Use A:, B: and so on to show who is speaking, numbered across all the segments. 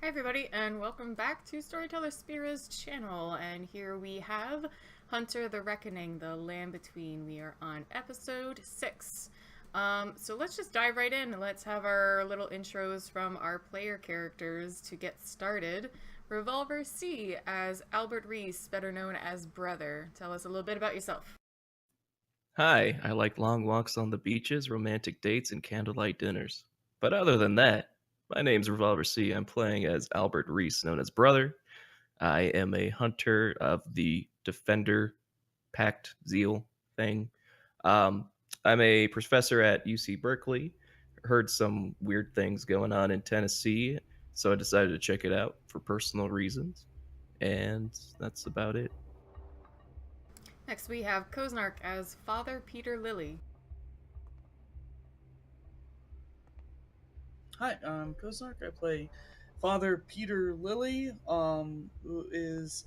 A: Hi everybody, and welcome back to StorytellerSpira's channel. And here we have Hunter the Reckoning, the Land Between. We are on episode 6. So let's just dive right in and let's have our little intros from our player characters to get started. Revolver C as Albert Reese, better known as Brother. Tell us a little bit about yourself.
B: Hi, I like long walks on the beaches, romantic dates, and candlelight dinners. But other than that, my name's Revolver C. I'm playing as Albert Reese, known as Brother. I am a hunter of the Defender Pact Zeal thing. Um, I'm a professor at UC Berkeley. Heard some weird things going on in Tennessee, so I decided to check it out for personal reasons. And that's about it.
A: Next we have Koznark as Father Peter Lilly.
C: Hi, I'm Kozark. I play Father Peter Lilly, who is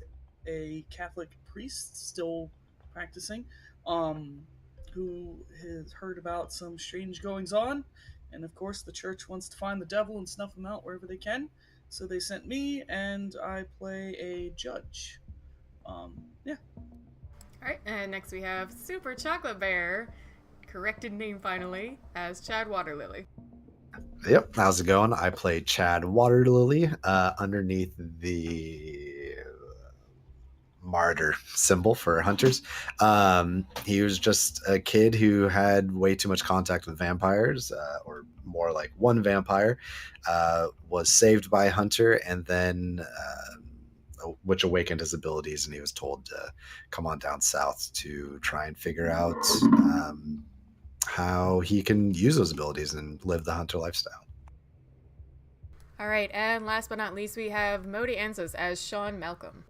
C: a Catholic priest still practicing, who has heard about some strange goings on, and of course the church wants to find the devil and snuff him out wherever they can. So they sent me, and I play a judge. Yeah.
A: Alright, and next we have Super Chocolate Bear, corrected name finally, as Chad Waterlily.
D: Yep, how's it going? I play Chad Waterlily underneath the martyr symbol for hunters. He was just a kid who had way too much contact with vampires, or more like one vampire, was saved by a hunter, and then which awakened his abilities, and he was told to come on down south to try and figure out how he can use those abilities and live the hunter lifestyle.
A: Alright, and last but not least, we have Modi Ansos as Sean Malcolm.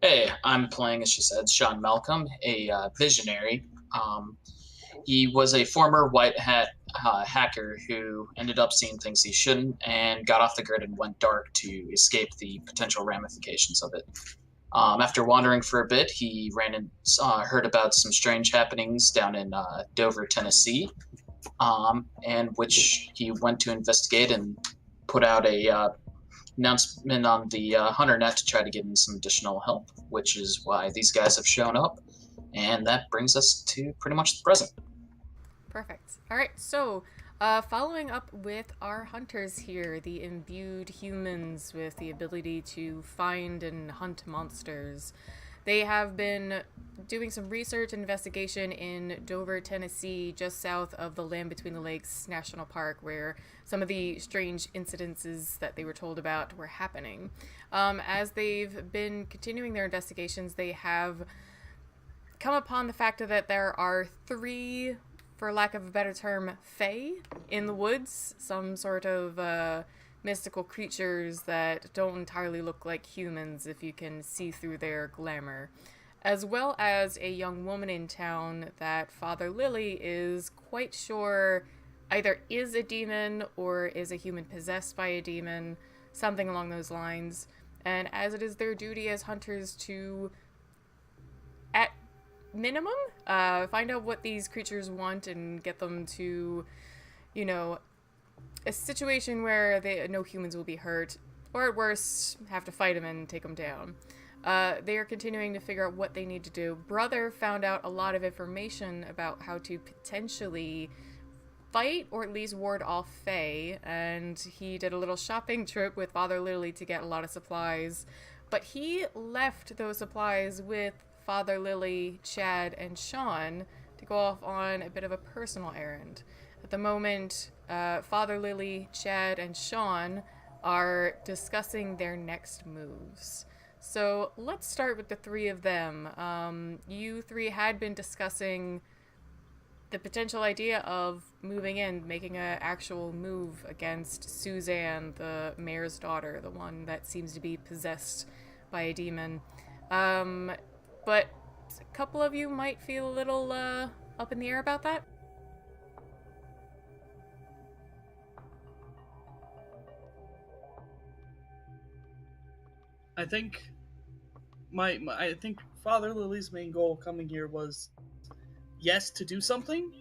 E: Hey, I'm playing, as she said, Sean Malcolm, a visionary. He was a former white hat hacker who ended up seeing things he shouldn't and got off the grid and went dark to escape the potential ramifications of it. After wandering for a bit, he ran and heard about some strange happenings down in Dover, Tennessee, and which he went to investigate and put out a announcement on the Hunter Net to try to get in some additional help, which is why these guys have shown up. And that brings us to pretty much the present.
A: Perfect. Alright, so following up with our hunters here, the imbued humans with the ability to find and hunt monsters. They have been doing some research and investigation in Dover, Tennessee, just south of the Land Between the Lakes National Park, where some of the strange incidences that they were told about were happening. As they've been continuing their investigations, they have come upon the fact that there are 3, for lack of a better term, fae in the woods, some sort of mystical creatures that don't entirely look like humans if you can see through their glamour, as well as a young woman in town that Father Lilly is quite sure either is a demon or is a human possessed by a demon, something along those lines. And as it is their duty as hunters to, at minimum, find out what these creatures want and get them to, a situation where no humans will be hurt, or at worst, have to fight them and take them down. They are continuing to figure out what they need to do. Brother found out a lot of information about how to potentially fight or at least ward off fae, and he did a little shopping trip with Father Lilly to get a lot of supplies, but he left those supplies with Father Lilly, Chad, and Sean to go off on a bit of a personal errand. At the moment, Father Lilly, Chad, and Sean are discussing their next moves. So let's start with the 3 of them. You 3 had been discussing the potential idea of moving in, making an actual move against Suzanne, the mayor's daughter, the one that seems to be possessed by a demon. But a couple of you might feel a little up in the air about that.
C: I think I think Father Lily's main goal coming here was, yes, to do something,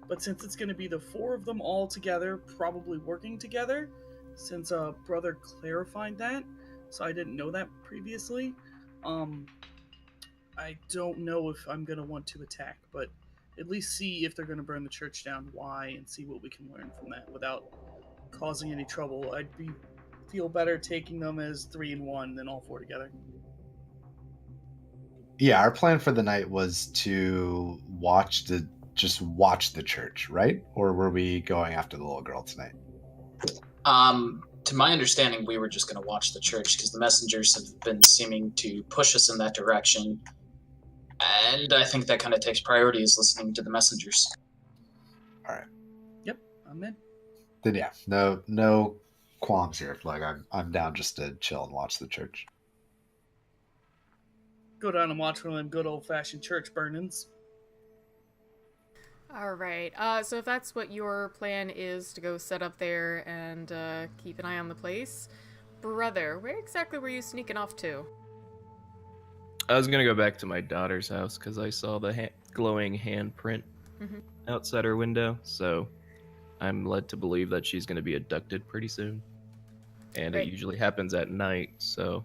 C: but since it's going to be the 4 of them all together, probably working together, since brother clarified that, so I didn't know that previously. I don't know if I'm gonna want to attack, but at least see if they're gonna burn the church down, why, and see what we can learn from that without causing any trouble. Feel better taking them as 3-1 than all 4 together.
D: Yeah, our plan for the night was to just watch the church, right? Or were we going after the little girl tonight?
E: To my understanding, we were just going to watch the church because the messengers have been seeming to push us in that direction. And I think that kind of takes priority is listening to the messengers.
D: All right.
C: Yep, I'm in.
D: Then yeah, no qualms here. Like I'm down just to chill and watch the church.
C: Go down and watch one of them good old-fashioned church burnings.
A: All right. So if that's what your plan is to go set up there and keep an eye on the place, brother, where exactly were you sneaking off to?
B: I was gonna go back to my daughter's house because I saw the glowing handprint outside her window, so I'm led to believe that she's gonna be abducted pretty soon. And
A: Right.
B: it usually happens at night, so...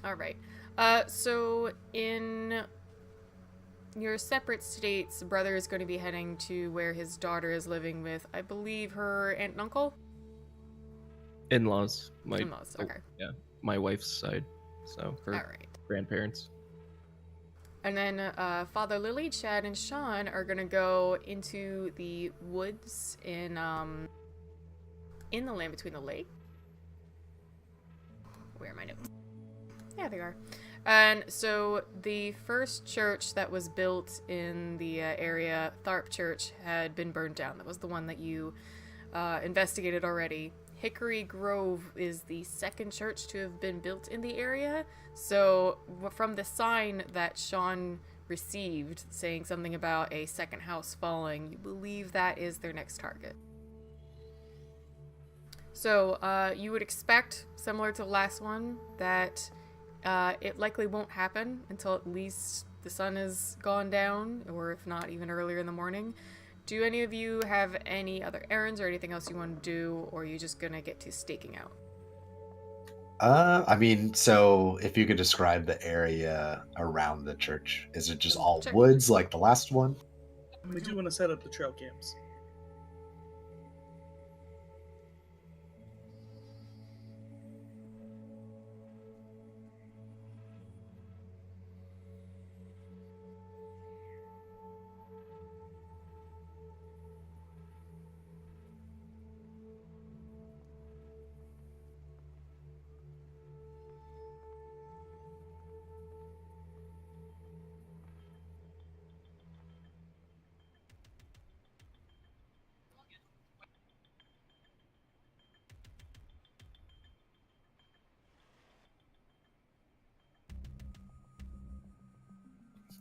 A: All right. So in your separate states, brother is going to be heading to where his daughter is living with, I believe, her aunt and uncle?
B: In-laws.
A: In-laws, okay.
B: Yeah, my wife's side, so her
A: All right.
B: grandparents.
A: And then Father Lily, Chad, and Sean are going to go into the woods in the land between the lake. Where are my notes? Yeah, they are. And so the first church that was built in the area, Tharp Church, had been burned down. That was the one that you investigated already. Hickory Grove is the second church to have been built in the area. So from the sign that Sean received saying something about a second house falling, you believe that is their next target. So you would expect, similar to the last one, that it likely won't happen until at least the sun has gone down, or if not, even earlier in the morning. Do any of you have any other errands or anything else you want to do, or are you just gonna get to staking out?
D: I mean, so if you could describe the area around the church, is it just all
A: Check.
D: woods like the last one?
C: We do want to set up the trail camps.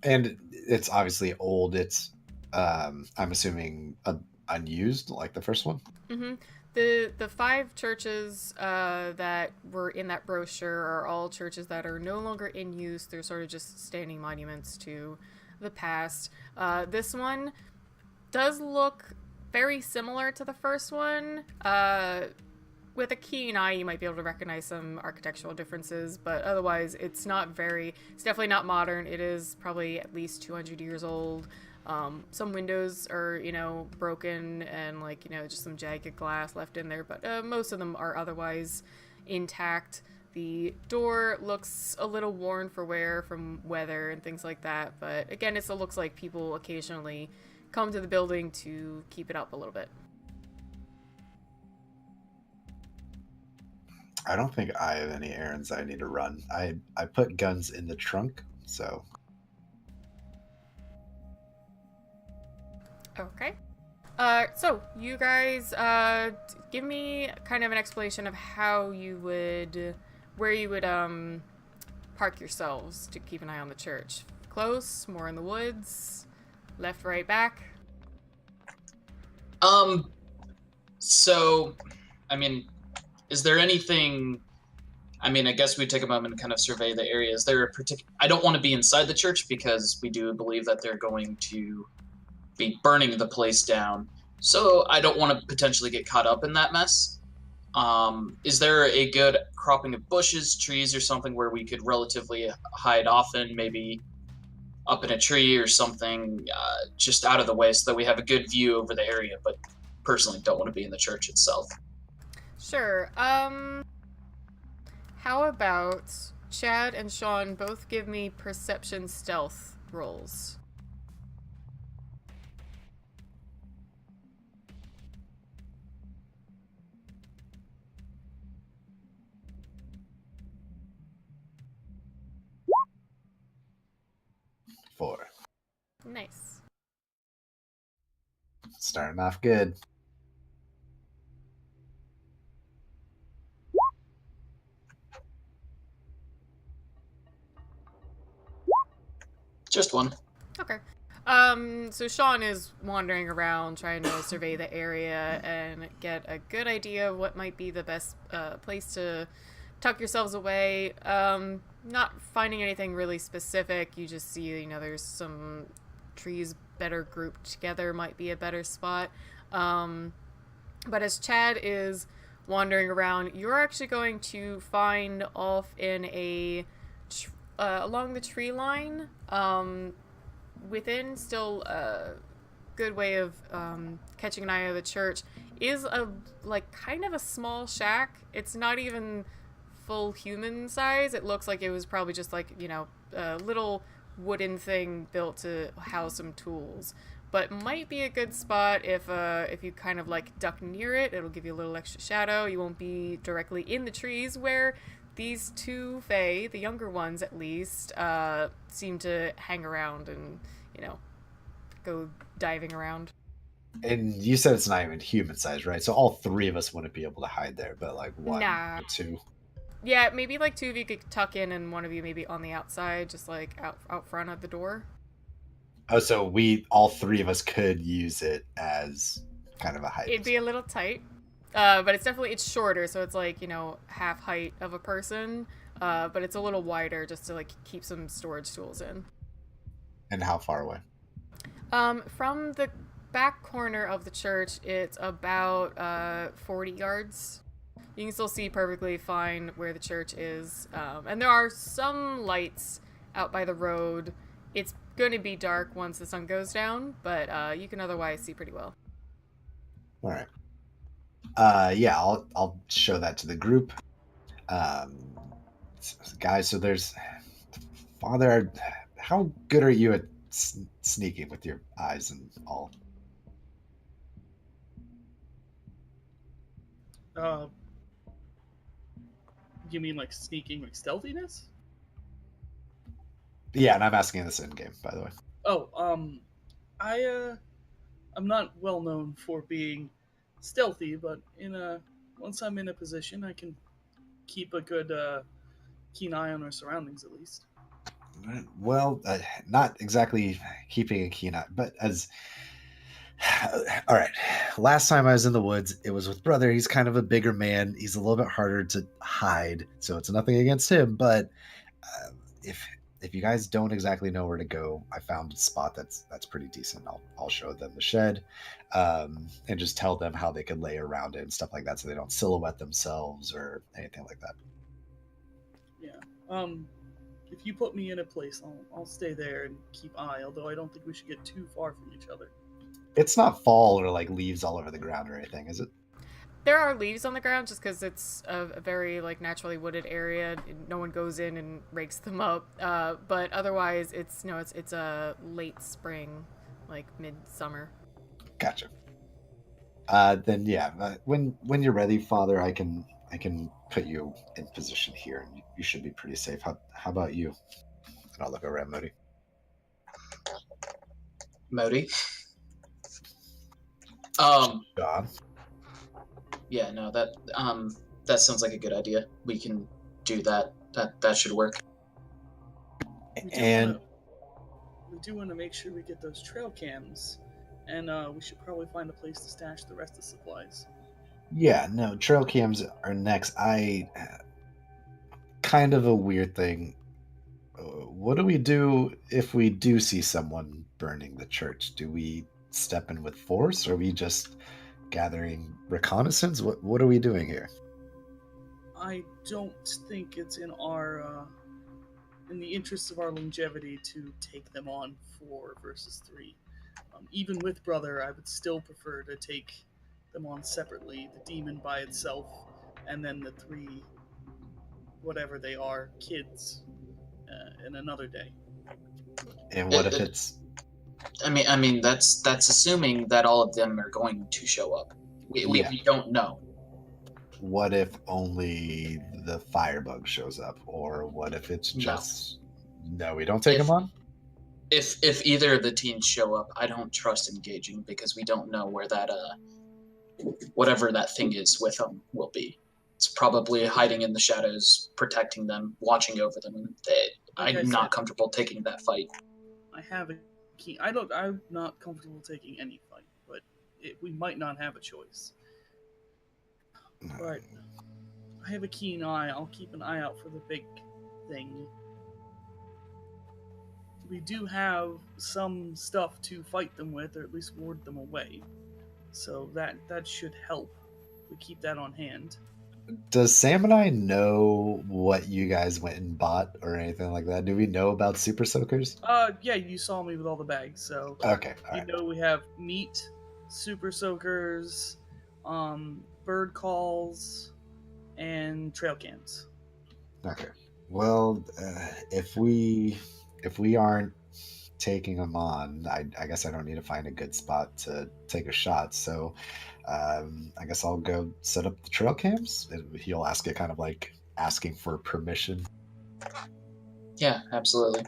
D: And it's obviously old. It's I'm assuming unused, like the first one.
A: Mm-hmm. The 5 churches that were in that brochure are all churches that are no longer in use. They're sort of just standing monuments to the past. This one does look very similar to the first one. With a keen eye, you might be able to recognize some architectural differences, but otherwise, it's definitely not modern. It is probably at least 200 years old. Some windows are, broken and, just some jagged glass left in there, but most of them are otherwise intact. The door looks a little worn for wear from weather and things like that, but again, it still looks like people occasionally come to the building to keep it up a little bit.
D: I don't think I have any errands I need to run. I put guns in the trunk, so.
A: Okay. So you guys, give me kind of an explanation of where you would park yourselves to keep an eye on the church. Close, more in the woods, left, right, back.
E: So, I mean, is there anything? I mean, I guess we take a moment and kind of survey the area. Is there a particular? I don't want to be inside the church because we do believe that they're going to be burning the place down. So I don't want to potentially get caught up in that mess. Is there a good cropping of bushes, trees, or something where we could relatively hide often, maybe up in a tree or something, just out of the way so that we have a good view over the area, but personally don't want to be in the church itself?
A: Sure. How about Chad and Sean both give me perception stealth rolls?
D: Four.
A: Nice.
D: Starting off good.
E: Just one.
A: Okay. So Sean is wandering around trying to survey the area and get a good idea of what might be the best place to tuck yourselves away. Not finding anything really specific. You just see, there's some trees better grouped together might be a better spot. But as Chad is wandering around, you're actually going to find off in along the tree line, within still a good way of catching an eye of the church is a kind of a small shack. It's not even full human size. It looks like it was probably just a little wooden thing built to house some tools. But might be a good spot if you kind of duck near it. It'll give you a little extra shadow. You won't be directly in the trees where these two Fae, the younger ones at least, seem to hang around and, go diving around.
D: And you said it's not even human size, right? So all three of us wouldn't be able to hide there, but one
A: Nah.
D: or two.
A: Yeah, maybe two of you could tuck in and one of you maybe on the outside, just out front of the door.
D: Oh, so all three of us could use it as kind of a hiding.
A: It'd be a little tight. But it's shorter, so it's half height of a person. But it's a little wider just to keep some storage tools in.
D: And how far away?
A: From the back corner of the church, it's about 40 yards. You can still see perfectly fine where the church is. And there are some lights out by the road. It's going to be dark once the sun goes down, but you can otherwise see pretty well.
D: All right. Yeah, I'll show that to the group. Guys, so there's Father. How good are you at sneaking with your eyes and all?
C: You mean sneaking, stealthiness?
D: Yeah, and I'm asking this in game, by the way.
C: Oh, I'm not well known for being stealthy, but once I'm in a position, I can keep a good keen eye on our surroundings at least.
D: Well, not exactly keeping a keen eye, but as all right. Last time I was in the woods, it was with brother. He's kind of a bigger man. He's a little bit harder to hide, so it's nothing against him. But if you guys don't exactly know where to go, I found a spot that's pretty decent. I'll show them the shed, and just tell them how they could lay around it and stuff like that, so they don't silhouette themselves or anything like that.
C: Yeah. If you put me in a place, I'll stay there and keep eye. Although I don't think we should get too far from each other.
D: It's not fall or leaves all over the ground or anything, is it?
A: There are leaves on the ground just because it's a very naturally wooded area. No one goes in and rakes them up. But otherwise, it's a late spring, midsummer.
D: Gotcha. Then yeah, when you're ready, Father, I can put you in position here, and you should be pretty safe. How about you? And I'll look over at Modi.
E: Modi.
D: John.
E: Yeah, no, that sounds like a good idea. We can do that. That should work.
D: And
C: we do want to make sure we get those trail cams, and we should probably find a place to stash the rest of the supplies.
D: yeah, no, trail cams are next. Kind of a weird thing. What do we do if we do see someone burning the church? Do we step in with force, or are we just gathering reconnaissance? What are we doing here?
C: I don't think it's in our in the interest of our longevity to take them on 4 versus 3. Even with brother, I would still prefer to take them on separately. The demon by itself, and then the 3, whatever they are, kids, in another day.
D: And what if it's
E: I mean, that's assuming that all of them are going to show up. We don't know.
D: what if only the firebug shows up, or what if it's just no? We don't take him on.
E: If either of the teens show up, I don't trust engaging because we don't know where that whatever that thing is with them will be. It's probably hiding in the shadows, protecting them, watching over them. And I'm not comfortable taking that fight.
C: I have a key. I'm not comfortable taking any fight, but we might not have a choice. But I have a keen eye. I'll keep an eye out for the big thing. We do have some stuff to fight them with, or at least ward them away. So that should help. We keep that on hand.
D: Does Sam and I know what you guys went and bought or anything like that? Do we know about super soakers?
C: Yeah, you saw me with all the bags, so
D: Okay, all right.
C: know we have meat, super soakers, bird calls, and trail cams.
D: Okay. Well, if we aren't taking them on, I guess I don't need to find a good spot to take a shot. So I guess I'll go set up the trail cams. He'll ask it kind of like asking for permission.
E: Yeah, absolutely.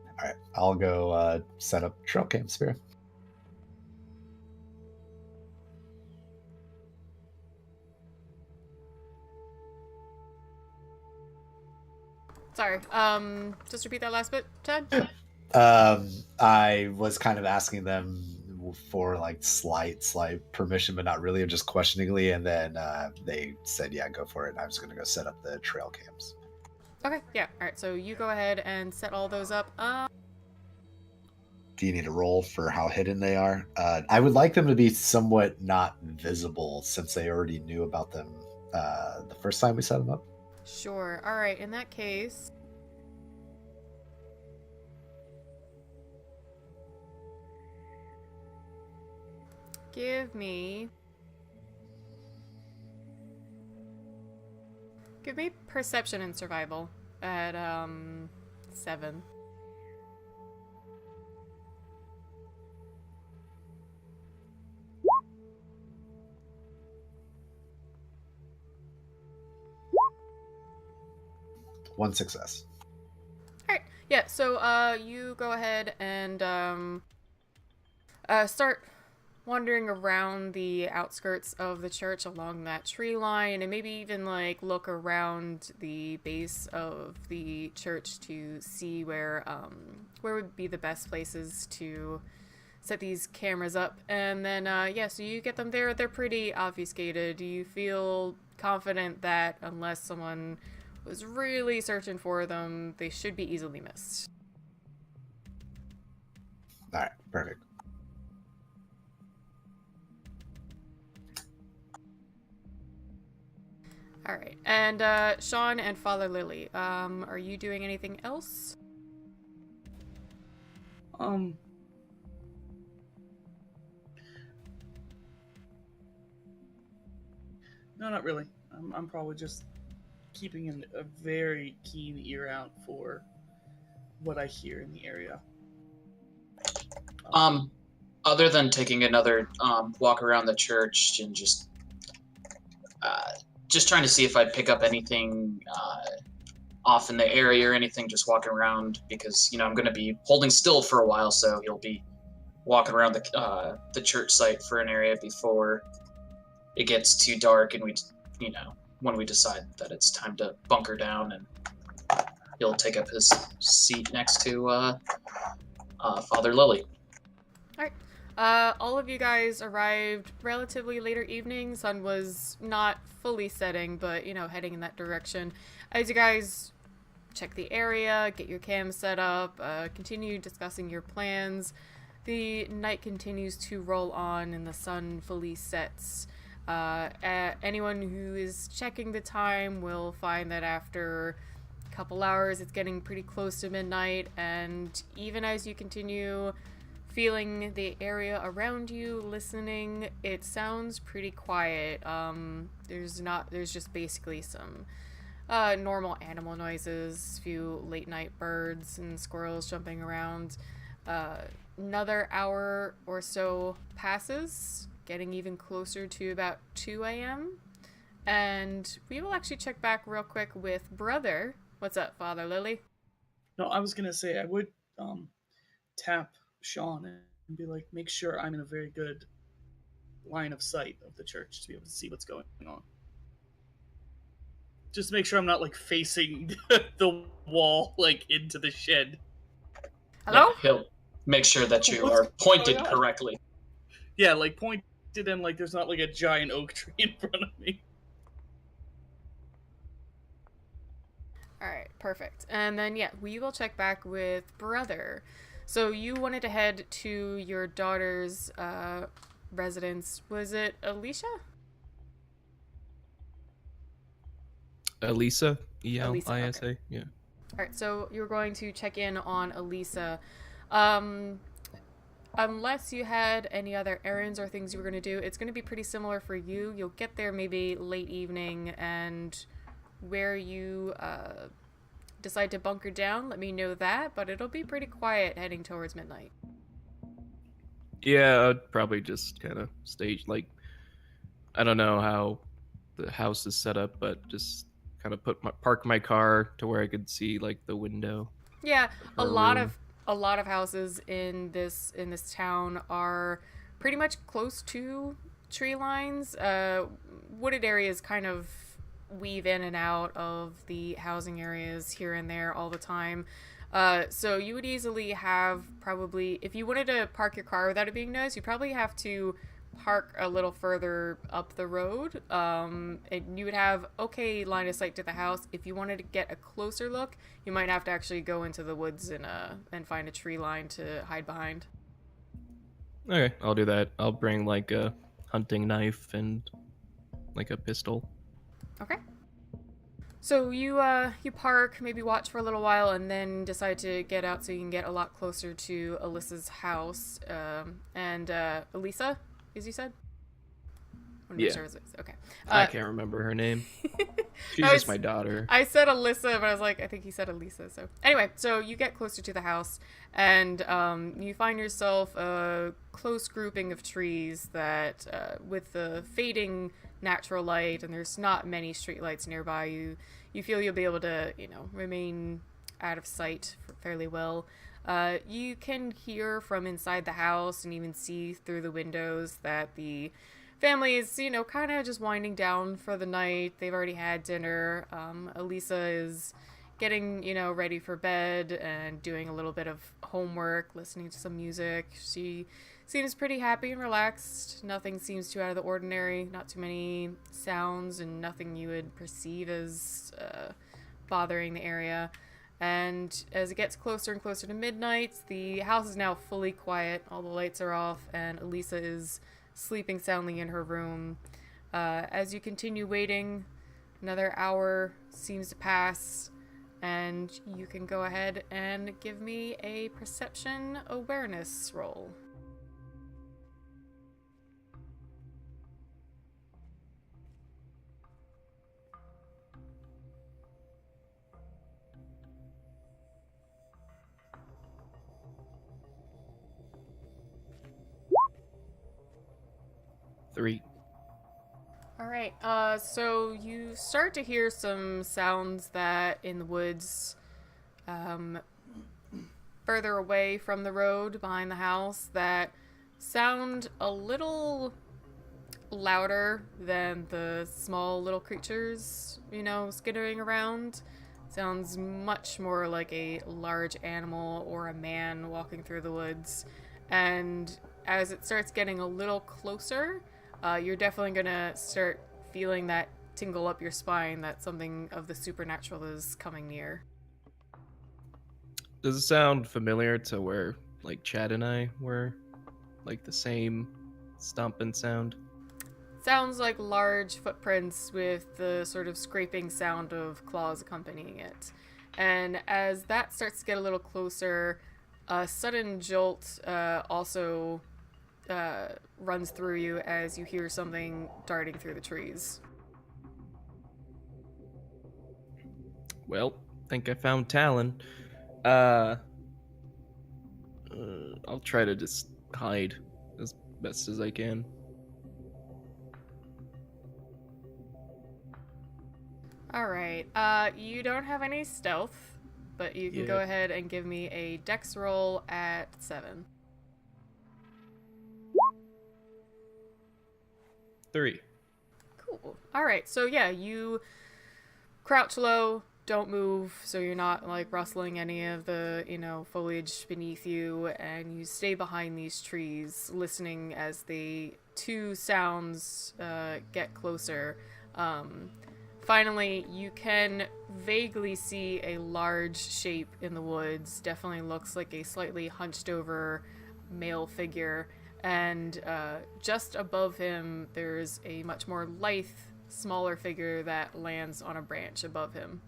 D: All right, I'll go set up trail cams, Spira.
A: Sorry. Just repeat that last bit, Ted.
D: I was kind of asking them for like slight permission, but not really, just questioningly, and then they said, "Yeah, go for it." And I was going to go set up the trail cams.
A: Okay. Yeah. All right. So you go ahead and set all those up.
D: Do you need a roll for how hidden they are? I would like them to be somewhat not visible, since they already knew about them the first time we set them up.
A: Sure. All right. In that case, give me perception and survival at 7.
D: One success.
A: All right. Yeah. So you go ahead and start wandering around the outskirts of the church along that tree line, and maybe even like look around the base of the church to see where would be the best places to set these cameras up. And then so you get them there. They're pretty obfuscated. Do you feel confident that unless someone was really searching for them, they should be easily missed?
D: All right, perfect.
A: All right. And Sean and Father Lily, are you doing anything else?
C: No, not really. I'm probably just keeping a very keen ear out for what I hear in the area.
E: Other than taking another walk around the church and just trying to see if I pick up anything off in the area or anything, just walking around because I'm going to be holding still for a while, so you'll be walking around the church site for an area before it gets too dark and we when we decide that it's time to bunker down, and he'll take up his seat next to Father Lily.
A: All right. All of you guys arrived relatively later evening. Sun was not fully setting, but, heading in that direction. As you guys check the area, get your cam set up, continue discussing your plans, the night continues to roll on and the sun fully sets. Anyone who is checking the time will find that after a couple hours it's getting pretty close to midnight, and even as you continue feeling the area around you, listening, it sounds pretty quiet. There's just basically some normal animal noises, a few late night birds and squirrels jumping around. Another hour or so passes, getting even closer to about 2 a.m. And we will actually check back real quick with Brother. What's up, Father Lily?
C: No, I was gonna say I would tap Sean and be like, make sure I'm in a very good line of sight of the church to be able to see what's going on. Just make sure I'm not like facing the wall, like into the shed.
A: Hello?
E: Yeah, he'll make sure that you
C: What's
E: are pointed
C: going on?
E: correctly.
C: Yeah, like pointed and like there's not like a giant oak tree in front of me.
A: Alright, perfect. And then, yeah, we will check back with Brother. So you wanted to head to your daughter's residence. Was it Alicia?
B: Elisa,
A: Elisa,
B: Elisa,
A: okay.
B: yeah.
A: Alright, so you're going to check in on Elisa. Unless you had any other errands or things you were going to do, it's going to be pretty similar for you. You'll get there maybe late evening, and where you decide to bunker down, let me know that, but it'll be pretty quiet heading towards midnight.
B: Yeah, I'd probably just kind of stage, like, I don't know how the house is set up, but just kind of park my car to where I could see like the window.
A: Yeah,
B: Of her room.
A: a lot of houses in this town are pretty much close to tree lines. Wooded areas kind of weave in and out of the housing areas here and there all the time. So you would easily have probably, if you wanted to park your car without it being noticed, you probably have to park a little further up the road. And you would have okay line of sight to the house. If you wanted to get a closer look, you might have to actually go into the woods and find a tree line to hide behind.
B: Okay, I'll do that. I'll bring like a hunting knife and like a pistol.
A: Okay. So you park, maybe watch for a little while, and then decide to get out so you can get a lot closer to Alyssa's house. And Elisa, as you said?
B: Yeah.
A: Okay.
B: I can't remember her name. She's just my daughter.
A: I said Alyssa, but I was like, I think he said Elisa. So anyway, so you get closer to the house, and you find yourself a close grouping of trees that, with the fading natural light, and there's not many streetlights nearby, you feel you'll be able to, remain out of sight fairly well. You can hear from inside the house and even see through the windows that the family is, kind of just winding down for the night. They've already had dinner. Elisa is getting, ready for bed and doing a little bit of homework, listening to some music. She seems pretty happy and relaxed. Nothing seems too out of the ordinary. Not too many sounds and nothing you would perceive as bothering the area. And as it gets closer and closer to midnight, the house is now fully quiet. All the lights are off, and Elisa is sleeping soundly in her room. As you continue waiting, another hour seems to pass, and you can go ahead and give me a perception awareness roll.
B: Three.
A: All right. So you start to hear some sounds that in the woods, further away from the road behind the house, that sound a little louder than the small little creatures, skittering around. Sounds much more like a large animal or a man walking through the woods. And as it starts getting a little closer, you're definitely gonna start feeling that tingle up your spine that something of the supernatural is coming near.
B: Does it sound familiar to where like Chad and I were? Like the same stomping sound?
A: sounds like large footprints with the sort of scraping sound of claws accompanying it. And as that starts to get a little closer, a sudden jolt also runs through you as you hear something darting through the trees.
B: Well, think I found Talon. I'll try to just hide as best as I can.
A: Alright, you don't have any stealth, but you can
B: Yeah.
A: go ahead and give me a dex roll at 7.
B: 3.
A: Cool. Alright, so yeah, you crouch low, don't move, so you're not like rustling any of the, foliage beneath you, and you stay behind these trees, listening as the two sounds get closer. Finally, you can vaguely see a large shape in the woods. Definitely looks like a slightly hunched over male figure. And just above him, there's a much more lithe, smaller figure that lands on a branch above him.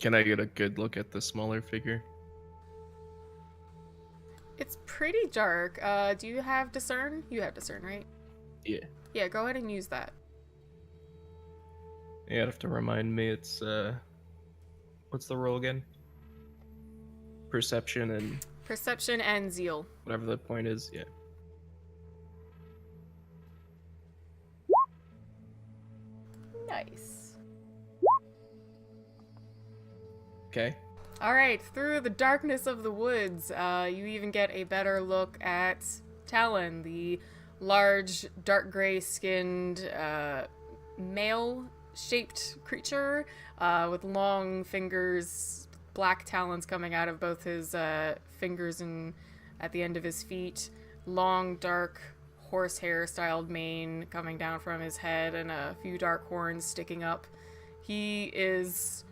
B: Can I get a good look at the smaller figure?
A: It's pretty dark. Do you have Discern? You have Discern, right?
B: Yeah.
A: Yeah, go ahead and use that.
B: You have to remind me. It's what's the roll again? Perception and
A: Perception and Zeal.
B: whatever the point is. Yeah.
A: Nice.
B: Okay.
A: Alright, through the darkness of the woods, you even get a better look at Talon, the large, dark gray skinned, male-shaped creature with long fingers, black talons coming out of both his fingers and at the end of his feet, long, dark, horsehair-styled mane coming down from his head, and a few dark horns sticking up. He is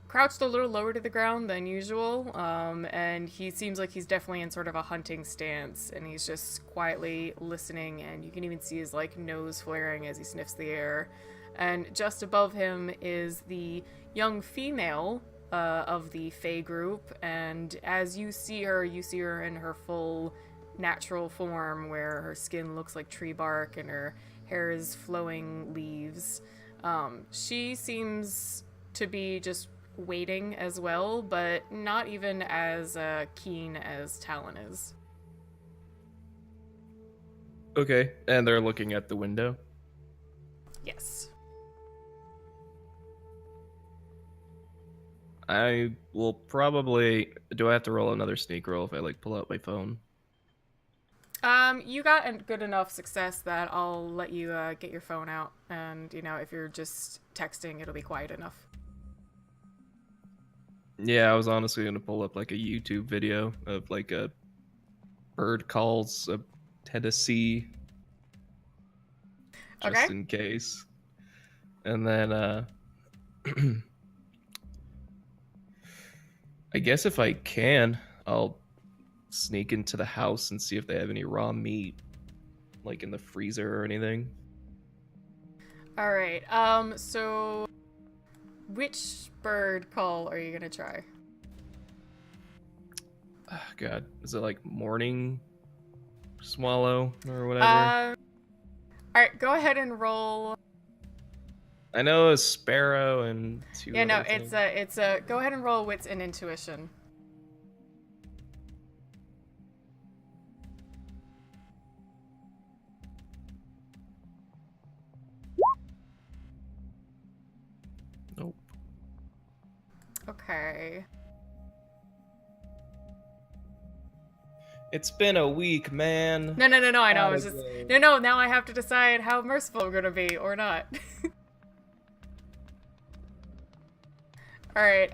A: crouched a little lower to the ground than usual, and he seems like he's definitely in sort of a hunting stance, and he's just quietly listening, and you can even see his nose flaring as he sniffs the air. And just above him is the young female of the Fae group, and as you see her in her full natural form, where her skin looks like tree bark and her hair is flowing leaves. She seems to be just waiting as well, but not even as keen as Talon is.
B: Okay. And they're looking at the window.
A: Yes.
B: I will probably. Do I have to roll another sneak roll if I pull out my phone?
A: You got a good enough success that I'll let you get your phone out, and if you're just texting, it'll be quiet enough.
B: Yeah, I was honestly gonna pull up a YouTube video of a bird calls a Tennessee, just
A: Okay.
B: in case. And then I guess if I can, I'll sneak into the house and see if they have any raw meat, in the freezer or anything.
A: All right. So which bird call are you gonna try?
B: Oh, God, is it morning swallow or whatever?
A: All right. Go ahead and roll.
B: I know a sparrow and two.
A: Yeah, no,
B: other
A: it's
B: things.
A: a. Go ahead and roll wits and intuition.
B: Nope.
A: Okay.
B: It's been a week, man.
A: No, I know.
B: Gotta
A: It's just
B: go.
A: no. Now I have to decide how merciful I'm gonna be or not. All right.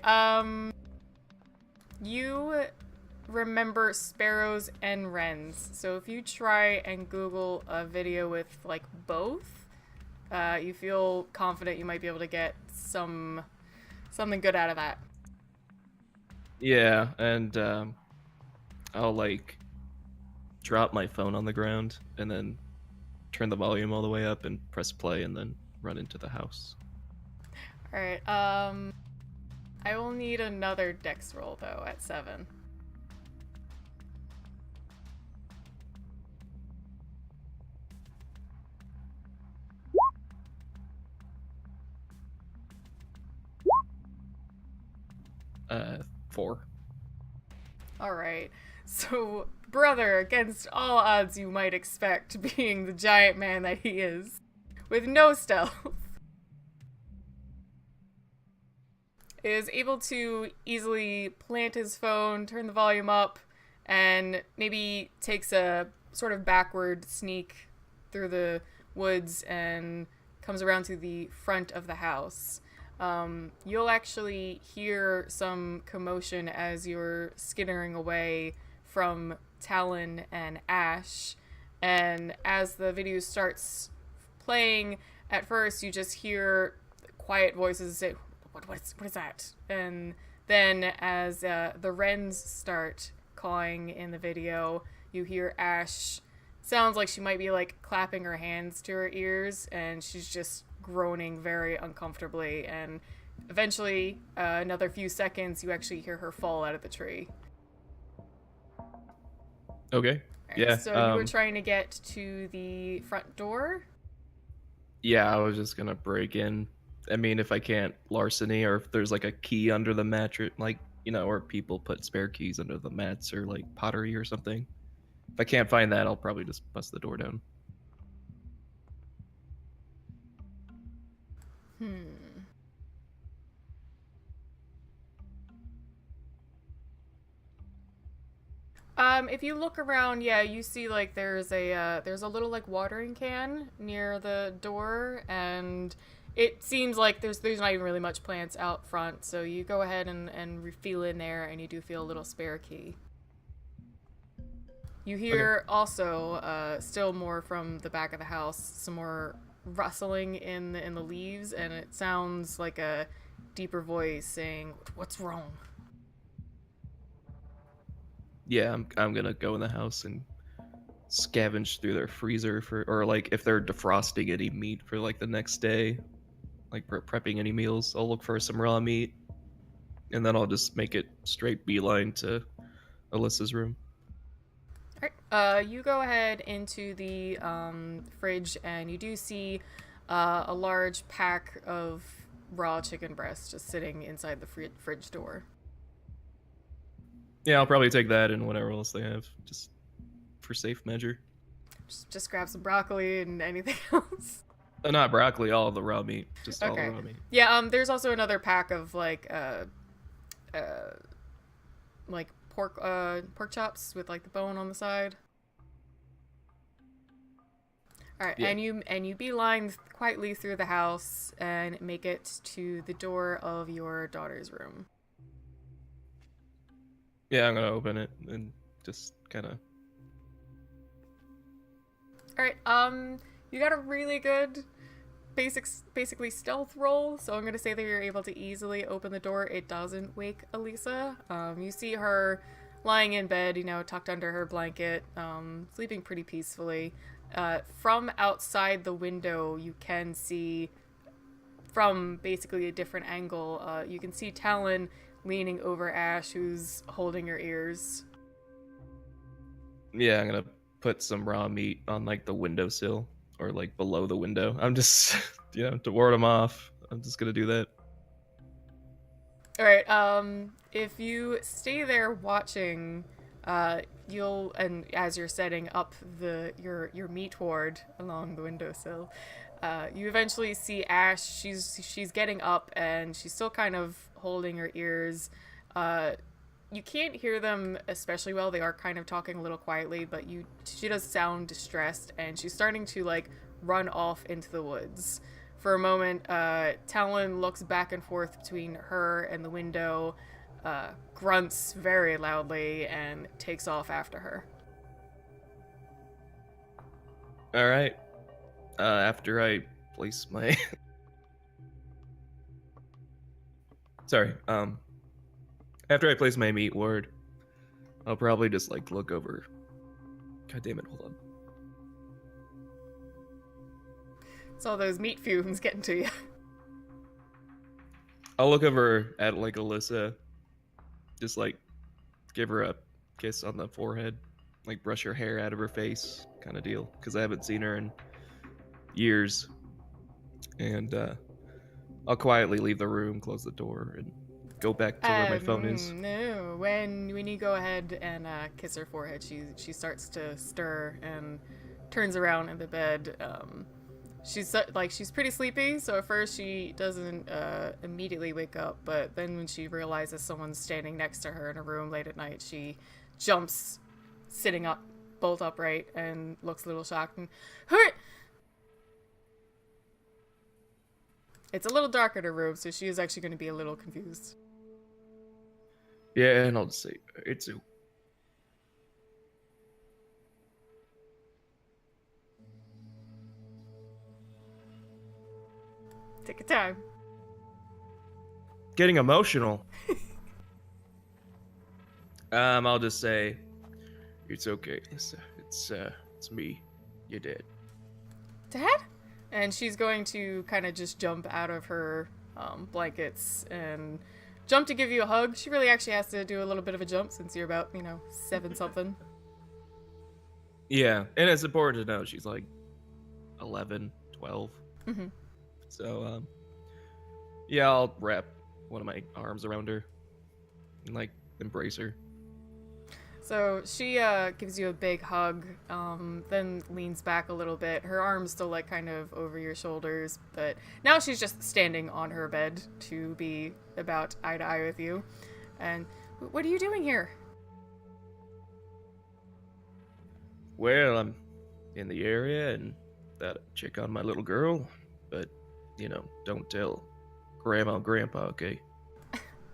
A: You remember sparrows and wrens. So if you try and Google a video with both, you feel confident you might be able to get something good out of that.
B: Yeah, and I'll drop my phone on the ground and then turn the volume all the way up and press play and then run into the house.
A: All right. I will need another dex roll though at 7.
B: Uh, 4.
A: All right. So, brother, against all odds you might expect, being the giant man that he is, with no stealth, is able to easily plant his phone, turn the volume up, and maybe takes a sort of backward sneak through the woods and comes around to the front of the house. You'll actually hear some commotion as you're skittering away from Talon and Ash, and as the video starts playing, at first you just hear quiet voices say, what is that? And then as the wrens start cawing in the video, you hear Ash, sounds like she might be like clapping her hands to her ears, and she's just groaning very uncomfortably, and eventually another few seconds you actually hear her fall out of the tree.
B: Okay.
A: Right,
B: Yeah.
A: so you were trying to get to the front door?
B: Yeah, I was just gonna break in. I mean, if I can't larceny, or if there's like a key under the mattress, like, you know, or people put spare keys under the mats or like pottery or something. If I can't find that, I'll probably just bust the door down.
A: If you look around, yeah, you see like there's a little like watering can near the door, and it seems like there's not even really much plants out front, so you go ahead and feel in there, and you do feel a little spare key. You hear also still more from the back of the house, some more rustling in the leaves, and it sounds like a deeper voice saying, "What's wrong?"
B: Yeah, I'm gonna go in the house and scavenge through their freezer for, or like if they're defrosting any meat for like the next day, like prepping any meals, I'll look for some raw meat, and then I'll just make it straight beeline to Alyssa's room.
A: Alright, you go ahead into the fridge, and you do see a large pack of raw chicken breast just sitting inside the fridge door.
B: Yeah, I'll probably take that and whatever else they have, just for safe measure.
A: Just grab some broccoli and anything else.
B: Not broccoli, all of the raw meat, just all the
A: Okay.
B: raw meat.
A: Yeah, there's also another pack of like pork chops with like the bone on the side. All right,
B: Yeah.
A: and you beeline quietly through the house and make it to the door of your daughter's room.
B: Yeah, I'm gonna open it and just kind of.
A: All right, you got a really good basically stealth roll, so I'm gonna say that you're able to easily open the door. It doesn't wake Elisa. You see her lying in bed, you know, tucked under her blanket, sleeping pretty peacefully. From outside the window, you can see, from basically a different angle, you can see Talon leaning over Ash, who's holding her ears.
B: Yeah, I'm gonna put some raw meat on like the windowsill or like below the window. I'm just, you know, to ward them off. I'm just gonna do that.
A: All right. If you stay there watching, you'll, and as you're setting up your meat hoard along the windowsill, you eventually see Ash. She's getting up, and she's still kind of holding her ears. You can't hear them especially well. They are kind of talking a little quietly, but she does sound distressed, and she's starting to like run off into the woods. For a moment, Talon looks back and forth between her and the window, grunts very loudly, and takes off after her.
B: All right. After I place my. Sorry. After I place my meat ward, I'll probably just like look over God damn it, hold on.
A: It's all those meat fumes getting to you.
B: I'll look over at like Alyssa, just like give her a kiss on the forehead, like brush her hair out of her face, kind of deal, because I haven't seen her in years. And I'll quietly leave the room, close the door, and go back to where my phone is.
A: No, when you go ahead and kiss her forehead, she starts to stir and turns around in the bed. She's pretty sleepy, so at first she doesn't immediately wake up, but then when she realizes someone's standing next to her in a room late at night, she jumps, sitting up, bolt upright, and looks a little shocked. And it's a little dark in her room, so she is actually going to be a little confused.
B: Yeah, and I'll just say, it's a...
A: Take your time.
B: Getting emotional. I'll just say, it's okay, Lisa. It's me. You're dead.
A: Dad? And she's going to kind of just jump out of her blankets and jump to give you a hug. She really actually has to do a little bit of a jump since you're about, 7-something.
B: Yeah, and it's important to know she's like 11, 12.
A: Mm-hmm.
B: So, yeah, I'll wrap one of my arms around her and, like, embrace her.
A: So she gives you a big hug, then leans back a little bit. Her arm's still like kind of over your shoulders, but now she's just standing on her bed to be about eye to eye with you. And what are you doing here?
B: Well, I'm in the area and thought I'd check on my little girl, but, don't tell Grandma and Grandpa, okay?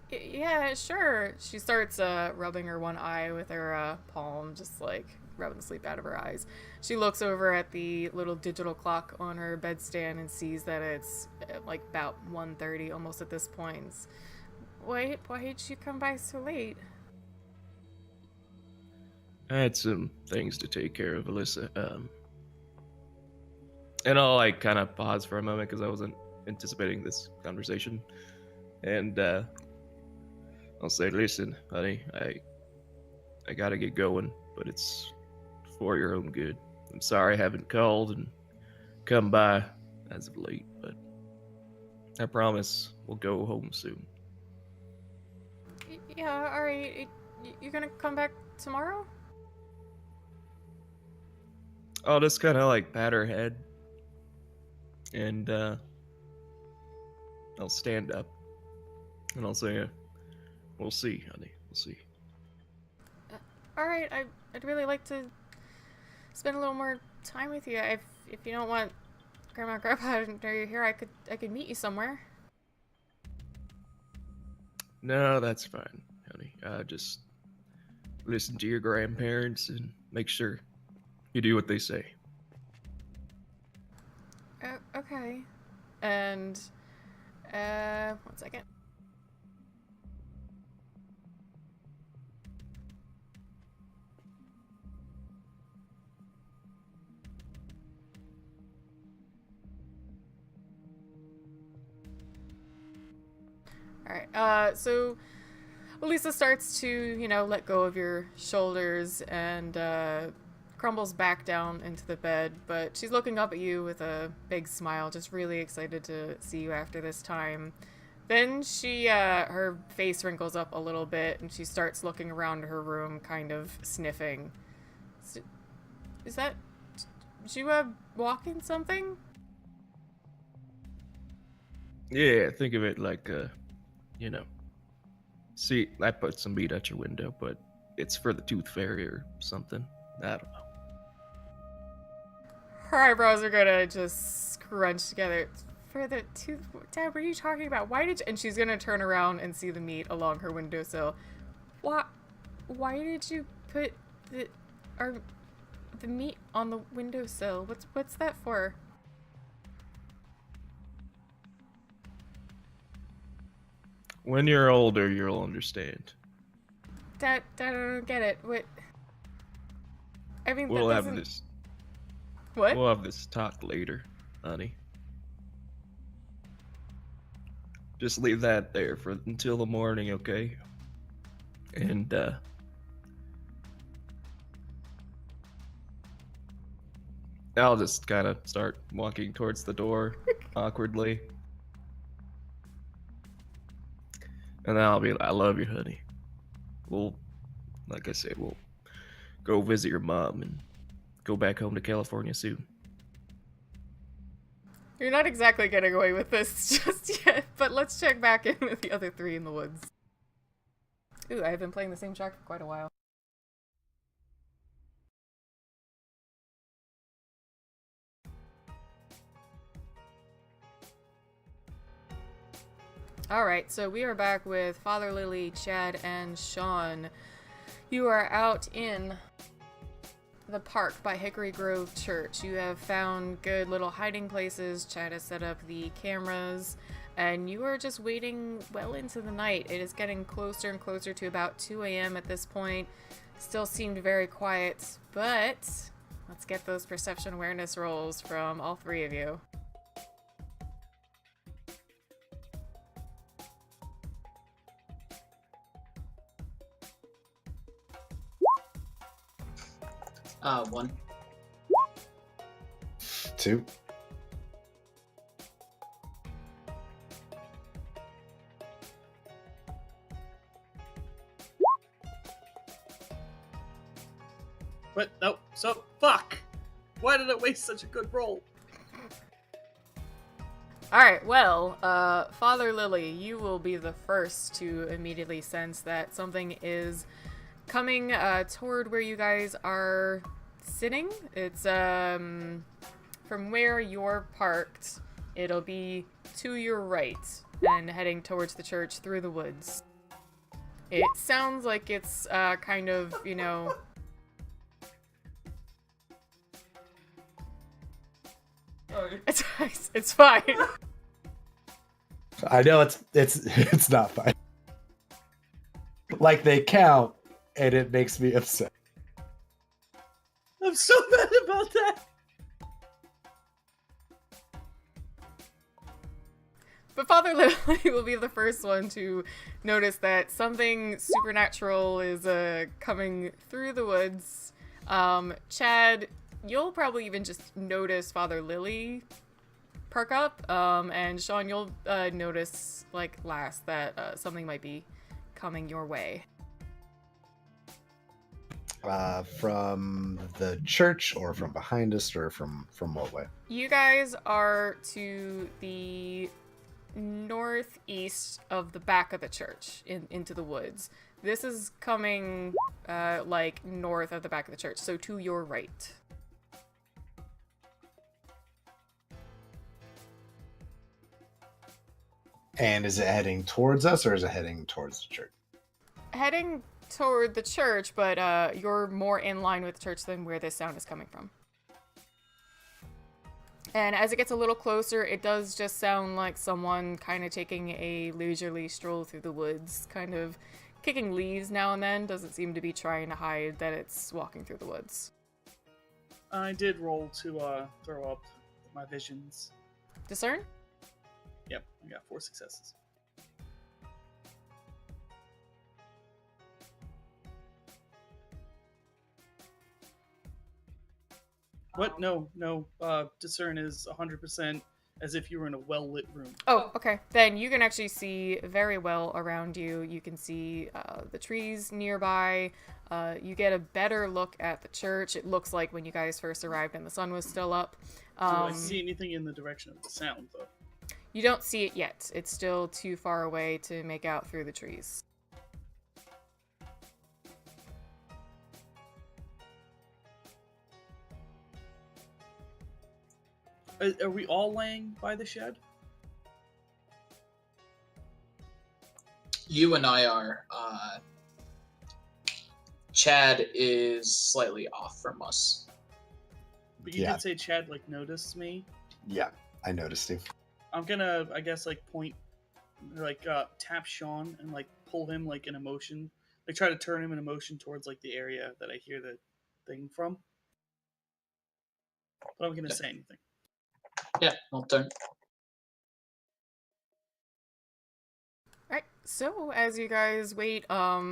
A: Yeah, sure. She starts rubbing her one eye with her palm, just like rubbing the sleep out of her eyes. She looks over at the little digital clock on her bedstand and sees that it's like about 1:30 almost at this point. Why did you come by so late?
B: I had some things to take care of, Alyssa. And I'll, like, kind of pause for a moment because I wasn't anticipating this conversation. And, I'll say, listen, honey, I gotta get going, but it's for your own good. I'm sorry I haven't called and come by as of late, but I promise we'll go home soon.
A: Yeah, alright. You're gonna come back tomorrow?
B: I'll just kind of, like, pat her head, and, I'll stand up, and I'll say, we'll see, honey. We'll see.
A: Alright, I'd really like to spend a little more time with you. If you don't want Grandma and Grandpa to know you're here, I could meet you somewhere.
B: No, that's fine, honey. Just listen to your grandparents and make sure you do what they say.
A: Okay. And, 1 second. Alright, so Elisa starts to, let go of your shoulders and crumbles back down into the bed, but she's looking up at you with a big smile, just really excited to see you after this time. Then she, her face wrinkles up a little bit and she starts looking around her room, kind of sniffing. Is that you walking something?
B: Yeah, think of it like, see, I put some meat at your window, but it's for the tooth fairy or something. I don't know.
A: Her eyebrows are gonna just scrunch together. For the tooth... Dad, what are you talking about? Why did you... And she's gonna turn around and see the meat along her windowsill. Why did you put the meat on the windowsill? What's that for?
B: When you're older, you'll understand.
A: Dad, I don't get it. What? I mean,
B: We'll
A: that
B: have
A: doesn't...
B: this.
A: What?
B: We'll have this talk later, honey. Just leave that there for until the morning, okay? And I'll just kind of start walking towards the door awkwardly. And then I'll be like, I love you, honey. We'll, like I said, we'll go visit your mom and go back home to California soon.
A: You're not exactly getting away with this just yet, but let's check back in with the other three in the woods. Ooh, I've been playing the same track for quite a while. Alright, so we are back with Father Lily, Chad, and Sean. You are out in the park by Hickory Grove Church. You have found good little hiding places. Chad has set up the cameras, and you are just waiting well into the night. It is getting closer and closer to about 2 a.m. at this point. Still seemed very quiet, but let's get those perception awareness rolls from all three of you.
E: One.
D: 2.
C: But no, so fuck. Why did I waste such a good roll?
A: Alright, well, Father Lily, you will be the first to immediately sense that something is coming toward where you guys are sitting. It's from where you're parked. It'll be to your right and heading towards the church through the woods. It sounds like it's kind of, you know... It's fine.
D: I know it's not fine. Like they count, and it makes me upset.
C: I'm so mad about that.
A: But Father Lily will be the first one to notice that something supernatural is coming through the woods. Chad, you'll probably even just notice Father Lily perk up, and Sean, you'll notice, like, last that something might be coming your way.
D: From the church, or from behind us, or from what way?
A: You guys are to the northeast of the back of the church, into the woods. This is coming, like, north of the back of the church, so to your right.
D: And is it heading towards us, or is it heading towards the church?
A: Heading toward the church, but you're more in line with the church than where this sound is coming from. And as it gets a little closer, it does just sound like someone kind of taking a leisurely stroll through the woods, kind of kicking leaves now and then. Doesn't seem to be trying to hide that it's walking through the woods.
C: I did roll to throw up my visions.
A: Discern?
C: Yep, I got 4 successes. What? No. Discern is 100% as if you were in a well-lit room.
A: Oh, okay. Then you can actually see very well around you. You can see the trees nearby. You get a better look at the church. It looks like when you guys first arrived and the sun was still up.
C: Do I see anything in the direction of the sound, though?
A: You don't see it yet. It's still too far away to make out through the trees.
C: Are we all laying by the shed?
E: You and I are. Chad is slightly off from us.
C: But you
D: Yeah.
C: did say Chad, like, noticed me.
D: Yeah, I noticed you.
C: I'm gonna, I guess, like, point, like, tap Sean and, like, pull him, like, in a motion. Like, try to turn him in a motion towards, like, the area that I hear the thing from. but I'm going to say anything.
E: Yeah, well done.
A: Alright, so as you guys wait, a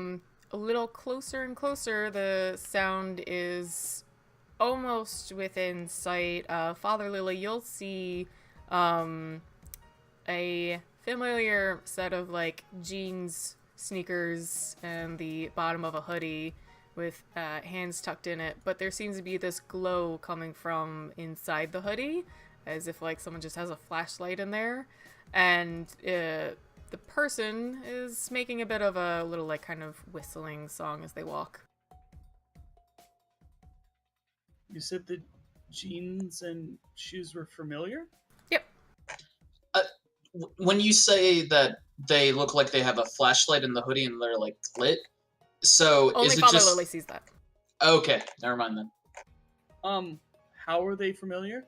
A: little closer and closer, the sound is almost within sight. Father Lily, you'll see a familiar set of like jeans, sneakers, and the bottom of a hoodie with hands tucked in it, but there seems to be this glow coming from inside the hoodie, as if like someone just has a flashlight in there, and the person is making a bit of a little like kind of whistling song as they walk.
C: You said the jeans and shoes were familiar?
A: Yep.
E: When you say that they look like they have a flashlight in the hoodie and they're like lit, so
A: Only
E: is it
A: Father
E: just
A: Lily sees that.
E: okay? Never mind then.
C: How are they familiar?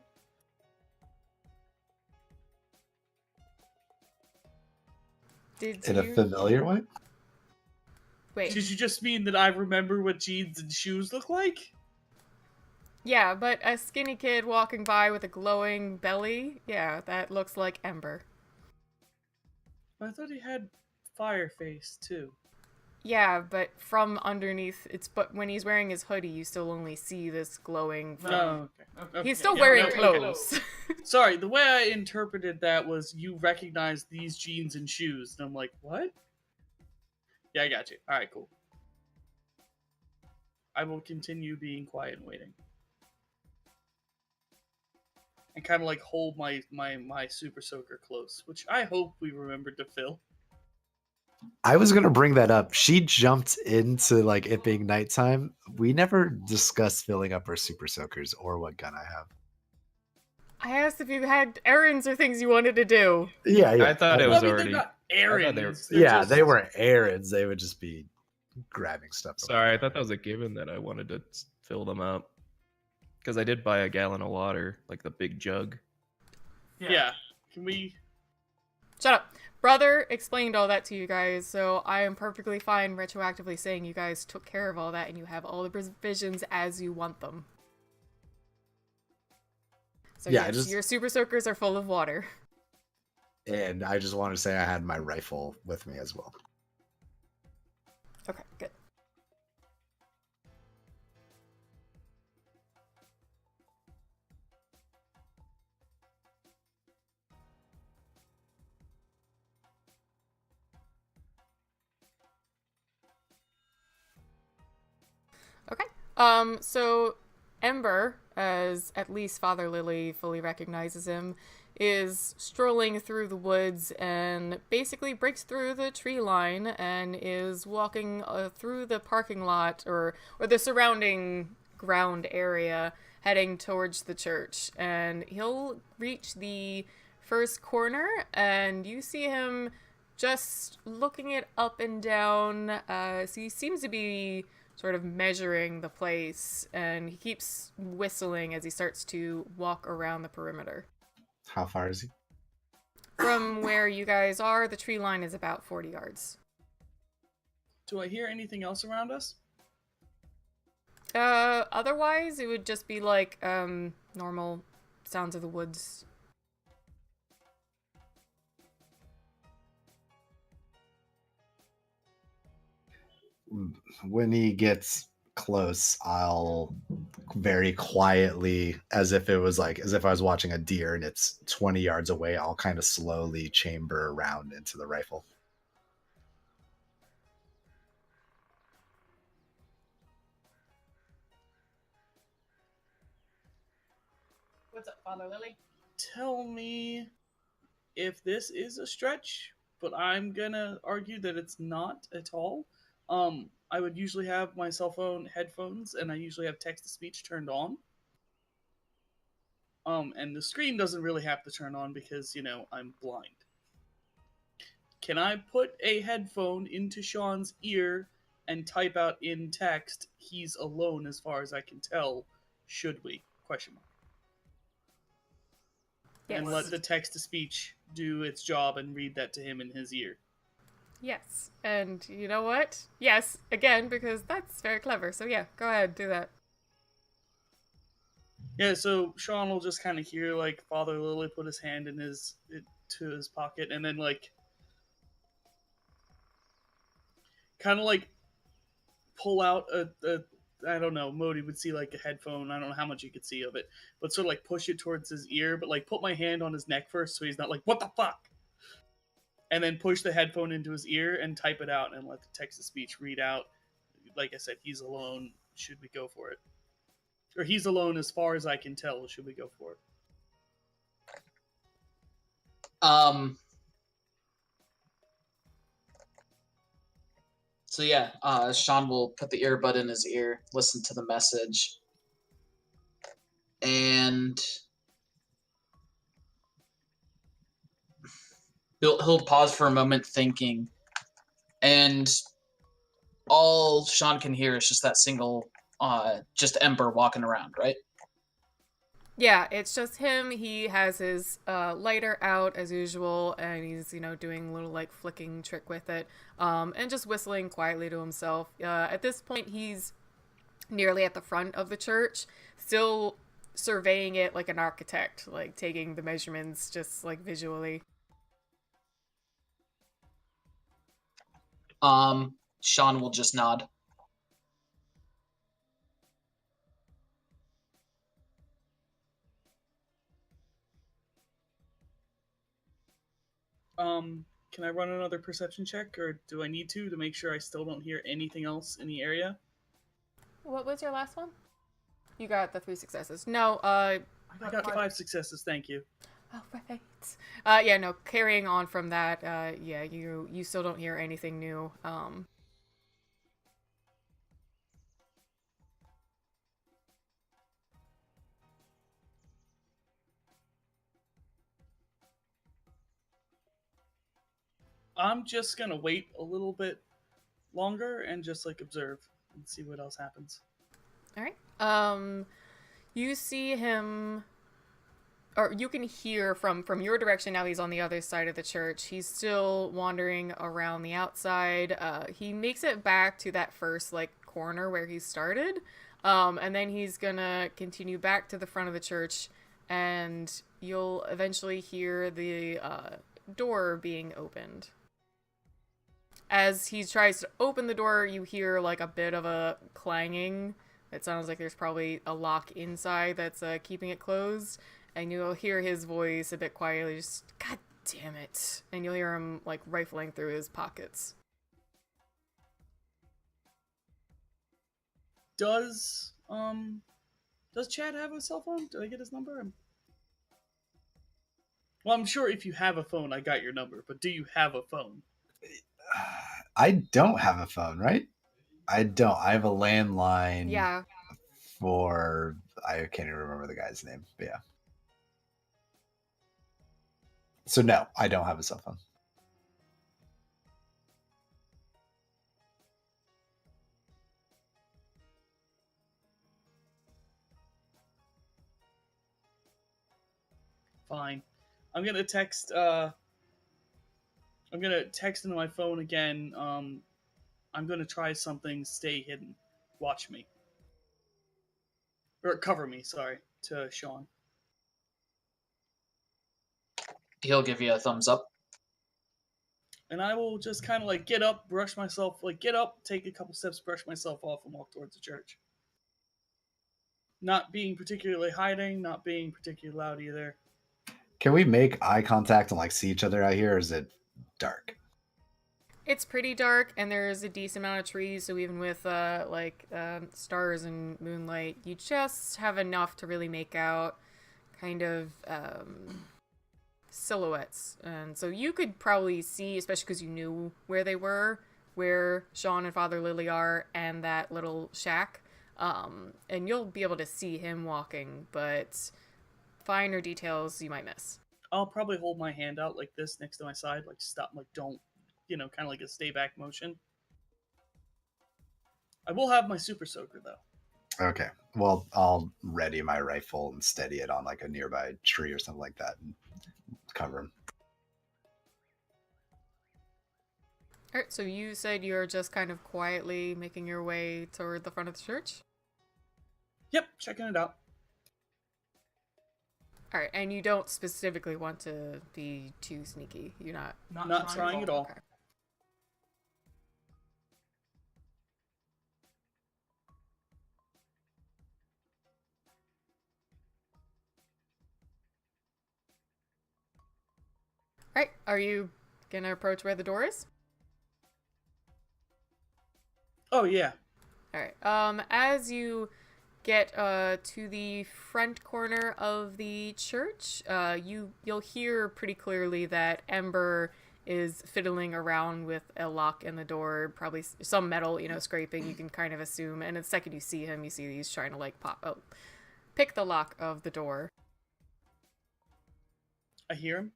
A: Did
D: In
A: you...
D: a familiar way?
A: Wait.
C: Did you just mean that I remember what jeans and shoes look like?
A: Yeah, but a skinny kid walking by with a glowing belly, yeah, that looks like Ember.
C: I thought he had fire face too.
A: Yeah, but from underneath, but when he's wearing his hoodie, you still only see this glowing.
C: Oh, okay.
A: He's still
C: Yeah,
A: wearing
C: okay.
A: clothes.
C: Sorry, the way I interpreted that was you recognize these jeans and shoes, and I'm like, what? Yeah, I got you. All right, cool. I will continue being quiet and waiting, and kind of like hold my super soaker close, which I hope we remembered to fill.
D: I was gonna bring that up. She jumped into like it being nighttime. We never discussed filling up our super soakers or what gun I have.
A: I asked if you had errands or things you wanted to do.
D: Yeah,
B: I thought it was
C: They're
B: already.
C: not
B: I thought
C: errands.
B: they were-
C: They're just-
D: They weren't errands. They would just be grabbing stuff.
B: Sorry, I thought that was a given that I wanted to fill them up. Because I did buy a gallon of water, like the big jug.
C: Yeah. Can we?
A: Shut up. Brother explained all that to you guys, so I am perfectly fine retroactively saying you guys took care of all that and you have all the provisions as you want them. So
D: Yeah,
A: yes, your super soakers are full of water.
D: And I just wanted to say I had my rifle with me as well.
A: Okay, good. Okay. So Ember, as at least Father Lily fully recognizes him, is strolling through the woods and basically breaks through the tree line and is walking through the parking lot or the surrounding ground area heading towards the church. And he'll reach the first corner and you see him just looking it up and down. So he seems to be sort of measuring the place, and he keeps whistling as he starts to walk around the perimeter.
D: How far is he?
A: From where you guys are, the tree line is about 40 yards.
C: Do I hear anything else around us?
A: Otherwise, it would just be like, normal sounds of the woods.
D: When he gets close, I'll very quietly, as if I was watching a deer and it's 20 yards away, I'll kind of slowly chamber around into the rifle.
A: What's up, Father Lily?
C: Tell me if this is a stretch, but I'm gonna argue that it's not at all. I would usually have my cell phone headphones, and I usually have text-to-speech turned on. And the screen doesn't really have to turn on because, I'm blind. Can I put a headphone into Sean's ear and type out in text, "He's alone as far as I can tell, should we?" Question mark.
A: Yes.
C: And let the text-to-speech do its job and read that to him in his ear.
A: Yes, and you know what? Yes, again, because that's very clever. So yeah, go ahead, do that.
C: Yeah, so Sean will just kind of hear like Father Lily put his hand in to his pocket, and then like kind of like pull out a I don't know. Modi would see like a headphone. I don't know how much you could see of it, but sort of like push it towards his ear, but like put my hand on his neck first, so he's not like what the fuck, and then push the headphone into his ear and type it out and let the text to speech read out. Like I said, he's alone. Should we go for it? Or he's alone as far as I can tell. Should we go for it?
E: So yeah, Sean will put the earbud in his ear, listen to the message, and he'll pause for a moment thinking, and all Sean can hear is just that single just Ember walking around, right?
A: Yeah, it's just him. He has his lighter out as usual, and he's, doing a little like flicking trick with it, and just whistling quietly to himself. At this point, he's nearly at the front of the church, still surveying it like an architect, like taking the measurements just like visually.
E: Sean will just nod.
C: Can I run another perception check, or do I need to make sure I still don't hear anything else in the area?
A: What was your last one? You got the 3 successes. No,
C: I got 5 successes. Thank you.
A: Oh, right. Yeah, no, carrying on from that, yeah, you still don't hear anything new.
C: I'm just gonna wait a little bit longer and just like observe and see what else happens.
A: All right. You see him, or you can hear from your direction. Now he's on the other side of the church. He's still wandering around the outside. He makes it back to that first like corner where he started, and then he's gonna continue back to the front of the church, and you'll eventually hear the door being opened. As he tries to open the door, you hear like a bit of a clanging. It sounds like there's probably a lock inside that's keeping it closed. And you'll hear his voice a bit quietly, just, God damn it. And you'll hear him like rifling through his pockets.
C: Does Chad have a cell phone? Did I get his number? Well, I'm sure if you have a phone, I got your number. But do you have a phone?
D: I don't have a phone, right? I don't. I have a landline.
A: Yeah.
D: For I can't even remember the guy's name. But yeah. So no, I don't have a cell phone.
C: Fine. I'm gonna text into my phone again. I'm gonna try something. Stay hidden. Watch me. Or cover me, sorry, to Sean.
E: He'll give you a thumbs up.
C: And I will just kind of like get up, brush myself, like get up, take a couple steps, brush myself off, and walk towards the church. Not being particularly hiding, not being particularly loud either.
D: Can we make eye contact and like see each other out here, or is it dark?
A: It's pretty dark, and there's a decent amount of trees, so even with stars and moonlight, you just have enough to really make out kind of silhouettes. And so you could probably see, especially because you knew where they were, where Sean and Father Lily are, and that little shack. And you'll be able to see him walking, but finer details you might miss.
C: I'll probably hold my hand out like this next to my side, like stop, like don't, kind of like a stay back motion. I will have my super soaker though.
D: Okay. Well, I'll ready my rifle and steady it on like a nearby tree or something like that and cover him.
A: All right, so you said you're just kind of quietly making your way toward the front of the church?
C: Yep, checking it out.
A: All right, and you don't specifically want to be too sneaky. You're not.
C: Not trying at all.
A: Okay. All right, are you gonna approach where the door is?
C: Oh yeah.
A: All right. As you get to the front corner of the church, you'll hear pretty clearly that Ember is fiddling around with a lock in the door, probably some metal, scraping. You can kind of assume. And the second you see him, you see he's trying to pick the lock of the door.
C: I hear him.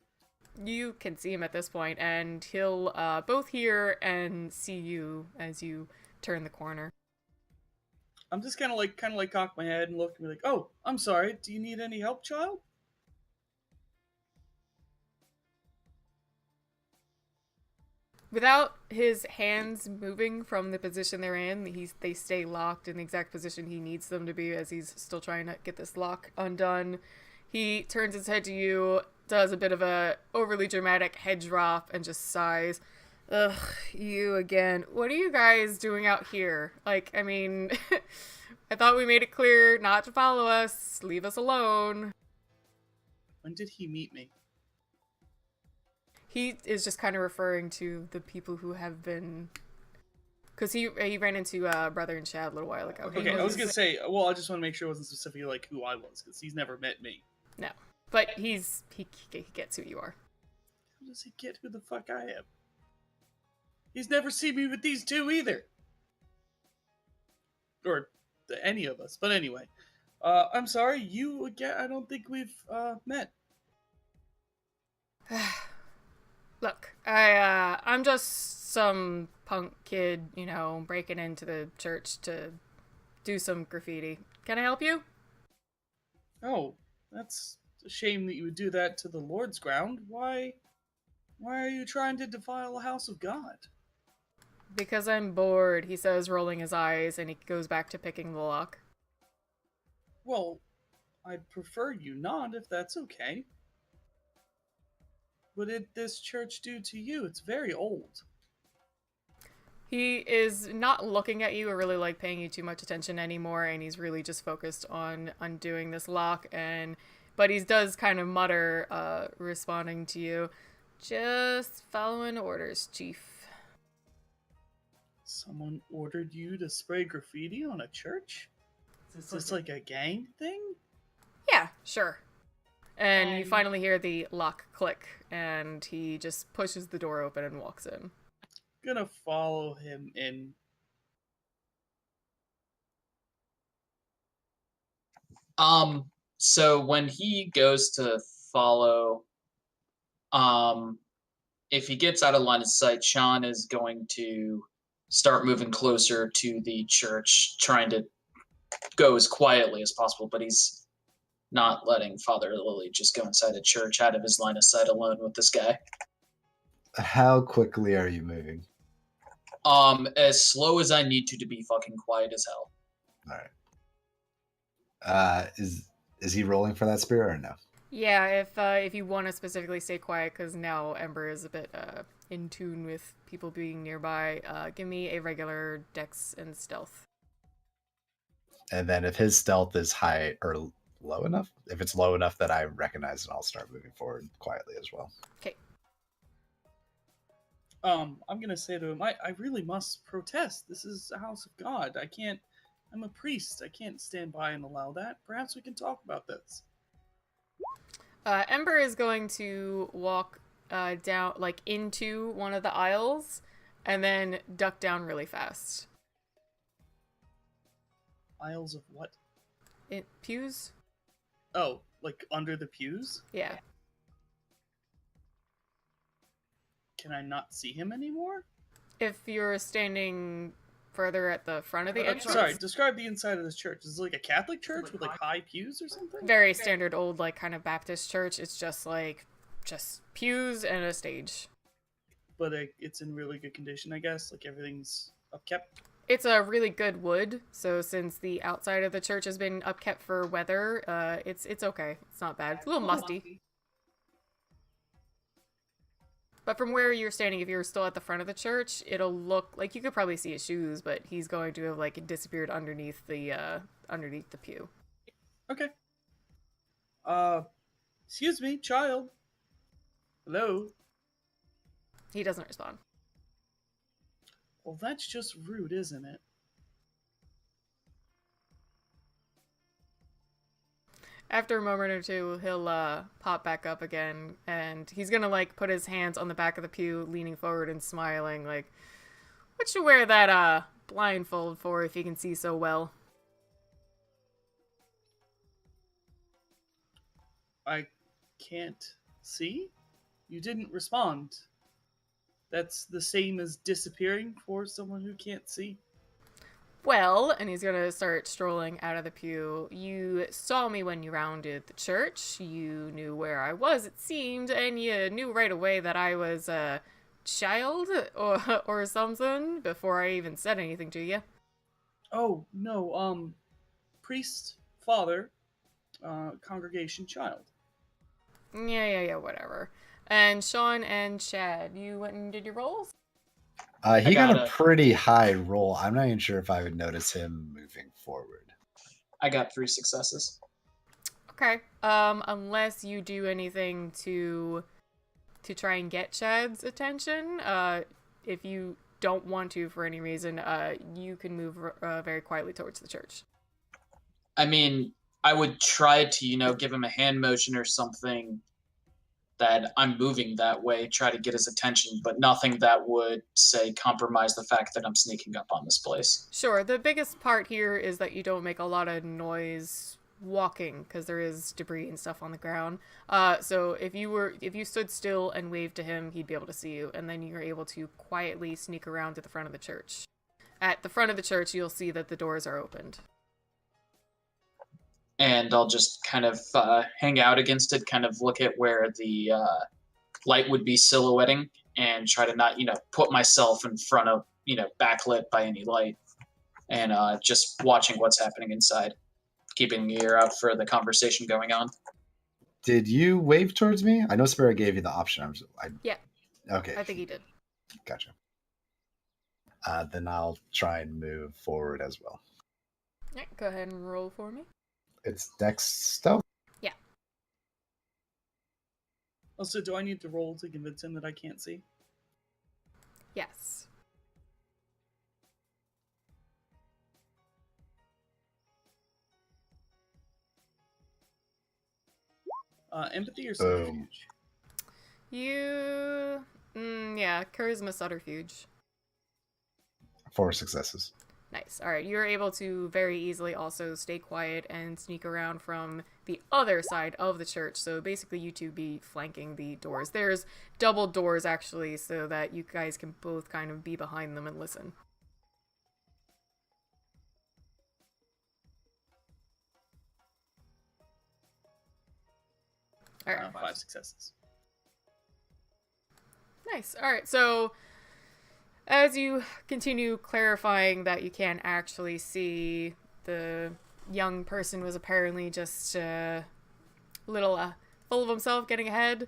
A: You can see him at this point, and he'll both hear and see you as you turn the corner.
C: I'm just kind of like cock my head and look and be like, "Oh, I'm sorry. Do you need any help, child?"
A: Without his hands moving from the position they're in, they stay locked in the exact position he needs them to be as he's still trying to get this lock undone. He turns his head to you, does a bit of a overly dramatic head drop, and just sighs. Ugh, you again. What are you guys doing out here? I thought we made it clear not to follow us. Leave us alone.
C: When did he meet me?
A: He is just kind of referring to the people who have been... Because he ran into Brother and Chad a little while ago.
C: Okay, I was going to say, well, I just want to make sure it wasn't specifically like who I was, because he's never met me.
A: No, but he gets who you are.
C: How does he get who the fuck I am? He's never seen me with these two either. Or any of us. But anyway. I'm sorry, you again, I don't think we've met.
A: Look, I'm just some punk kid, breaking into the church to do some graffiti. Can I help you?
C: Oh, that's a shame that you would do that to the Lord's ground. Why are you trying to defile the house of God?
A: Because I'm bored, he says, rolling his eyes, and he goes back to picking the lock.
C: Well, I'd prefer you not, if that's okay. What did this church do to you? It's very old.
A: He is not looking at you or really paying you too much attention anymore, and he's really just focused on undoing this lock, but he does kind of mutter, responding to you, just following orders, Chief.
C: Someone ordered you to spray graffiti on a church? Is this like a gang thing?
A: Yeah, sure. And you finally hear the lock click, and he just pushes the door open and walks in.
C: Gonna follow him in.
E: So when he goes to follow, if he gets out of line of sight, Sean is going to start moving closer to the church, trying to go as quietly as possible, but he's not letting Father Lily just go inside the church out of his line of sight alone with this guy.
D: How quickly are you moving?
E: As slow as I need to be fucking quiet as hell.
D: All right. Is he rolling for that Spira or no?
A: Yeah, if you want to specifically stay quiet, because now Ember is a bit in tune with people being nearby, give me a regular Dex and Stealth.
D: And then if his stealth is high or low enough, if it's low enough that I recognize it, I'll start moving forward quietly as well.
A: Okay.
C: I'm gonna say to him, I really must protest. This is a house of God. I'm a priest. I can't stand by and allow that. Perhaps we can talk about this.
A: Ember is going to walk down, into one of the aisles, and then duck down really fast.
C: Aisles of what?
A: Pews?
C: Oh, like under the pews?
A: Yeah.
C: Can I not see him anymore?
A: If you're standing further at the front of the entrance.
C: Sorry, describe the inside of this church. Is it like a Catholic church with high pews or something?
A: Very standard old kind of Baptist church. It's just pews and a stage.
C: But it's in really good condition, I guess. Like everything's upkept.
A: It's a really good wood, so since the outside of the church has been upkept for weather, it's okay. It's not bad. It's a little musty. But from where you're standing, if you're still at the front of the church, it'll look like you could probably see his shoes, but he's going to have like disappeared underneath the pew.
C: Okay. Excuse me, child. Hello.
A: He doesn't respond.
C: Well, that's just rude, isn't it?
A: After a moment or two, he'll pop back up again, and he's gonna like put his hands on the back of the pew, leaning forward and smiling, like, "What you wear that blindfold for if you can see so well?"
C: I can't see? You didn't respond. That's the same as disappearing for someone who can't see.
A: Well, and he's gonna start strolling out of the pew. You saw me when you rounded the church. You knew where I was, it seemed, and you knew right away that I was a child or something before I even said anything to you.
C: Oh, no, priest, father, congregation, child.
A: Yeah, whatever. And Sean and Chad, you went and did your rolls?
D: He got
E: got
D: a pretty high roll. I'm not even sure if I would notice him moving forward.
E: I got 3 successes.
A: Okay. Unless you do anything to try and get Chad's attention, if you don't want to for any reason, you can move very quietly towards the church.
E: I mean, I would try to, give him a hand motion or something that I'm moving that way, try to get his attention, but nothing that would, say, compromise the fact that I'm sneaking up on this place.
A: Sure. The biggest part here is that you don't make a lot of noise walking because there is debris and stuff on the ground. So if you stood still and waved to him, he'd be able to see you, and then you're able to quietly sneak around to the front of the church. At the front of the church, you'll see that the doors are opened.
E: And I'll just kind of hang out against it, kind of look at where the light would be silhouetting, and try to not, put myself in front of, backlit by any light, and just watching what's happening inside, keeping an ear out for the conversation going on.
D: Did you wave towards me? I know Spirit gave you the option.
A: Yeah.
D: Okay.
A: I think he did.
D: Gotcha. Then I'll try and move forward as well.
A: Yeah, go ahead and roll for me.
D: It's Dex stealth?
A: Yeah.
C: Also, do I need to roll to convince him that I can't see?
A: Yes.
C: Empathy or subterfuge?
A: Yeah, charisma subterfuge.
D: 4 successes.
A: Nice. All right, you're able to very easily also stay quiet and sneak around from the other side of the church. So basically, you two be flanking the doors. There's double doors actually, so that you guys can both kind of be behind them and listen. All right.
C: 5 successes.
A: Nice. All right, so as you continue clarifying that you can't actually see, the young person was apparently just a little full of himself, getting ahead.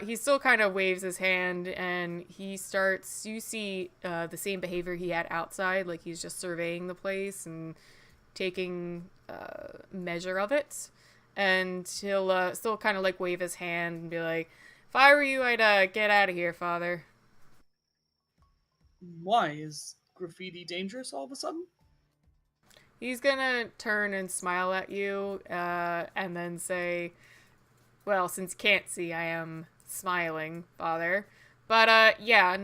A: He still kind of waves his hand, and you see the same behavior he had outside, like he's just surveying the place and taking measure of it. And he'll still kind of like wave his hand and be like, "If I were you, I'd get out of here, Father."
C: Why? Is graffiti dangerous all of a sudden?
A: He's gonna turn and smile at you, and then say, "Well, since you can't see, I am smiling, Father. But, yeah,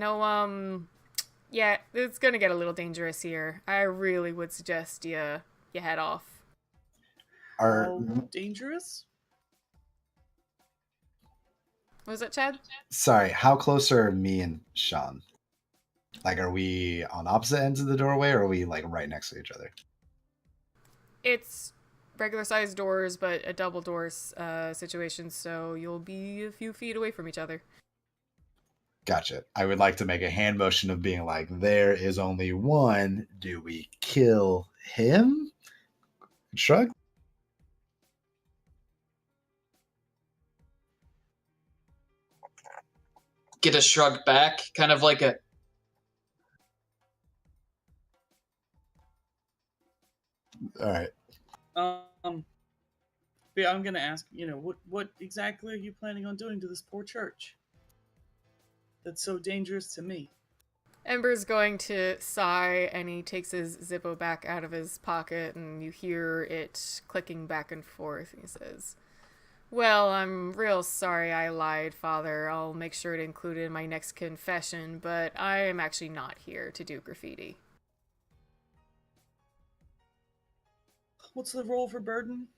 A: it's gonna get a little dangerous here. I really would suggest you head off."
C: How dangerous?
A: What was that, Chad?
D: Sorry, how close are me and Sean? Like, are we on opposite ends of the doorway, or are we, like, right next to each other?
A: It's regular sized doors, but a double door situation, so you'll be a few feet away from each other.
D: Gotcha. I would like to make a hand motion of being like, there is only one. Do we kill him? Shrug.
E: Get a shrug back, kind of like a.
D: All right.
C: Yeah, I'm gonna ask. What exactly are you planning on doing to this poor church? That's so dangerous to me.
A: Ember's going to sigh, and he takes his Zippo back out of his pocket, and you hear it clicking back and forth. He says, "Well, I'm real sorry I lied, Father. I'll make sure to include it in my next confession, but I am actually not here to do graffiti."
C: What's the role for Burden?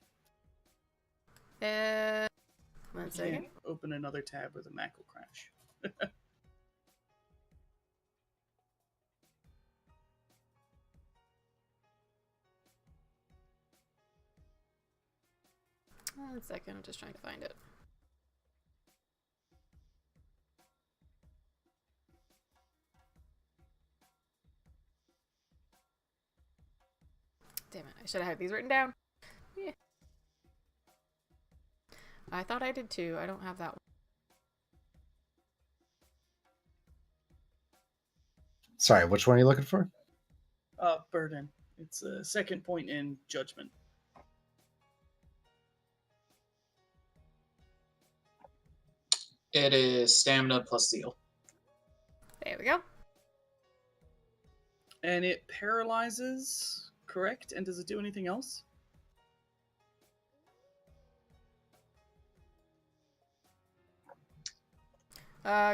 A: One
C: I
A: second.
C: can't open another tab or the Mac will crash.
A: One second, I'm just trying to find it. Damn it, I should have had these written down. Yeah. I thought I did too. I don't have that one.
D: Sorry, which one are you looking for?
C: Burden. It's a second point in judgment.
E: It is stamina plus zeal.
A: There we go.
C: And it paralyzes, correct? And does it do anything else?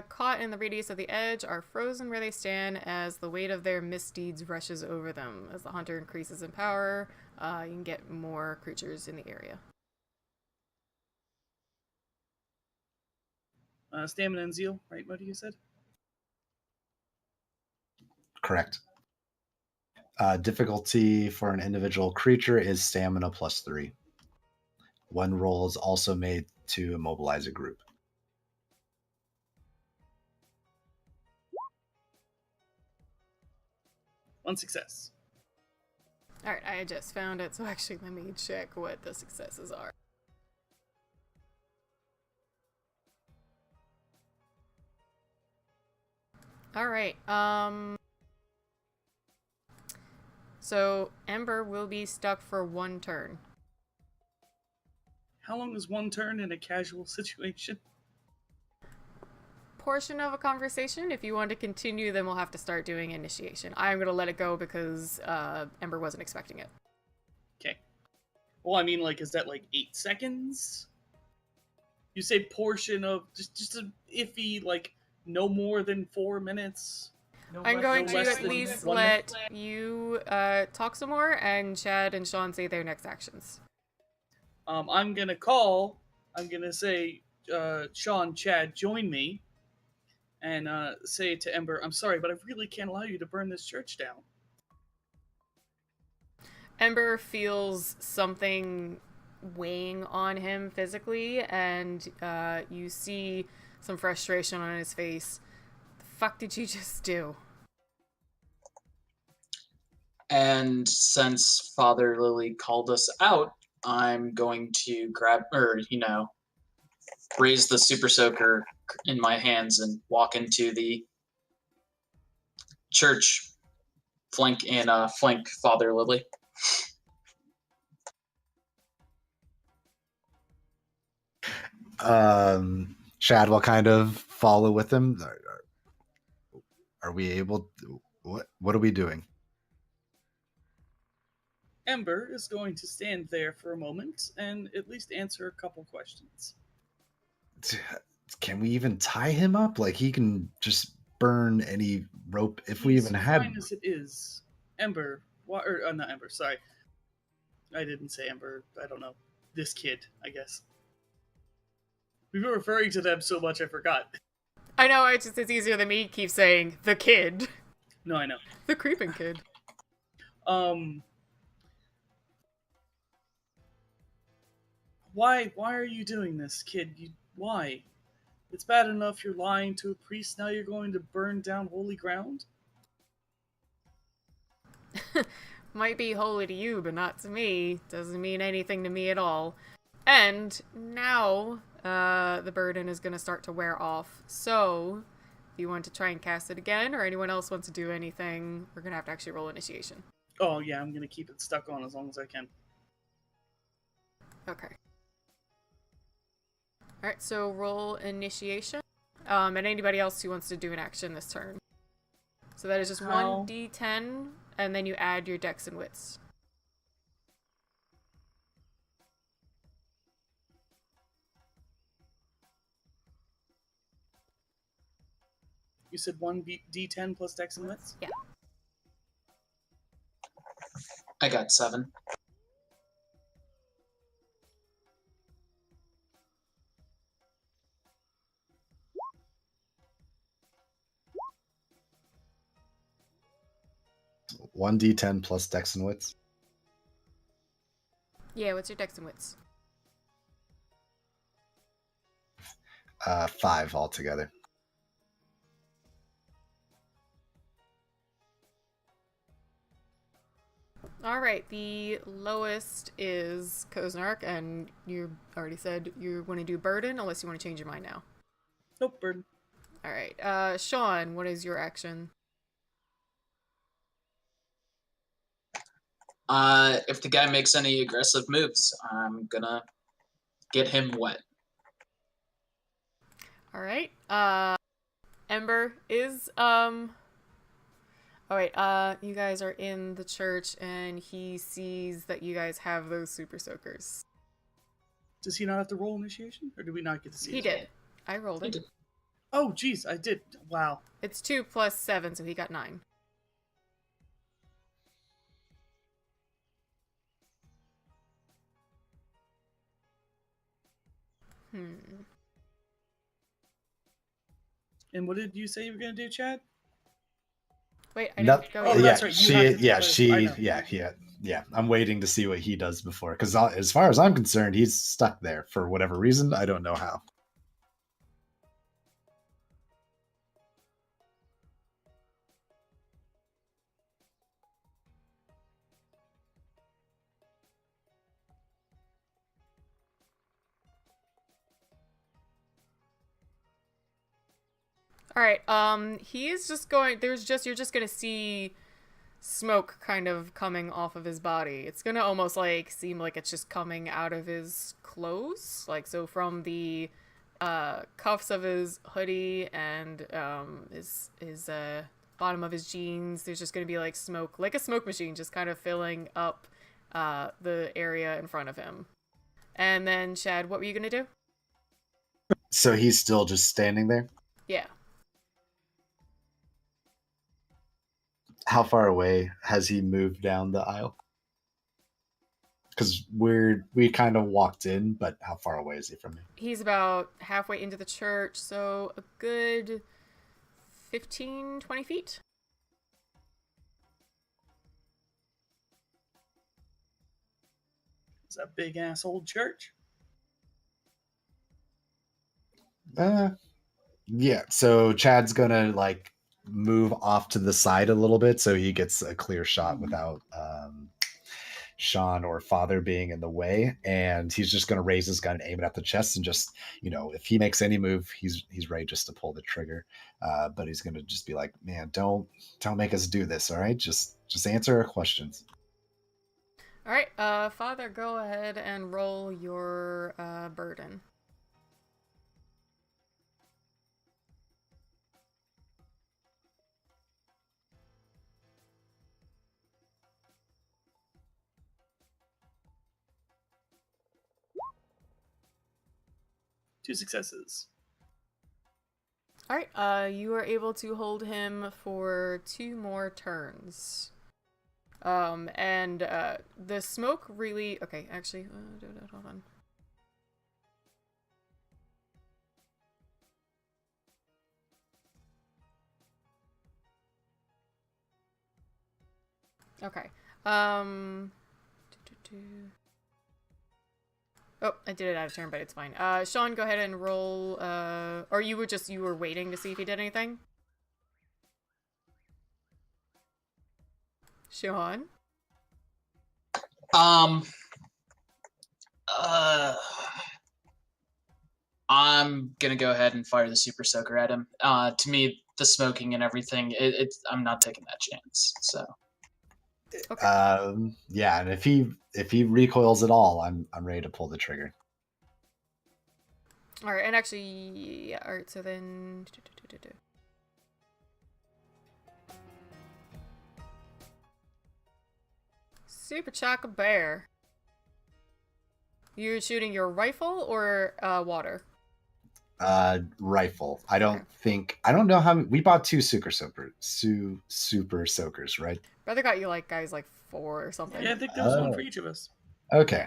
A: Caught in the radius of the edge are frozen where they stand as the weight of their misdeeds rushes over them. As the hunter increases in power, you can get more creatures in the area.
C: Stamina and zeal, right? What you said?
D: Correct. Difficulty for an individual creature is stamina plus 3. One roll is also made to immobilize a group.
C: One success.
A: Alright, I just found it, so actually let me check what the successes are. Alright, so Ember will be stuck for 1 turn.
C: How long is one turn in a casual situation?
A: Portion of a conversation. If you want to continue, then we'll have to start doing initiation. I'm going to let it go because Ember wasn't expecting it.
C: Okay. Well, I mean, is that 8 seconds? You say portion of just a iffy, no more than 4 minutes.
A: I'm going to
C: less
A: at
C: than
A: least
C: 1
A: let you talk some more, and Chad and Sean say their next actions.
C: I'm gonna say, Sean, Chad, join me, and say to Ember, I'm sorry, but I really can't allow you to burn this church down.
A: Ember feels something weighing on him physically, and you see some frustration on his face. The fuck did you just do?
E: And since Father Lily called us out, I'm going to raise the Super Soaker in my hands and walk into the church, flank Father Lily.
D: Chad will kind of follow with him. Are we able to, what are we doing?
C: Ember is going to stand there for a moment and at least answer a couple questions.
D: Can we even tie him up? He can just burn any rope if we even had.
C: Fine as it is. Ember, not Ember, sorry. I didn't say Ember, I don't know. This kid, I guess. We've been referring to them so much I forgot.
A: I know, it's easier than me keep saying the kid.
C: No, I know.
A: The creeping kid.
C: Why are you doing this, kid? Why? It's bad enough you're lying to a priest, now you're going to burn down holy ground?
A: Might be holy to you, but not to me. Doesn't mean anything to me at all. And now, the burden is going to start to wear off. So, if you want to try and cast it again, or anyone else wants to do anything, we're going to have to actually roll initiation.
C: Oh, yeah, I'm going to keep it stuck on as long as I can.
A: Okay. Alright, so roll initiation. And anybody else who wants to do an action this turn. So that is just
C: How?
A: 1d10, and then you add your dex and wits.
C: You said 1d10 plus dex and wits?
A: Yeah.
E: I got 7.
D: One d10 plus dex and wits.
A: Yeah, what's your dex and wits?
D: 5 altogether.
A: Alright, the lowest is Koznark, and you already said you want to do burden, unless you want to change your mind now.
C: Nope, burden.
A: Alright, Sean, what is your action?
E: If the guy makes any aggressive moves, I'm gonna get him wet.
A: Alright, Ember is, Alright, you guys are in the church, and he sees that you guys have those super soakers.
C: Does he not have to roll initiation? Or did we not get to see
A: He
C: it?
A: did. I rolled
E: He
A: it.
E: did.
C: Oh, jeez, I did. Wow.
A: It's 2 plus 7, so he got 9.
C: And what did you say you were going to do, Chad?
A: Wait, I
D: No,
A: didn't go
C: Oh,
A: yet.
C: that's right, you
D: She,
C: have to
D: yeah,
C: declare- I
D: she,
C: know.
D: yeah. I'm waiting to see what he does before, because as far as I'm concerned, he's stuck there for whatever reason. I don't know how.
A: Alright, he is just going, you're just gonna see smoke kind of coming off of his body. It's gonna almost, like, seem like it's just coming out of his clothes. Like, so from the, cuffs of his hoodie and, his bottom of his jeans, there's just gonna be, like, smoke, like a smoke machine, just kind of filling up, the area in front of him. And then, Chad, what were you gonna do?
D: So he's still just standing there.
A: Yeah.
D: How far away has he moved down the aisle? Because we kind of walked in, but how far away is he from me?
A: He's about halfway into the church, so a good 15, 20 feet.
C: Is that big ass old church?
D: Yeah. So Chad's gonna like move off to the side a little bit so he gets a clear shot without Sean or Father being in the way, and he's just gonna raise his gun and aim it at the chest, and just, if he makes any move, he's ready just to pull the trigger. But he's gonna just be like, man, don't make us do this, all right? Just answer our questions.
A: All right, Father, go ahead and roll your burden.
C: Two successes.
A: All right, you are able to hold him for 2 more turns. And the smoke really... Okay, actually, hold on. Okay. Oh, I did it out of turn, but it's fine. Sean, go ahead and roll. Or you were waiting to see if he did anything? Sean?
E: I'm gonna go ahead and fire the Super Soaker at him. To me, the smoking and everything, I'm not taking that chance. So.
A: Okay.
D: Yeah, and if he recoils at all, I'm ready to pull the trigger.
A: All right, and actually, yeah. All right, so then. Super Chocolate Bear. You're shooting your rifle or water?
D: Rifle. I don't know how we bought 2 super soakers, right?
A: Brother got you like guys like 4 or something.
C: Yeah, I think there was one for each of us.
D: Okay.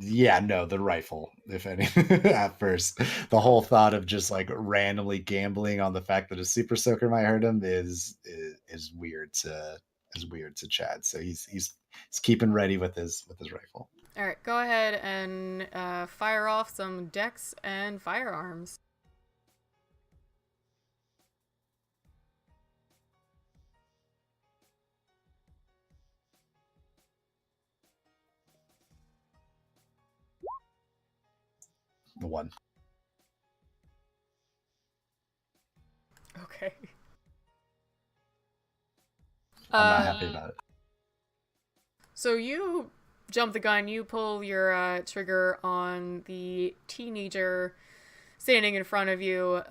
D: Yeah, no, the rifle, if any. At first, the whole thought of just like randomly gambling on the fact that a super soaker might hurt him is weird to Chad. So he's keeping ready with his rifle.
A: All right, go ahead and fire off some dex and firearms.
D: The one.
A: Okay.
D: I'm not happy about it.
A: So you jump the gun, you pull your trigger on the teenager standing in front of you.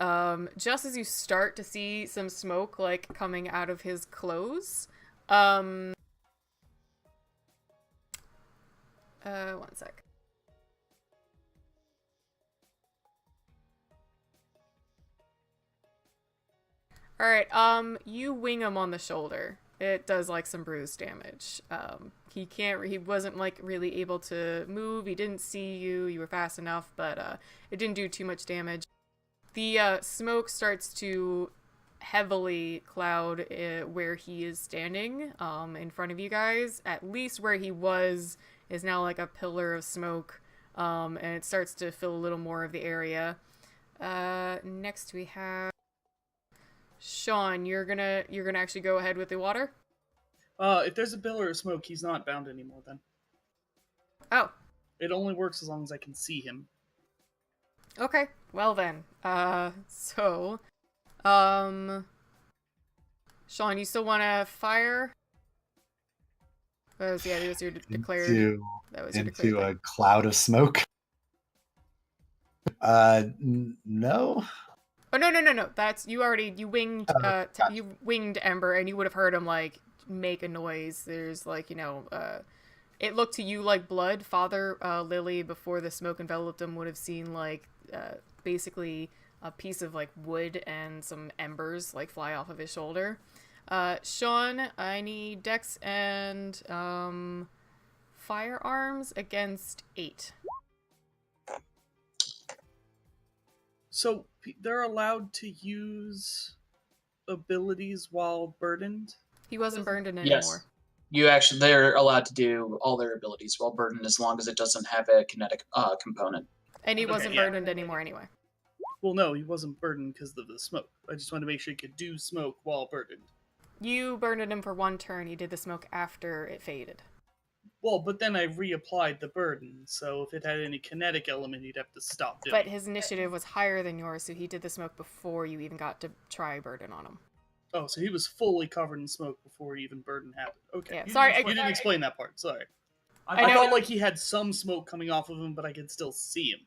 A: Just as you start to see some smoke like coming out of his clothes. One sec. All right, you wing him on the shoulder. It does like some bruise damage. He wasn't like really able to move. He didn't see you. You were fast enough, but it didn't do too much damage. The smoke starts to heavily cloud where he is standing, in front of you guys. At least where he was is now like a pillar of smoke, and it starts to fill a little more of the area. Next we have Sean. You're gonna actually go ahead with the water?
C: If there's a pillar of smoke, he's not bound anymore then.
A: Oh.
C: It only works as long as I can see him.
A: Okay. Well then. Sean, you still wanna fire? That was your declared.
D: Into a cloud of smoke. No.
A: Oh no! That's you winged. You winged Ember, and you would have heard him like make a noise. There's like it looked to you like blood. Father Lily, before the smoke enveloped him, would have seen like basically a piece of like wood and some embers like fly off of his shoulder. Sean, I need dex and firearms against 8.
C: So they're allowed to use abilities while burdened?
A: He wasn't burned anymore.
E: Yes. They're allowed to do all their abilities while burdened as long as it doesn't have a kinetic component.
A: And he wasn't burdened anymore anyway.
C: Well, no, he wasn't burdened because of the smoke. I just wanted to make sure he could do smoke while burdened.
A: You burned him for 1 turn. He did the smoke after it faded.
C: Well, but then I reapplied the burden, so if it had any kinetic element, he'd have to stop doing it.
A: But his initiative was higher than yours, so he did the smoke before you even got to try burden on him.
C: Oh, so he was fully covered in smoke before even burden happened. Okay.
A: Yeah,
C: You didn't explain that part. Sorry.
A: I
C: I felt like he had some smoke coming off of him, but I could still see him.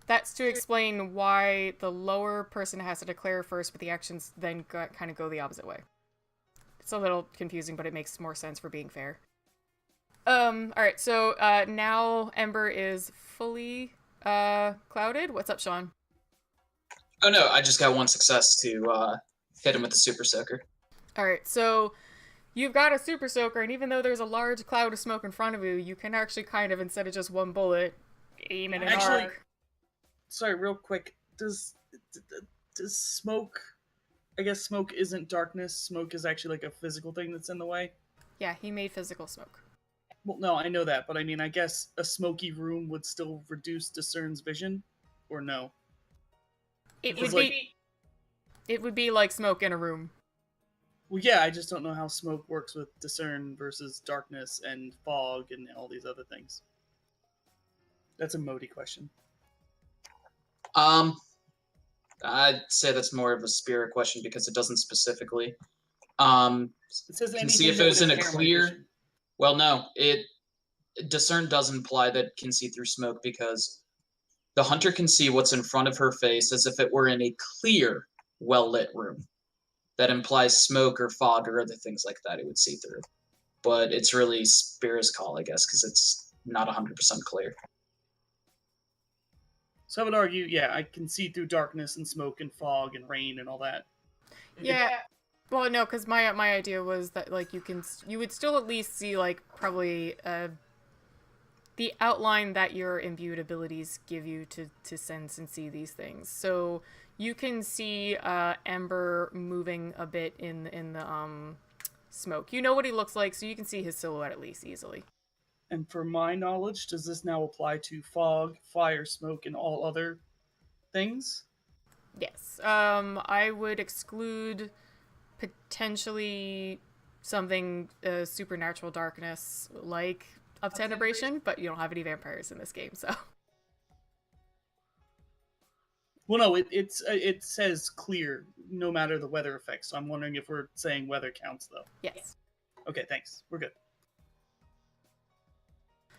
A: That's to explain why the lower person has to declare first, but the actions then kind of go the opposite way. It's a little confusing, but it makes more sense for being fair. Alright, so now Ember is fully clouded. What's up, Sean?
E: Oh no, I just got 1 success to hit him with the Super Soaker.
A: Alright, so you've got a Super Soaker, and even though there's a large cloud of smoke in front of you, you can actually kind of, instead of just 1 bullet, aim at an arc.
C: Sorry, real quick. Does smoke... I guess smoke isn't darkness. Smoke is actually like a physical thing that's in the way.
A: Yeah, he made physical smoke.
C: Well, no, I know that, but I mean, I guess a smoky room would still reduce Discern's vision, or no?
A: It
C: Because,
A: would be. It would be like smoke in a room.
C: well, yeah, I just don't know how smoke works with Discern versus darkness and fog and all these other things. That's a Modi question.
E: I'd say that's more of a spirit question because it doesn't specifically.
C: It says
E: Can see
C: anything
E: if
C: that
E: it was
C: would
E: in a
C: impair my
E: clear.
C: vision.
E: Well, no, discern does imply that it can see through smoke because the hunter can see what's in front of her face as if it were in a clear, well-lit room. That implies smoke or fog or other things like that it would see through. But it's really Spira's call, I guess, because it's not 100% clear.
C: So I would argue, yeah, I can see through darkness and smoke and fog and rain and all that.
A: Yeah. Well, no, because my idea was that like you would still at least see like probably the outline that your imbued abilities give you to sense and see these things. So you can see Ember moving a bit in the smoke. You know what he looks like, so you can see his silhouette at least easily.
C: And for my knowledge, does this now apply to fog, fire, smoke, and all other things?
A: Yes. I would exclude potentially something supernatural darkness like Obtenebration, but you don't have any vampires in this game, so.
C: Well, no, it says clear no matter the weather effects. So I'm wondering if we're saying weather counts though.
A: Yes.
C: Okay, thanks. We're good.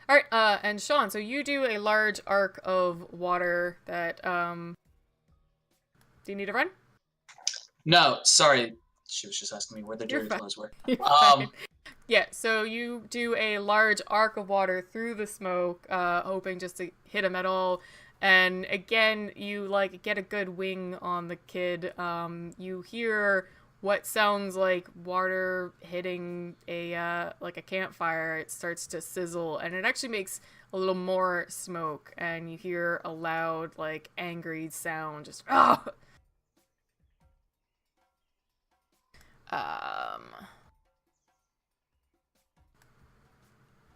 A: All right, and Sean, so you do a large arc of water that do you need to run?
E: No, sorry. She was just asking me where the
A: You're
E: dirty
A: fine.
E: clothes were.
A: You're fine. Yeah, so you do a large arc of water through the smoke, hoping just to hit him at all. And again, you like get a good wing on the kid. You hear what sounds like water hitting a like a campfire. It starts to sizzle, and it actually makes a little more smoke. And you hear a loud, like angry sound, just ah.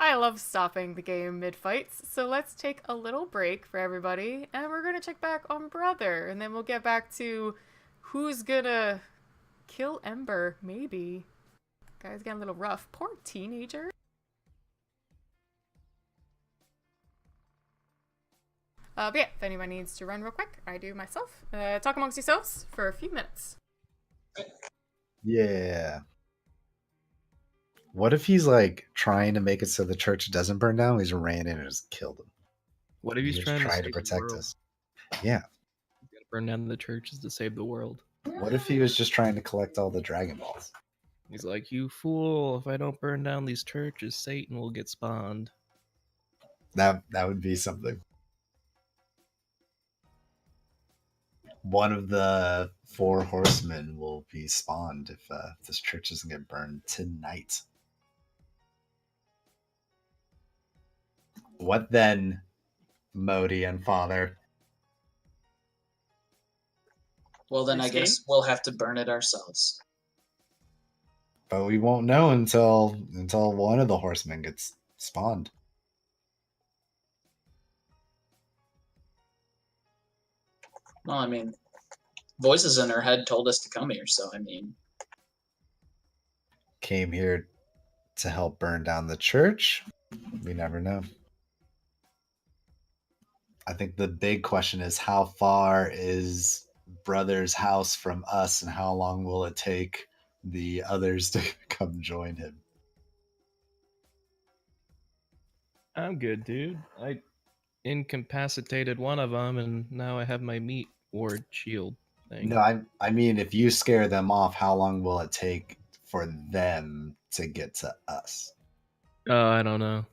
A: I love stopping the game mid-fights, so let's take a little break for everybody, and we're gonna check back on Brother, and then we'll get back to who's gonna kill Ember, maybe. Guy's getting a little rough. Poor teenager. But yeah, if anyone needs to run real quick, I do myself. Talk amongst yourselves for a few minutes.
D: Yeah. What if he's like trying to make it so the church doesn't burn down? He's ran in and just killed him.
B: What if he's
D: He was
B: trying to
D: trying
B: save
D: to
B: the
D: protect
B: world?
D: us? Yeah.
B: He's gotta burn down the churches to save the world.
D: What if he was just trying to collect all the Dragon Balls?
B: He's like, you fool! If I don't burn down these churches, Satan will get spawned.
D: That would be something. One of the 4 horsemen will be spawned if this church doesn't get burned tonight. What then, Modi and Father?
E: Well, then
C: Next
E: I guess we'll have to burn it ourselves.
D: But we won't know until one of the horsemen gets spawned.
E: Well, I mean, voices in her head told us to come here, so I mean,
D: Came here to help burn down the church? We never know. I think the big question is how far is Brother's house from us and how long will it take the others to come join him?
B: I'm good, dude. I incapacitated one of them, and now I have my meat ward shield thing.
D: No, I mean, if you scare them off, how long will it take for them to get to us?
B: I don't know.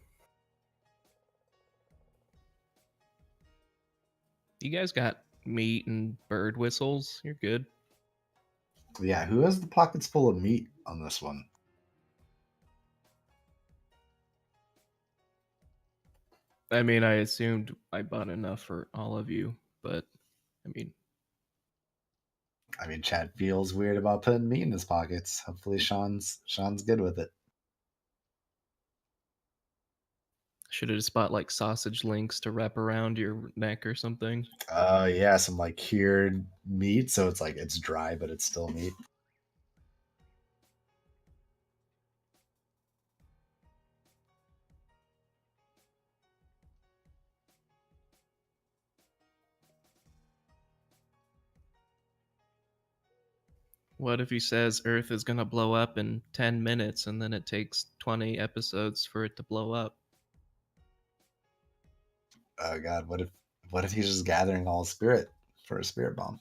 B: You guys got meat and bird whistles. You're good.
D: Yeah, who has the pockets full of meat on this one?
B: I mean, I assumed I bought enough for all of you, but I mean,
D: Chad feels weird about putting meat in his pockets. Hopefully Sean's good with it.
B: Should it spot like sausage links to wrap around your neck or something?
D: Yeah, some like cured meat, so it's like it's dry, but it's still meat.
B: What if he says Earth is gonna blow up in 10 minutes and then it takes 20 episodes for it to blow up?
D: Oh God, what if he's just gathering all spirit for a spirit bomb?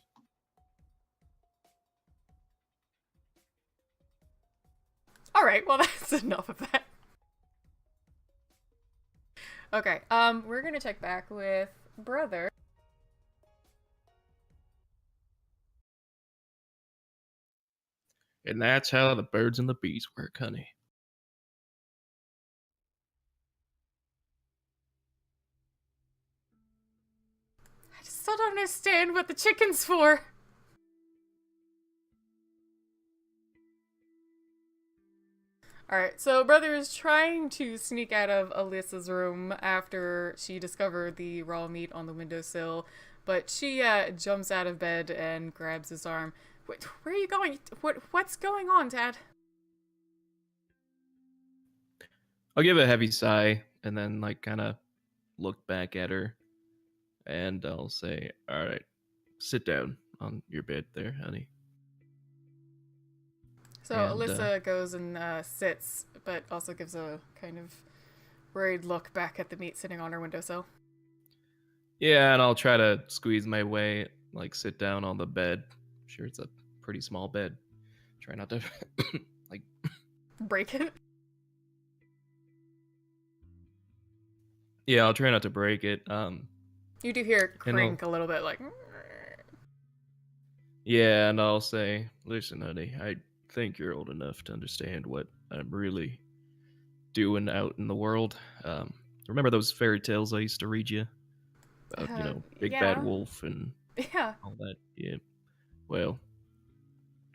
A: All right, well that's enough of that. Okay, we're gonna check back with brother.
B: And that's how the birds and the bees work, honey.
A: I just still don't understand what the chicken's for. Alright, so brother is trying to sneak out of Alyssa's room after she discovered the raw meat on the windowsill, but she jumps out of bed and grabs his arm. Where are you going? What's going on, Dad?
B: I'll give a heavy sigh and then like kind of look back at her and I'll say, "All right, sit down on your bed there, honey."
A: So
B: And
A: Alyssa goes and sits, but also gives a kind of worried look back at the meat sitting on her windowsill.
B: yeah, and I'll try to squeeze my way, like sit down on the bed. Sure, it's a pretty small bed. Try not to like
A: Break it.
B: yeah, I'll try not to break it.
A: You do hear it
B: And I'll-
A: crink a little bit, like.
B: Yeah, and I'll say, "Listen, honey, I think you're old enough to understand what I'm really doing out in the world. Remember those fairy tales I used to read you about, Big Bad
A: Yeah.
B: Wolf and
A: Yeah.
B: all that? Yeah. Well,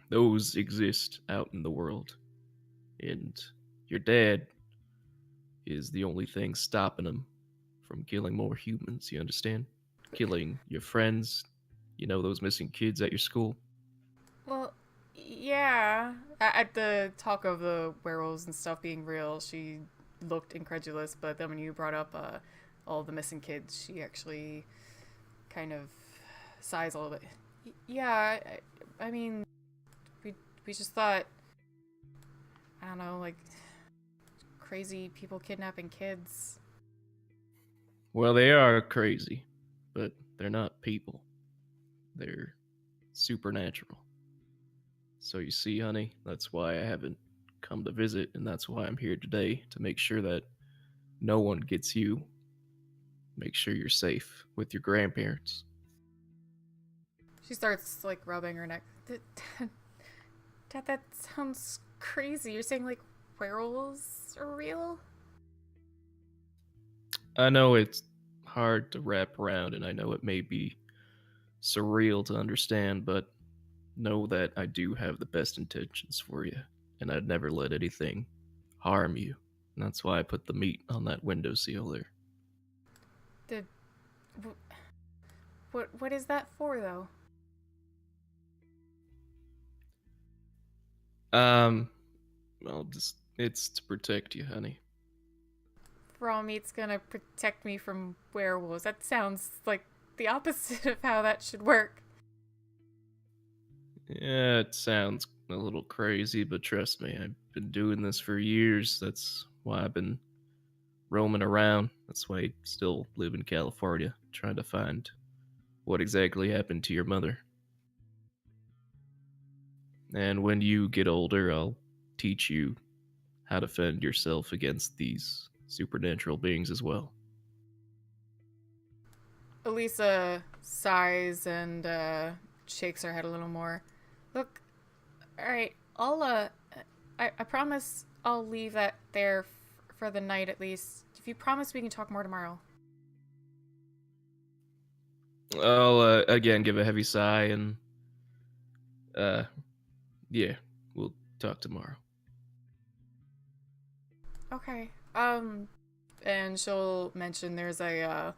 B: those exist out in the world, and your dad is the only thing stopping them from killing more humans. You understand? Killing your friends. Those missing kids at your school.
A: Well, yeah. At the talk of the werewolves and stuff being real, she looked incredulous, but then when you brought up all the missing kids, she actually kind of sighs a little bit. Yeah, I mean, we just thought, I don't know, like crazy people kidnapping kids.
B: Well, they are crazy, but they're not people. They're supernatural. So you see, honey, that's why I haven't come to visit, and that's why I'm here today, to make sure that no one gets you. Make sure you're safe with your grandparents.
A: She starts like rubbing her neck. Dad, that sounds crazy. You're saying like werewolves are real?
B: I know it's hard to wrap around, and I know it may be surreal to understand, but know that I do have the best intentions for you, and I'd never let anything harm you. And that's why I put the meat on that windowsill there.
A: Did what is that for though?
B: Well, it's to protect you, honey.
A: Raw meat's gonna protect me from werewolves. That sounds like the opposite of how that should work.
B: Yeah, it sounds a little crazy, but trust me, I've been doing this for years. That's why I've been roaming around. That's why I still live in California, trying to find what exactly happened to your mother. And when you get older, I'll teach you how to fend yourself against these supernatural beings as well.
A: Elisa sighs and shakes her head a little more. Look, alright, I promise I'll leave that there for the night at least. If you promise we can talk more tomorrow.
B: I'll again give a heavy sigh and yeah, we'll talk tomorrow.
A: Okay. and she'll mention there's a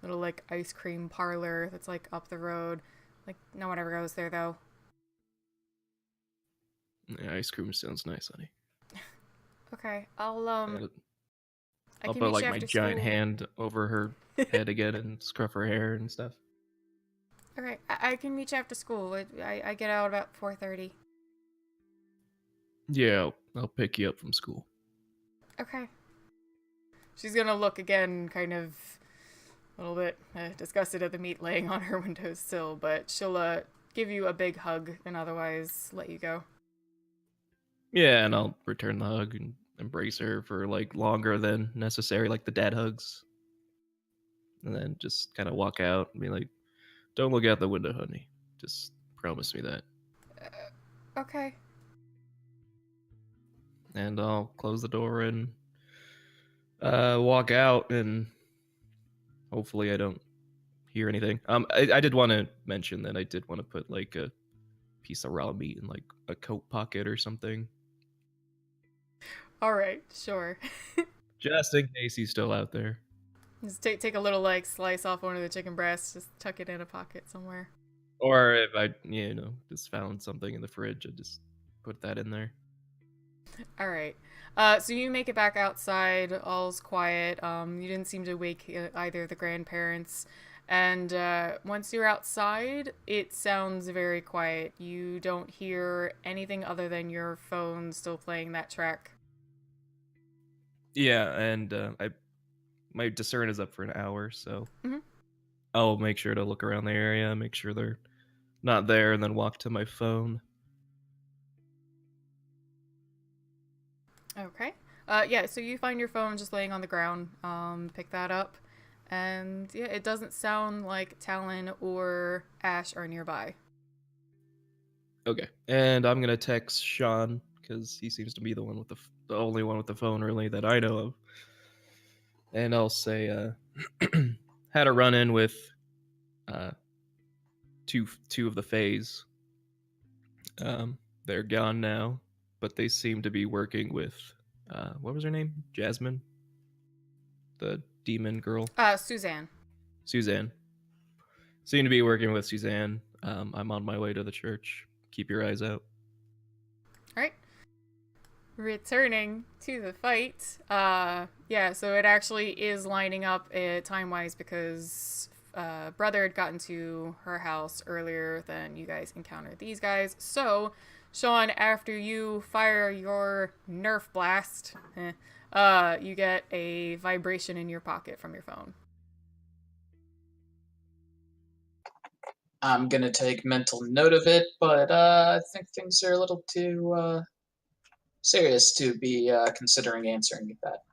A: little like ice cream parlor that's like up the road. Like no one ever goes there though.
B: Yeah, ice cream sounds nice, honey.
A: Okay,
B: I'll
A: I can
B: put
A: meet
B: like
A: you
B: my
A: after
B: giant
A: school.
B: hand over her head again and scruff her hair and stuff.
A: Okay, I can meet you after school. I get out about 4:30.
B: Yeah, I'll pick you up from school.
A: Okay. She's gonna look again, kind of a little bit disgusted at the meat laying on her windowsill, but she'll give you a big hug and otherwise let you go.
B: Yeah, and I'll return the hug and embrace her for like longer than necessary, like the dad hugs. And then just kind of walk out and be like, "Don't look out the window, honey. Just promise me that."
A: Okay.
B: And I'll close the door and walk out, and hopefully I don't hear anything. I did want to mention that I did want to put like a piece of raw meat in like a coat pocket or something,
A: All right, sure.
B: just in case he's still out there.
A: Just take a little like slice off one of the chicken breasts, just tuck it in a pocket somewhere.
B: Or if I, just found something in the fridge, I just put that in there.
A: All right. So you make it back outside. All's quiet. You didn't seem to wake either of the grandparents. And once you're outside, it sounds very quiet. You don't hear anything other than your phone still playing that track.
B: Yeah, and my discern is up for an hour, so
A: Mhm.
B: I'll make sure to look around the area, make sure they're not there, and then walk to my phone.
A: Okay. Yeah, so you find your phone just laying on the ground. Pick that up. And yeah, it doesn't sound like Talon or Ash are nearby.
B: Okay, and I'm gonna text Sean because he seems to be the one with the only one with the phone, really, that I know of. And I'll say, had a run in with two of the Fays. They're gone now, but they seem to be working with what was her name? Jasmine, the demon girl.
A: Suzanne.
B: Suzanne. Seem to be working with Suzanne. I'm on my way to the church. Keep your eyes out.
A: All right. Returning to the fight. Yeah, so it actually is lining up time-wise because Brother had gotten to her house earlier than you guys encountered these guys. So, Sean, after you fire your Nerf blast, you get a vibration in your pocket from your phone.
E: I'm gonna take mental note of it, but I think things are a little too serious to be considering answering that.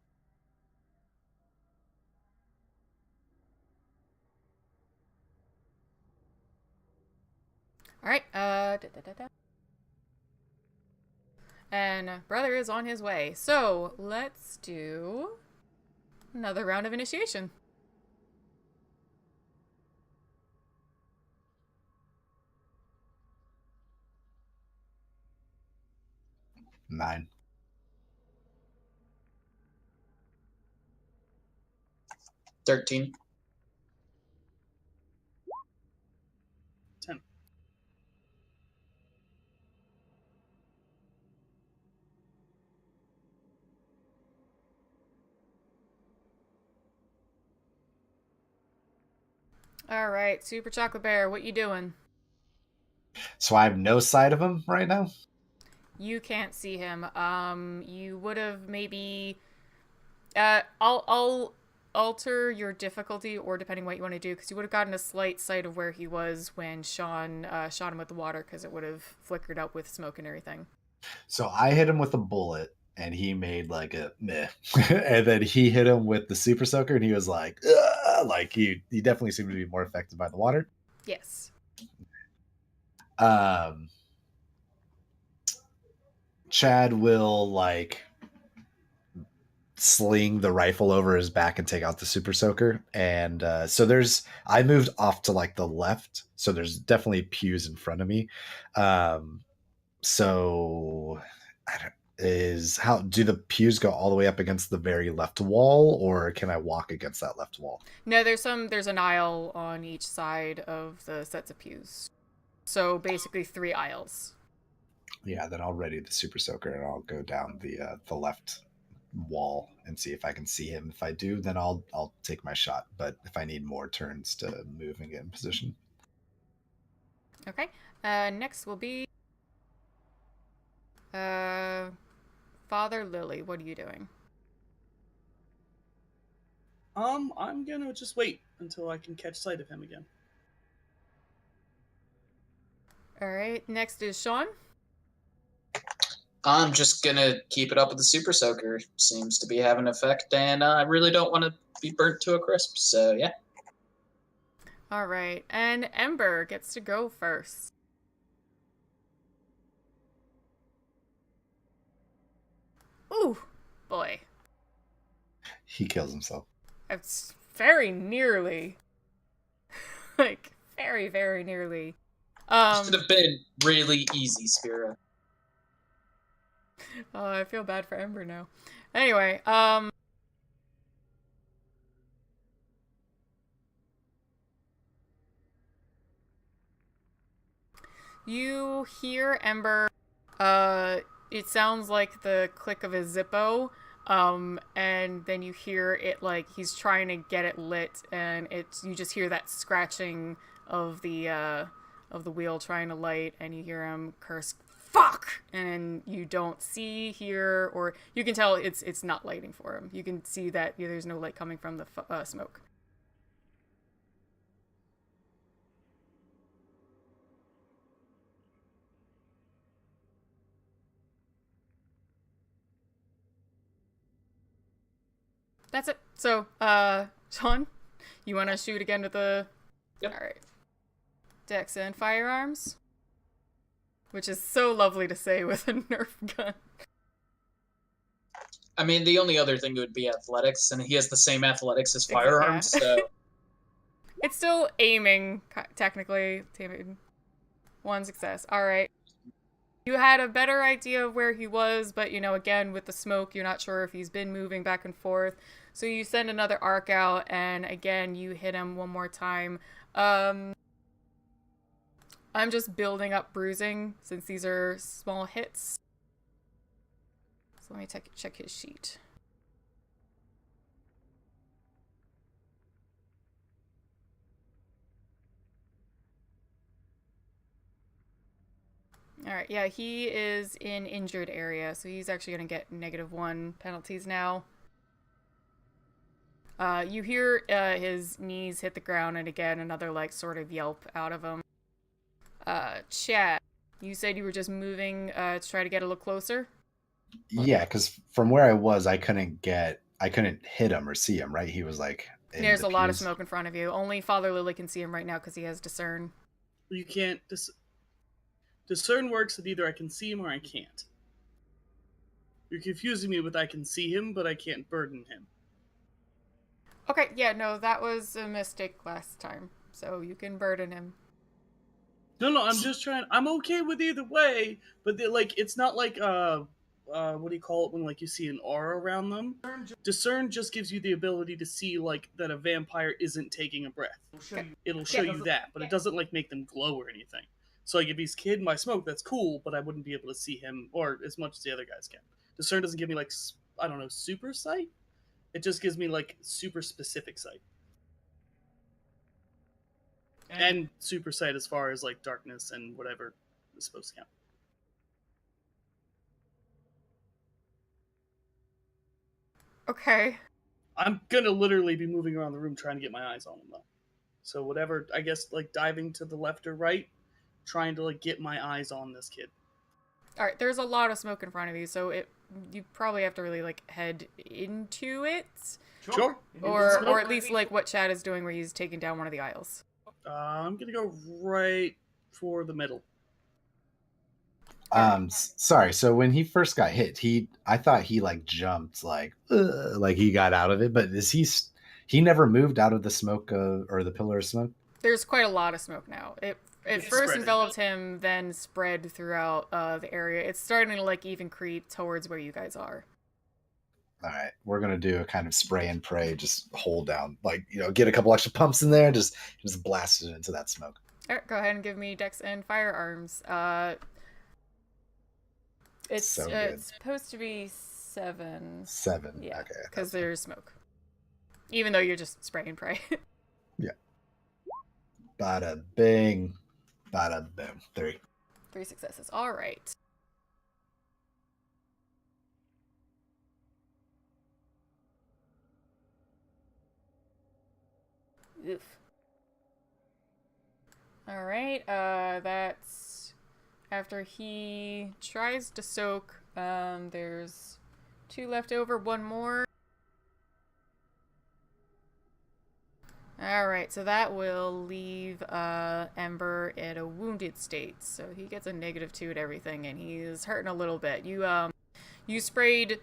A: All right. And Brother is on his way. So let's do another round of initiation.
D: Nine.
E: 13.
C: 10.
A: All right, Super Chocolate Bear, what you doing?
D: So I have no sight of him right now.
A: You can't see him. You would have maybe. I'll alter your difficulty, or depending what you want to do, because you would have gotten a slight sight of where he was when Sean shot him with the water, because it would have flickered up with smoke and everything.
D: So I hit him with a bullet, and he made like a meh, and then he hit him with the super soaker, and he was like, ugh! Like he definitely seemed to be more affected by the water.
A: Yes.
D: Chad will like sling the rifle over his back and take out the super soaker, and so I moved off to like the left, so there's definitely pews in front of me. So how do the pews go all the way up against the very left wall, or can I walk against that left wall?
A: No, there's an aisle on each side of the sets of pews. So basically 3 aisles.
D: Yeah, then I'll ready the super soaker and I'll go down the left wall and see if I can see him. If I do, then I'll take my shot. But if I need more turns to move and get in position.
A: Okay. Next will be Father Lily. What are you doing?
C: I'm gonna just wait until I can catch sight of him again.
A: All right. Next is Sean.
E: I'm just gonna keep it up with the super soaker. Seems to be having effect, and I really don't want to be burnt to a crisp. So yeah.
A: All right. And Ember gets to go first. Ooh, boy.
D: He kills himself.
A: It's very nearly. Like, very, very nearly.
E: Should have been really easy, Spira.
A: Oh, I feel bad for Ember now. Anyway, you hear Ember, it sounds like the click of a Zippo, and then you hear it like he's trying to get it lit, and you just hear that scratching of the wheel trying to light, and you hear him curse, "Fuck!" And you don't see, hear, or you can tell it's not lighting for him. You can see that there's no light coming from the smoke. That's it. So, Sean, you want to shoot again with the...
E: Yep.
A: All right. Dex and firearms. Which is so lovely to say with a Nerf gun.
E: I mean, the only other thing would be athletics, and he has the same athletics as firearms, so...
A: It's still aiming, technically. 1 success. All right. You had a better idea of where he was, but, again, with the smoke, you're not sure if he's been moving back and forth. So you send another arc out, and again, you hit him one more time. I'm just building up bruising, since these are small hits. So let me check his sheet. Alright, yeah, he is in injured area, so he's actually going to get -1 penalties now. You hear his knees hit the ground, and again, another, sort of yelp out of him. Chad, you said you were just moving to try to get a little closer?
D: Yeah, because from where I was, I couldn't hit him or see him, right? He was,
A: There's a lot of smoke in front of you. Only Father Lily can see him right now because he has discern.
C: You can't... Discern works that either I can see him or I can't. You're confusing me with I can see him, but I can't burden him.
A: Okay, yeah, no, that was a mistake last time. So you can burden him.
C: No, I'm just trying... I'm okay with either way, but it's not like, what do you call it when, you see an aura around them? Discern just gives you the ability to see, that a vampire isn't taking a breath. It'll show you that, but it doesn't, make them glow or anything. So, if he's hidden by smoke, that's cool, but I wouldn't be able to see him, or as much as the other guys can. Discern doesn't give me, I don't know, super sight? It just gives me, super specific sight. And super sight as far as, darkness and whatever is supposed to count.
A: Okay.
C: I'm gonna literally be moving around the room trying to get my eyes on him, though. So whatever, I guess, diving to the left or right, trying to, get my eyes on this kid.
A: Alright, there's a lot of smoke in front of you, so you probably have to really, head into it.
C: Sure.
A: Or at least, what Chad is doing where he's taking down one of the aisles.
C: I'm gonna go right for the middle.
D: Sorry. So when he first got hit, I thought he jumped, he got out of it. But he never moved out of the smoke or the pillar of smoke?
A: There's quite a lot of smoke now. it
C: It's
A: first
C: spreading.
A: enveloped him, then spread throughout the area. It's starting to like even creep towards where you guys are.
D: All right, we're gonna do a kind of spray and pray, just hold down, like get a couple extra pumps in there, just blast it into that smoke.
A: All right, go ahead and give me Dex and firearms. It's
D: So good.
A: it's supposed to be 7.
D: 7.
A: Yeah,
D: Okay.
A: because there's smoke. Even though you're just spray and pray.
D: Yeah. Bada bing, bada boom. 3.
A: 3 successes. All right. Oof. All right. That's after he tries to soak. There's 2 left over. 1 more. All right. So that will leave Ember at a wounded state. So he gets a -2 at everything, and he's hurting a little bit. You sprayed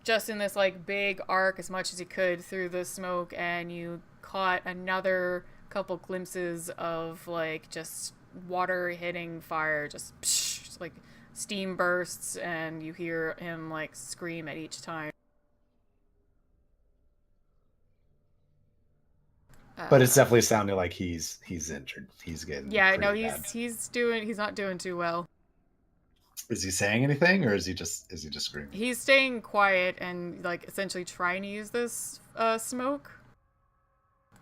A: just in this like big arc as much as you could through the smoke, and you caught another couple glimpses of like just water hitting fire, just psh, like steam bursts, and you hear him like scream at each time.
D: But it's definitely sounding like he's injured. He's getting
A: yeah, no,
D: pretty bad.
A: he's not doing too well.
D: Is he saying anything, or is he just screaming?
A: He's staying quiet and like essentially trying to use this smoke.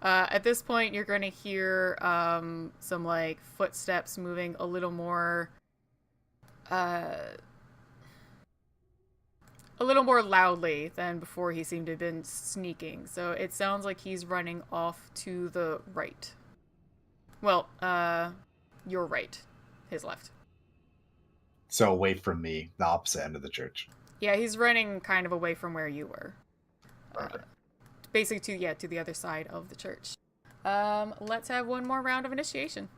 A: At this point, you're going to hear some like footsteps moving a little more loudly than before. He seemed to have been sneaking, so it sounds like he's running off to the right. Well, your right, his left.
D: So away from me, the opposite end of the church.
A: Yeah, he's running kind of away from where you were.
D: Perfect.
A: Basically to the other side of the church. Let's have one more round of initiation.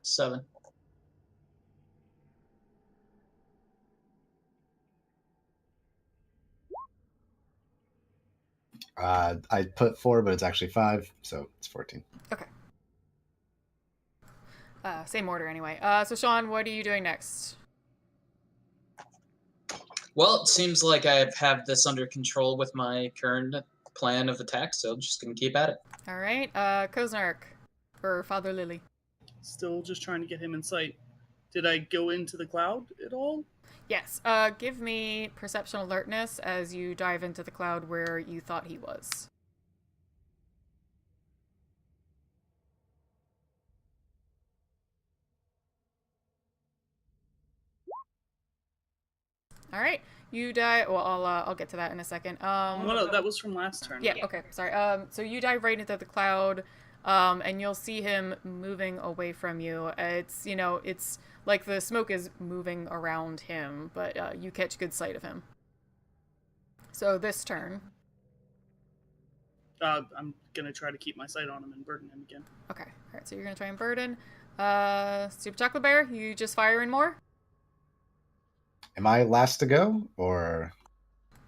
E: Seven.
D: I put 4, but it's actually 5, so it's 14.
A: Okay. Same order anyway. So Sean, what are you doing next?
E: Well, it seems like I have this under control with my current plan of attack, so I'm just going to keep at it.
A: All right. Koznark for Father Lily.
C: Still just trying to get him in sight. Did I go into the cloud at all?
A: Yes. Give me perception alertness as you dive into the cloud where you thought he was. All right. You dive. Well, I'll get to that in a second.
C: No, that was from last turn.
A: Yeah. Okay. Sorry. So you dive right into the cloud, and you'll see him moving away from you. It's like the smoke is moving around him, but you catch good sight of him. So this turn.
C: I'm gonna try to keep my sight on him and burden him again.
A: Okay. All right. So you're gonna try and burden. Super Chocolate Bear, you just fire in more.
D: Am I last to go, or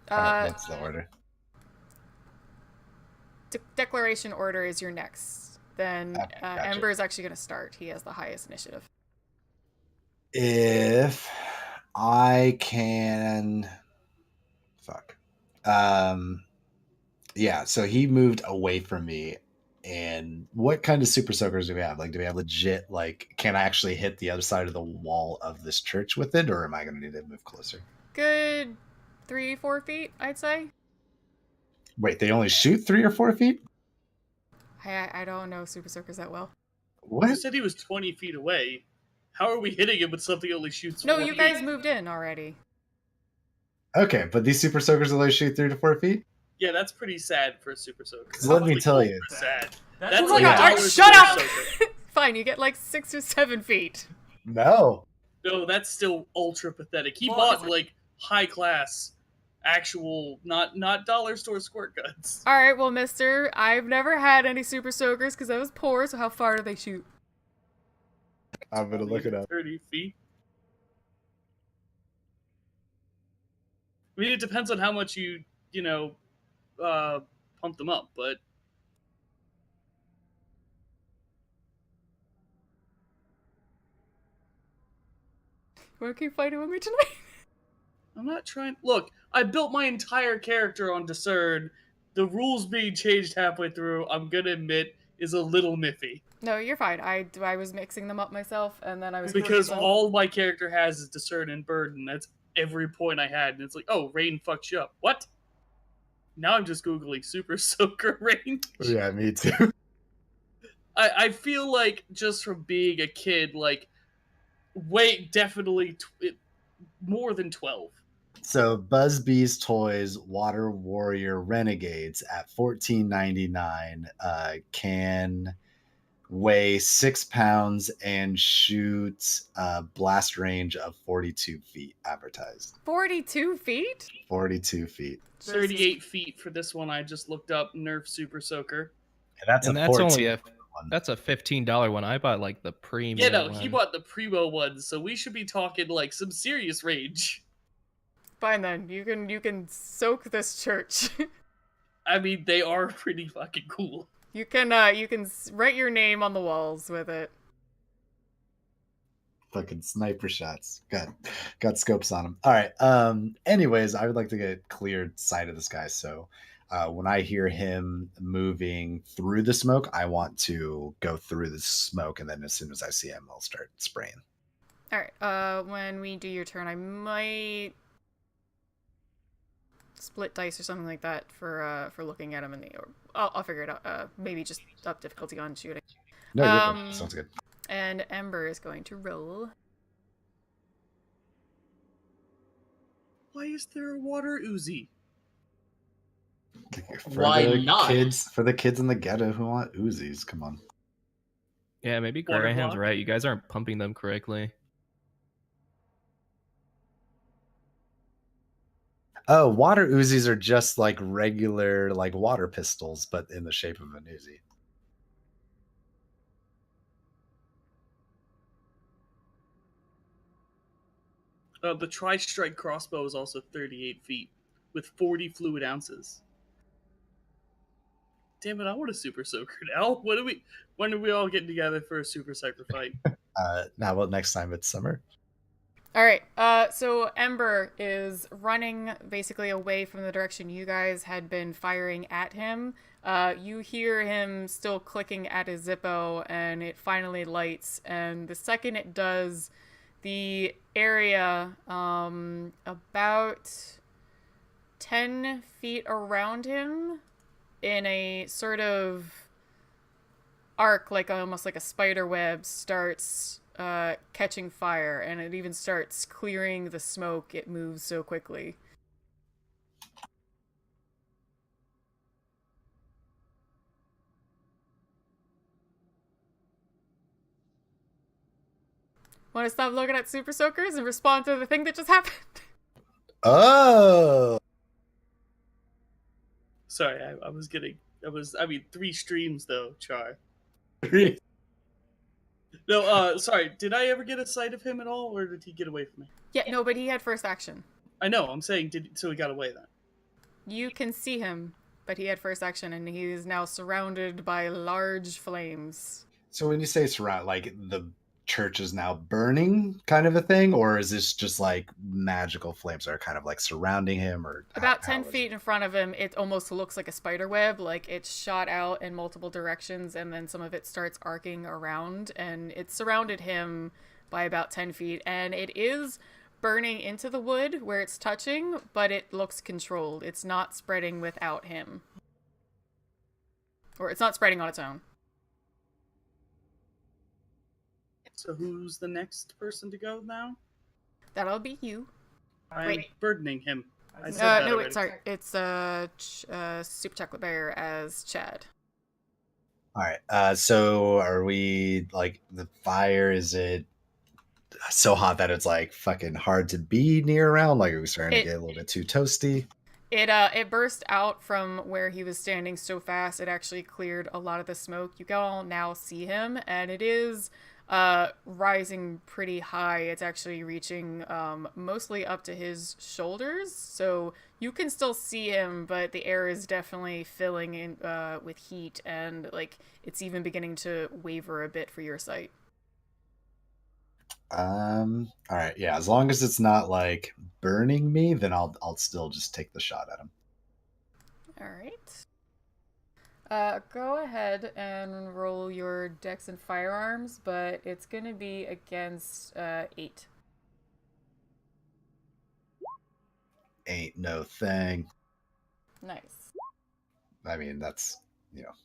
D: what's the order?
A: Declaration order is your next. Then
D: Okay, gotcha.
A: Ember is actually going to start. He has the highest initiative.
D: If I can, fuck. Yeah. So he moved away from me. And what kind of super soakers do we have? Like, do we have legit, like, can I actually hit the other side of the wall of this church with it, or am I going to need to move closer?
A: Good 3-4 feet, I'd say.
D: Wait, they only shoot 3 or 4 feet?
A: I don't know super soakers that well.
D: What?
C: You said he was 20 feet away. How are we hitting him with something that only shoots?
A: No,
C: 4
A: you
C: feet?
A: guys moved in already.
D: Okay, but these super soakers only shoot 3 to 4 feet?
C: Yeah, that's pretty sad for a super soaker.
D: 'Cause let me
C: That's
D: tell
C: like
D: you.
C: sad.
A: Oh
C: That's
A: my
C: like
A: god,
C: a
A: Art,
C: dollar
A: shut
C: super
A: up!
C: soaker.
A: Fine, you get like 6 or 7 feet.
D: No.
C: No, that's still ultra pathetic. He
A: Well,
C: bought like high class, actual, not dollar store squirt guns.
A: Alright, well, mister, I've never had any super soakers because I was poor, so how far do they shoot?
D: I'm going to look it up.
C: 30 feet. I mean, it depends on how much you pump them up, but
A: You want to keep fighting with me tonight?
C: I'm not trying. Look, I built my entire character on Discern. The rules being changed halfway through, I'm gonna admit, is a little miffy.
A: No, you're fine. I was mixing them up myself, and then I was
C: Because
A: confused.
C: all my character has is Discern and Burden. That's every point I had, and it's like, oh, Rain fucks you up. What? Now I'm just googling Super Soaker Rain.
D: Yeah, me too.
C: I feel like just from being a kid, like, wait, definitely more than 12.
D: So Buzzbee's Toys Water Warrior Renegades at $14.99 can weigh 6 pounds and shoot a blast range of 42 feet advertised.
A: 42 feet?
D: 42 feet.
C: 38 feet for this one I just looked up, Nerf Super Soaker.
D: And
B: that's only that's a $15 one. I bought like the premium.
C: Yeah, no,
B: one.
C: he bought the Primo one, so we should be talking like some serious range.
A: Fine then. You can soak this church.
C: I mean, they are pretty fucking cool.
A: You can write your name on the walls with it.
D: Fucking sniper shots. Got scopes on them. All right. Anyways, I would like to get clear sight of this guy. So when I hear him moving through the smoke, I want to go through the smoke, and then as soon as I see him, I'll start spraying.
A: All right. When we do your turn, I might split dice or something like that for looking at him in the. Or I'll figure it out. Maybe just up difficulty on shooting.
D: No, you're good. Sounds good.
A: And Ember is going to roll.
C: Why is there a water Uzi?
E: Why not?
D: For the kids in the ghetto who want Uzis, come on.
B: Yeah, maybe
C: Water
B: Graham's
C: block?
B: right. You guys aren't pumping them correctly.
D: Oh, water Uzis are just like regular like water pistols, but in the shape of an Uzi.
C: The Tri-Strike crossbow is also 38 feet with 40 fluid ounces. Damn it, I want a Super Soaker now. When are we all getting together for a Super Cyber fight?
D: Now, well, next time it's summer.
A: All right. So Ember is running basically away from the direction you guys had been firing at him. You hear him still clicking at his Zippo, and it finally lights. And the second it does, the area about 10 feet around him in a sort of arc, like almost like a spider web, starts catching fire, and it even starts clearing the smoke. It moves so quickly. Want to stop looking at Super Soakers and respond to the thing that just happened?
D: Oh!
C: Sorry, I mean, 3 streams though, Char. No, sorry, did I ever get a sight of him at all, or did he get away from me?
A: Yeah, no, but he had first action.
C: I know, I'm saying, so he got away then.
A: You can see him, but he had first action, and he is now surrounded by large flames.
D: So when you say surround, like the church is now burning kind of a thing, or is this just like magical flames that are kind of like surrounding him? Or
A: about 10 feet in front of him, it almost looks like a spider web, like it's shot out in multiple directions, and then some of it starts arcing around, and it surrounded him by about 10 feet, and it is burning into the wood where it's touching, but it looks controlled. It's not spreading without him. Or it's not spreading on its own.
C: So who's the next person to go now?
A: That'll be you.
C: I'm burdening him. I said that
A: no,
C: already.
A: sorry. It's Super Chocolate Bear as Chad.
D: All right. So are we like the fire? Is it so hot that it's like fucking hard to be near around? Like are we starting to get a little bit too toasty?
A: It burst out from where he was standing so fast it actually cleared a lot of the smoke. You can all now see him, and it is rising pretty high. It's actually reaching mostly up to his shoulders, so you can still see him, but the air is definitely filling in with heat, and like it's even beginning to waver a bit for your sight.
D: All right, yeah. As long as it's not like burning me, then I'll still just take the shot at him.
A: All right. Go ahead and roll your dex and firearms, but it's gonna be against 8.
D: Ain't no thing.
A: Nice.
D: I mean, that's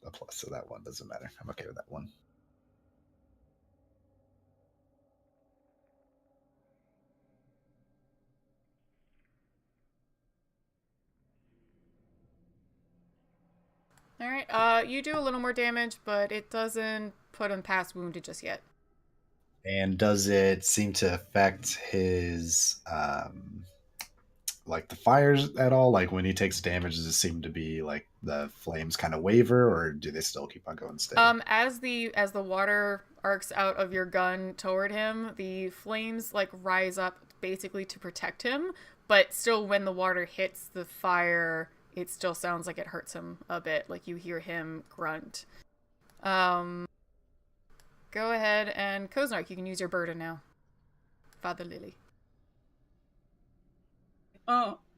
D: a plus, so that one doesn't matter. I'm okay with that one.
A: All right. You do a little more damage, but it doesn't put him past wounded just yet.
D: And does it seem to affect his like the fires at all? Like when he takes damage, does it seem to be like the flames kind of waver, or do they still keep on going steady?
A: As the water arcs out of your gun toward him, the flames like rise up basically to protect him, but still when the water hits the fire, it still sounds like it hurts him a bit, like you hear him grunt. Go ahead and Kozark, you can use your burden now. Father Lily.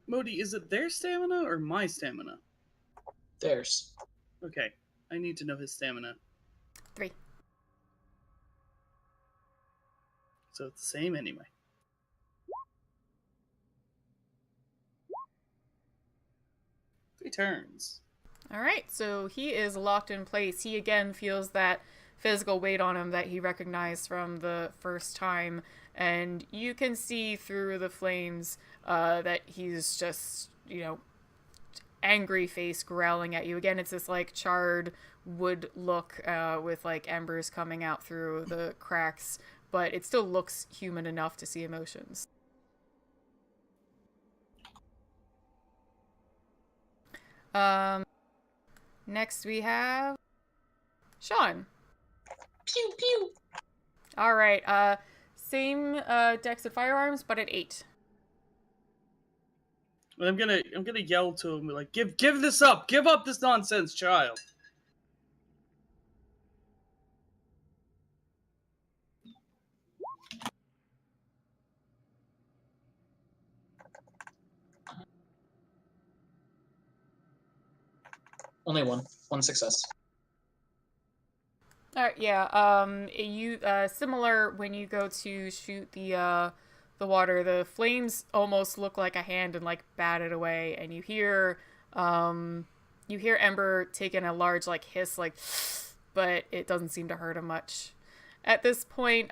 C: Modi, is it their stamina or my stamina?
E: Theirs.
C: Okay, I need to know his stamina.
A: 3.
C: So it's the same anyway. Three turns.
A: All right, so he is locked in place. He again feels that physical weight on him that he recognized from the first time, and you can see through the flames that he's just, angry face growling at you. Again, it's this like charred wood look with like embers coming out through the cracks, but it still looks human enough to see emotions. Next we have Sean.
E: Pew pew.
A: All right. Same dex and firearms, but at 8.
C: I'm gonna yell to him like, give this up! Give up this nonsense, child!
E: Only one success.
A: All right. Yeah. You similar when you go to shoot the water, the flames almost look like a hand and like bat it away, and you hear Ember taking a large like hiss, like, but it doesn't seem to hurt him much. At this point,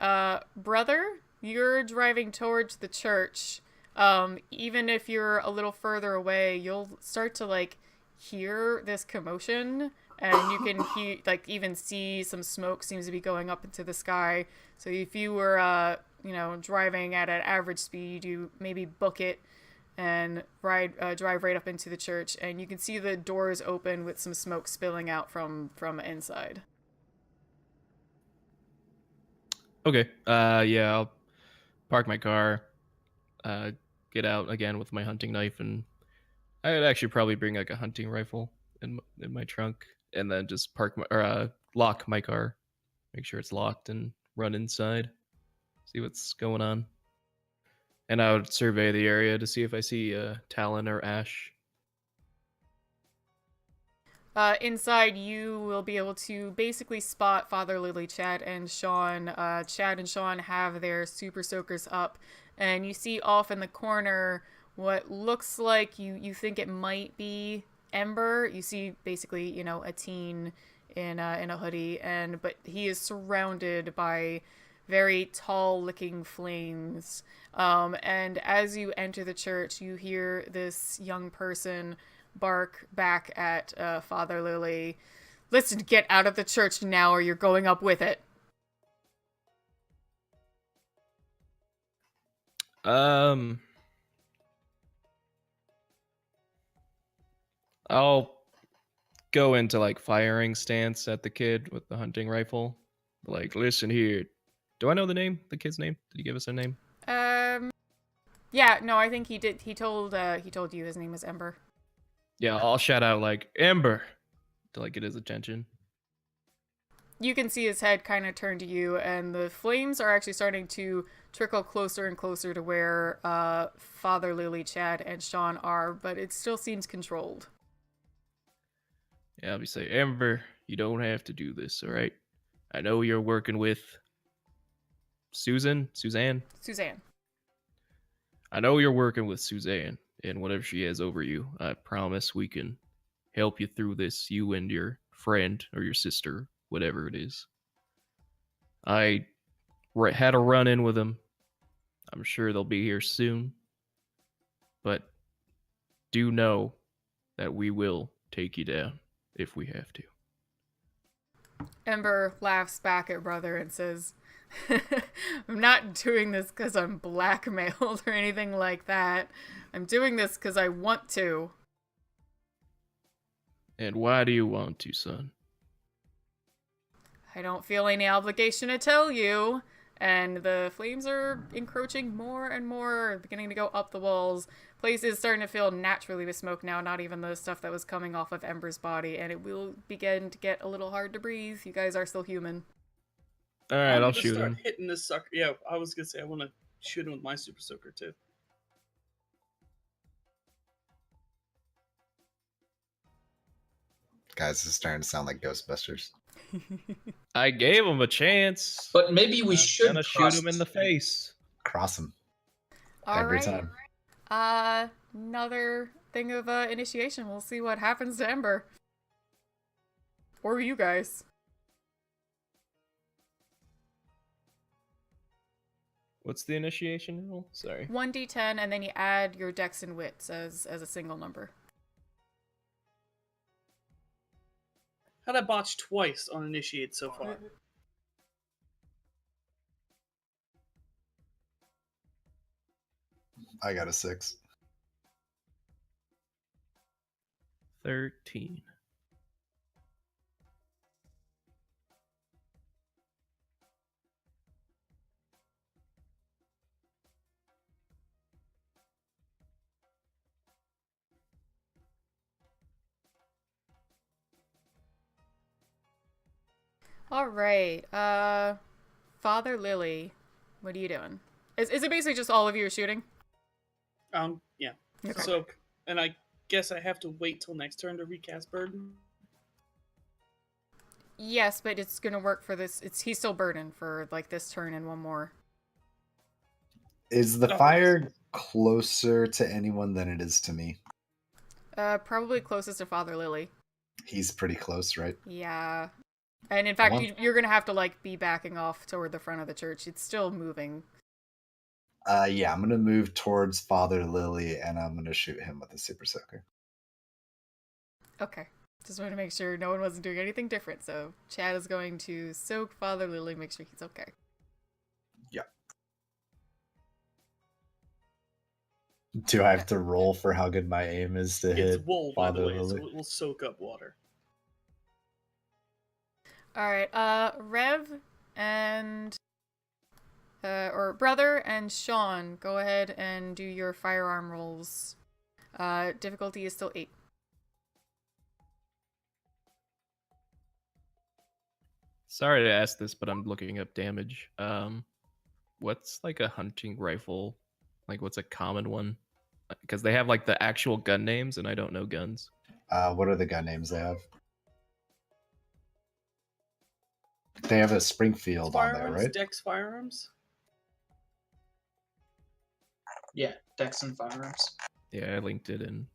A: brother, you're driving towards the church. Even if you're a little further away, you'll start to like hear this commotion, and you can hear, like, even see some smoke seems to be going up into the sky. So if you were driving at an average speed, you maybe book it and drive right up into the church, and you can see the doors open with some smoke spilling out from inside.
B: Okay. Yeah, I'll park my car, get out again with my hunting knife, and I'd actually probably bring like a hunting rifle in my trunk, and then just lock my car, make sure it's locked, and run inside, see what's going on. And I would survey the area to see if I see Talon or Ash.
A: Inside, you will be able to basically spot Father Lily, Chad, and Sean. Chad and Sean have their super soakers up, and you see off in the corner what looks like you think it might be Ember. You see basically, a teen in a hoodie, but he is surrounded by very tall licking flames. And as you enter the church, you hear this young person bark back at Father Lily. Listen, get out of the church now or you're going up with it.
B: I'll go into like firing stance at the kid with the hunting rifle. Like, listen here, Do I know the name? The kid's name? Did he give us a name?
A: Yeah, no, I think he did. He told you his name was Ember.
B: Yeah, I'll shout out like Ember to like get his attention.
A: You can see his head kind of turn to you, and the flames are actually starting to trickle closer and closer to where Father Lily, Chad, and Sean are, but it still seems controlled.
B: Yeah, I'll be saying, Ember, you don't have to do this, all right? I know you're working with Suzanne.
A: Suzanne.
B: I know you're working with Suzanne, and whatever she has over you, I promise we can help you through this, you and your friend or your sister, whatever it is. I had a run-in with them. I'm sure they'll be here soon. But do know that we will take you down if we have to.
A: Ember laughs back at Brother and says, I'm not doing this because I'm blackmailed or anything like that. I'm doing this because I want to.
B: And why do you want to, son?
A: I don't feel any obligation to tell you. And the flames are encroaching more and more, beginning to go up the walls. Place is starting to fill naturally with smoke now, not even the stuff that was coming off of Ember's body, and it will begin to get a little hard to breathe. You guys are still human.
B: All right, I'll
C: gonna
B: shoot
C: start
B: him.
C: hitting this sucker. Yeah, I was gonna say I want to shoot him with my super soaker too.
D: Guys, this is starting to sound like Ghostbusters.
B: I gave him a chance.
E: But maybe we should
B: I'm gonna shoot him in the face.
D: Cross them
A: All
D: every
A: right.
D: time.
A: Another thing of initiation. We'll see what happens to Ember. Or you guys.
B: What's the initiation roll? Sorry.
A: 1d10, and then you add your dex and wits as a single number.
C: How'd I botch twice on initiate so far?
D: I got a 6.
B: 13.
A: All right. Father Lily, what are you doing? Is it basically just all of you are shooting?
C: Yeah.
A: Okay.
C: So, and I guess I have to wait till next turn to recast Burden.
A: Yes, but it's gonna work for this. He's still burdened for like this turn and one more.
D: Is the fire closer to anyone than it is to me?
A: Probably closest to Father Lily.
D: He's pretty close, right?
A: Yeah. And in fact, you're gonna have to like be backing off toward the front of the church. It's still moving.
D: Yeah, I'm gonna move towards Father Lily, and I'm gonna shoot him with a super soaker.
A: Okay. Just wanted to make sure no one wasn't doing anything different. So Chad is going to soak Father Lily, make sure he's okay.
D: Yeah. Do I have to roll for how good my aim is to hit
C: It's wool, by the
D: Father
C: way, so
D: Lily?
C: it will soak up water.
A: All right. Rev and or Brother and Sean, go ahead and do your firearm rolls. Difficulty is still 8.
B: Sorry to ask this, but I'm looking up damage. What's like a hunting rifle? Like, what's a common one? Because they have like the actual gun names, and I don't know guns.
D: What are the gun names they have? They have a Springfield on there,
C: Firearms,
D: right?
C: Dex firearms.
E: Yeah, Dex and firearms.
B: Yeah, I linked it in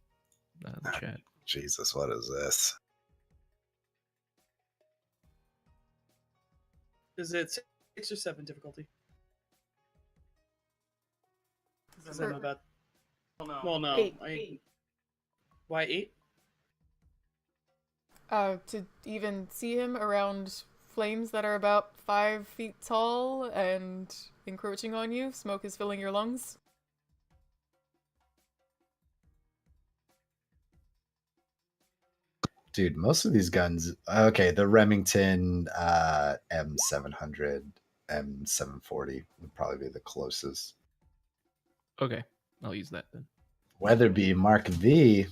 B: the chat.
D: Jesus, what is this?
C: Is it 6 or 7 difficulty? Because I'm about. Well, no.
A: 8.
C: Why 8?
A: To even see him around flames that are about 5 feet tall and encroaching on you. Smoke is filling your lungs.
D: Dude, most of these guns. Okay, the Remington M700 M740 would probably be the closest.
B: Okay, I'll use that then.
D: Weatherby Mark V.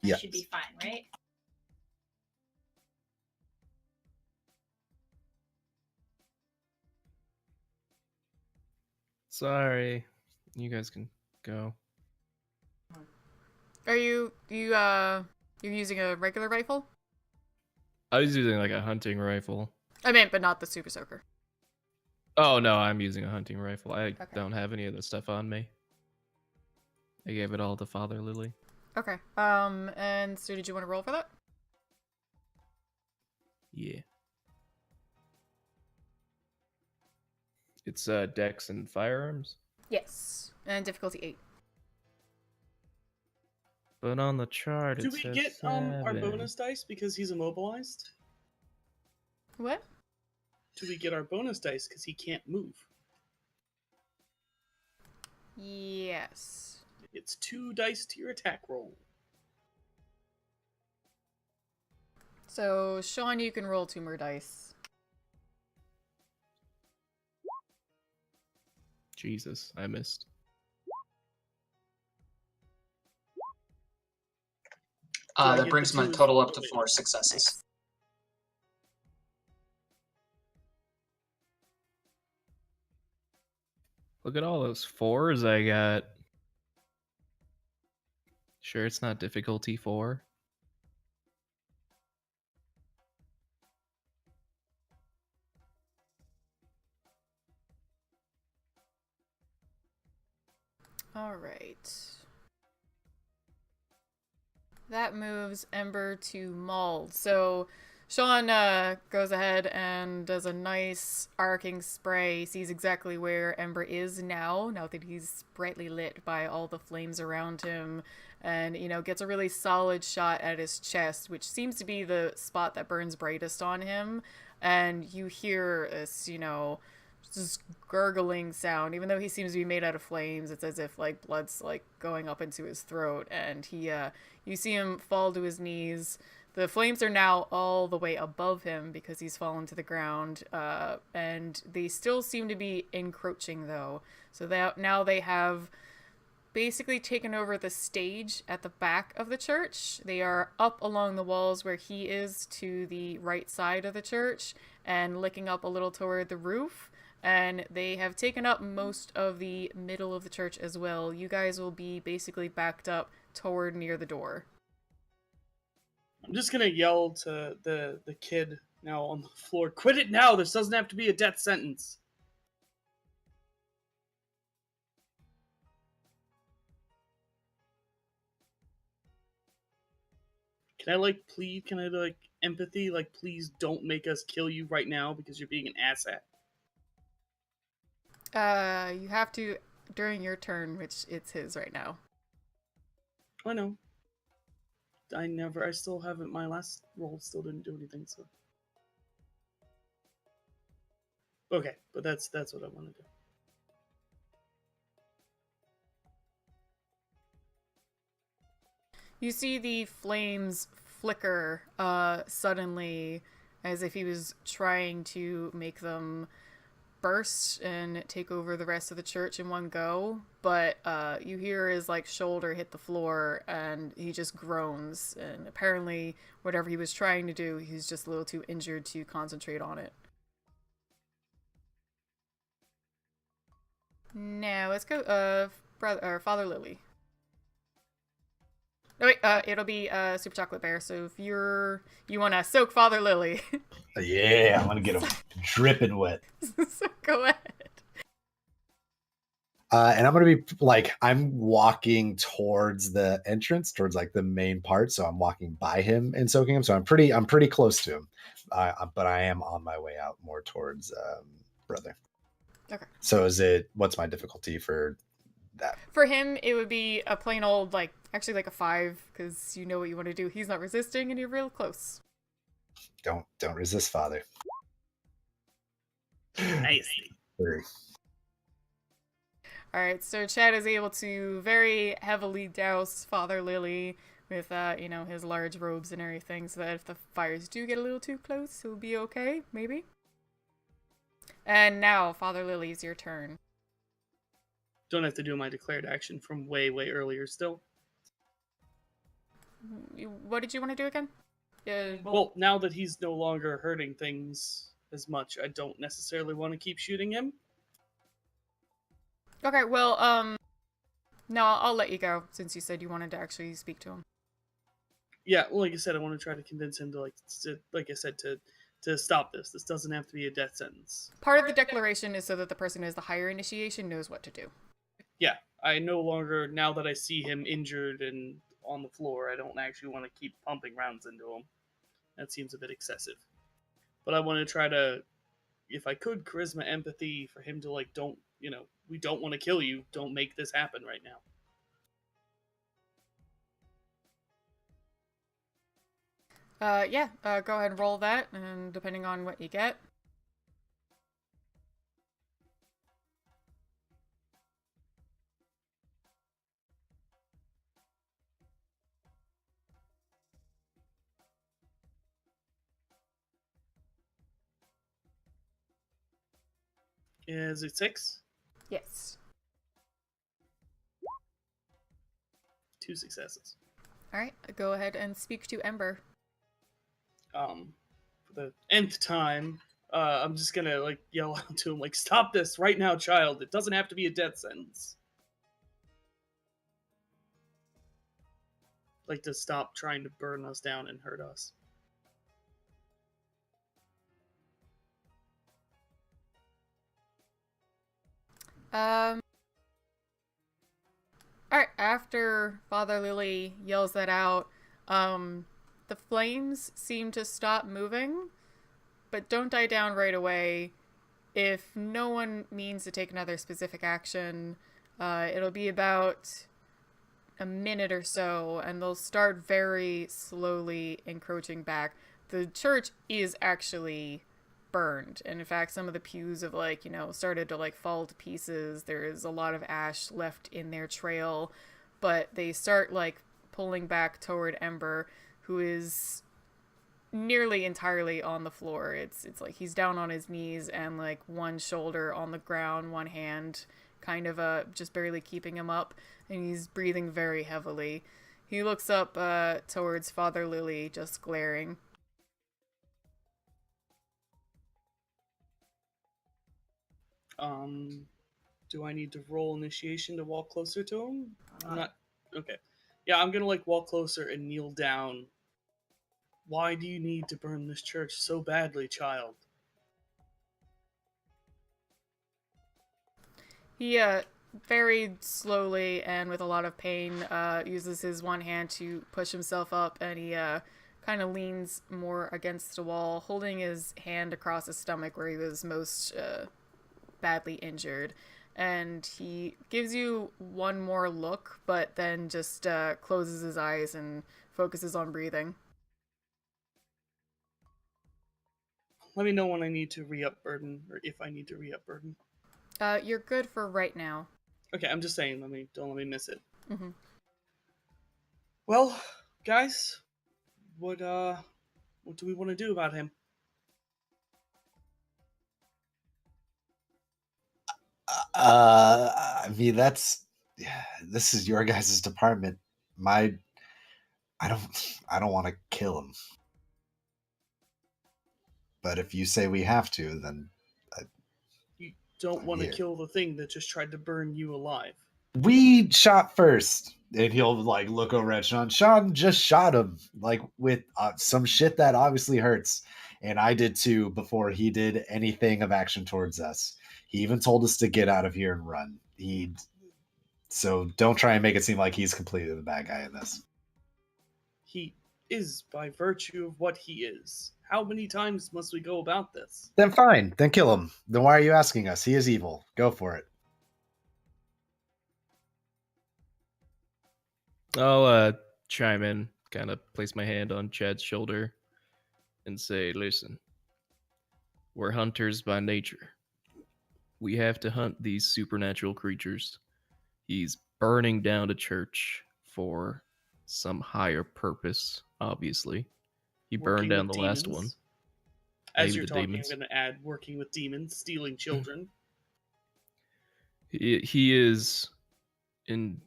F: That
D: Yes.
F: should be fine, right?
B: Sorry, you guys can go.
A: Are you're using a regular rifle?
B: I was using like a hunting rifle.
A: I meant, but not the Super Soaker.
B: Oh no, I'm using a hunting rifle. I
A: Okay.
B: don't have any of the stuff on me. I gave it all to Father Lily.
A: Okay. And so did you want to roll for that?
B: Yeah. It's Dex and firearms.
A: Yes. And difficulty 8.
B: But on the chart,
C: Do
B: it
C: we
B: says
C: get our
B: 7.
C: bonus dice because he's immobilized?
A: What?
C: Do we get our bonus dice because he can't move?
A: Yes.
C: It's 2 dice to your attack roll.
A: So, Sean, you can roll 2 more dice.
B: Jesus, I missed.
C: Do I
E: That
C: get
E: brings
C: the
E: my
C: two-
E: total up to 4 successes.
B: Look at all those 4s I got. Sure, it's not difficulty 4.
A: Alright. That moves Ember to Mauled. So, Sean goes ahead and does a nice arcing spray. He sees exactly where Ember is now that he's brightly lit by all the flames around him. And, gets a really solid shot at his chest, which seems to be the spot that burns brightest on him. And you hear this, just gurgling sound. Even though he seems to be made out of flames, it's as if, blood's, going up into his throat. And you see him fall to his knees. The flames are now all the way above him because he's fallen to the ground, and they still seem to be encroaching, though. So now they have basically taken over the stage at the back of the church. They are up along the walls where he is to the right side of the church and looking up a little toward the roof. And they have taken up most of the middle of the church as well. You guys will be basically backed up toward near the door.
C: I'm just gonna yell to the kid now on the floor. Quit it now! This doesn't have to be a death sentence. Can I plead? Can I empathy? Please don't make us kill you right now because you're being an asshat.
A: You have to during your turn, which it's his right now.
C: I know. I still haven't. My last roll still didn't do anything. So. Okay, but that's what I want to do.
A: You see the flames flicker suddenly, as if he was trying to make them burst and take over the rest of the church in one go. But you hear his shoulder hit the floor, and he just groans. And apparently, whatever he was trying to do, he's just a little too injured to concentrate on it. Now let's go, Father Lily. Oh, wait, it'll be Super Chocolate Bear. So if you want to soak Father Lily.
D: Yeah, I'm gonna get him dripping wet.
A: So go ahead.
D: And I'm gonna be I'm walking towards the entrance, towards the main part. So I'm walking by him and soaking him. So I'm pretty close to him, but I am on my way out more towards brother.
A: Okay.
D: So what's my difficulty for that?
A: For him, it would be a plain old actually a 5, because you know what you want to do. He's not resisting, and you're real close.
D: Don't resist, Father.
C: Nice.
D: 3.
A: All right, so Chad is able to very heavily douse Father Lily with, his large robes and everything, so that if the fires do get a little too close, he'll be okay, maybe. And now, Father Lily, it's your turn.
C: Don't have to do my declared action from way, way earlier still.
A: What did you want to do again?
C: Well, now that he's no longer hurting things as much, I don't necessarily want to keep shooting him.
A: Okay, well, no, I'll let you go, since you said you wanted to actually speak to him.
C: Yeah, well, like I said, I want to try to convince him to, to stop this. This doesn't have to be a death sentence.
A: Part of the declaration is so that the person who has the higher initiation knows what to do.
C: Yeah, I no longer, now that I see him injured and on the floor, I don't actually want to keep pumping rounds into him. That seems a bit excessive. But I want to try to, if I could, charisma empathy for him to, we don't want to kill you. Don't make this happen right now.
A: Go ahead and roll that, and depending on what you get.
C: Is it 6?
A: Yes.
C: 2 successes.
A: Alright, go ahead and speak to Ember.
C: For the nth time, I'm just gonna yell out to him "Stop this right now, child! It doesn't have to be a death sentence." To stop trying to burn us down and hurt us.
A: Alright, after Father Lily yells that out, the flames seem to stop moving, but don't die down right away. If no one means to take another specific action, it'll be about a minute or so, and they'll start very slowly encroaching back. The church is actually burned, and in fact some of the pews have started to fall to pieces. There is a lot of ash left in their trail, but they start pulling back toward Ember, who is nearly entirely on the floor. It's like he's down on his knees and one shoulder on the ground, one hand kind of just barely keeping him up, and he's breathing very heavily. He looks up towards Father Lily, just glaring.
C: Do I need to roll initiation to walk closer to him? I'm not. Okay. Yeah, I'm gonna walk closer and kneel down. Why do you need to burn this church so badly, child?
A: He very slowly and with a lot of pain uses his one hand to push himself up, and he kind of leans more against the wall, holding his hand across his stomach where he was most badly injured. And he gives you one more look, but then just closes his eyes and focuses on breathing.
C: Let me know when I need to re-up burden, or if I need to re-up burden.
A: You're good for right now.
C: Okay, I'm just saying, don't let me miss it.
A: Mm-hmm.
C: Well, guys, what do we want to do about him?
D: This is your guys' department. I don't want to kill him. But if you say we have to, then
C: You don't want to kill the thing that just tried to burn you alive.
D: We shot first. And he'll look over at Sean. Sean just shot him with some shit that obviously hurts. And I did too before he did anything of action towards us. He even told us to get out of here and run. So don't try and make it seem like he's completely the bad guy in this.
C: He is by virtue of what he is. How many times must we go about this?
D: Then fine. Then kill him. Then why are you asking us? He is evil. Go for it.
B: I'll chime in, kind of place my hand on Chad's shoulder and say, listen, we're hunters by nature. We have to hunt these supernatural creatures. He's burning down a church for some higher purpose, obviously. He
C: Working
B: burned down
C: with
B: the last one.
C: demons. As
B: Maybe
C: you're
B: the
C: talking,
B: demons.
C: I'm going to add working with demons, stealing children.
B: He is in.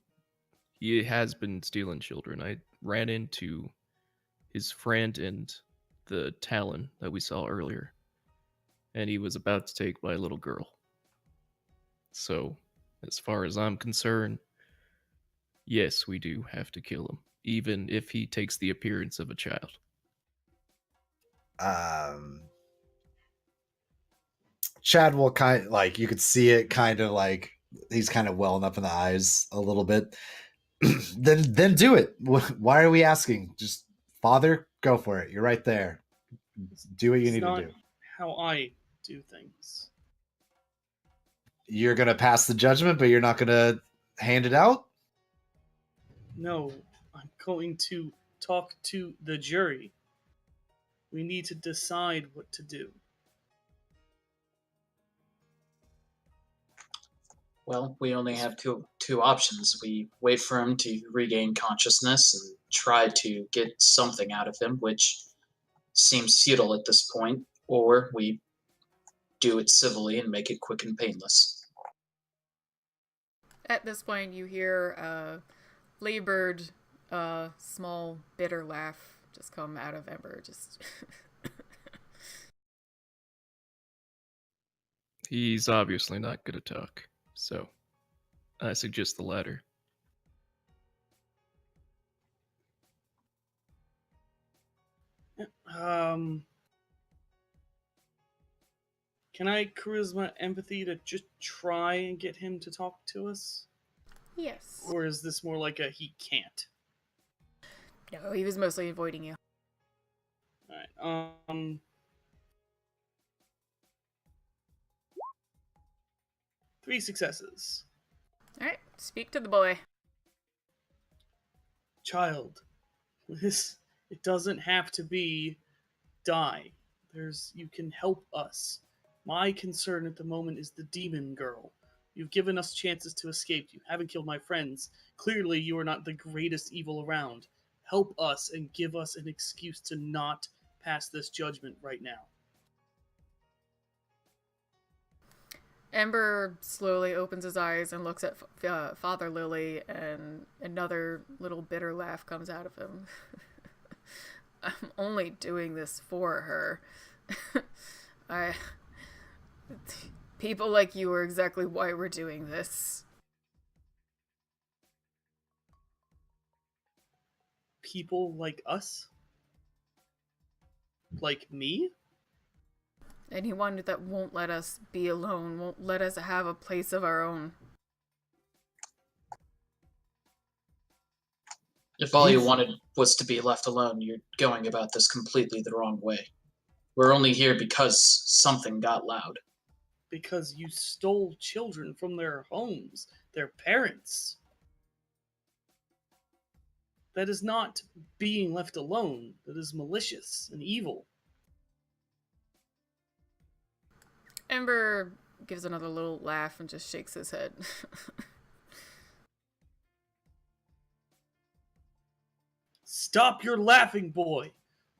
B: He has been stealing children. I ran into his friend and the Talon that we saw earlier, and he was about to take my little girl. So, as far as I'm concerned, yes, we do have to kill him, even if he takes the appearance of a child.
D: Chad will you could see it kind of like he's kind of welling up in the eyes a little bit. then do it. Why are we asking? Just Father, go for it. You're right there. Do what you
C: It's
D: need to
C: not
D: do.
C: how I do things.
D: You're gonna pass the judgment, but you're not gonna hand it out.
C: No, I'm going to talk to the jury. We need to decide what to do.
E: Well, we only have two options. We wait for him to regain consciousness and try to get something out of him, which seems futile at this point, or we do it civilly and make it quick and painless.
A: At this point, you hear a labored, small, bitter laugh just come out of Ember. Just.
B: He's obviously not good at talk, so I suggest the latter.
C: Can I charisma empathy to just try and get him to talk to us?
A: Yes.
C: Or is this more like a he can't?
A: No, he was mostly avoiding you.
C: Alright, 3 successes.
A: Alright, speak to the boy.
C: Child, it doesn't have to be die. You can help us. My concern at the moment is the demon girl. You've given us chances to escape. You haven't killed my friends. Clearly, you are not the greatest evil around. Help us and give us an excuse to not pass this judgment right now.
A: Ember slowly opens his eyes and looks at Father Lily, and another little bitter laugh comes out of him. I'm only doing this for her. People like you are exactly why we're doing this.
C: People like us? Like me?
A: Anyone that won't let us be alone, won't let us have a place of our own.
E: If all you wanted was to be left alone, you're going about this completely the wrong way. We're only here because something got loud.
C: Because you stole children from their homes, their parents. That is not being left alone. That is malicious and evil.
A: Ember gives another little laugh and just shakes his head.
C: Stop your laughing, boy.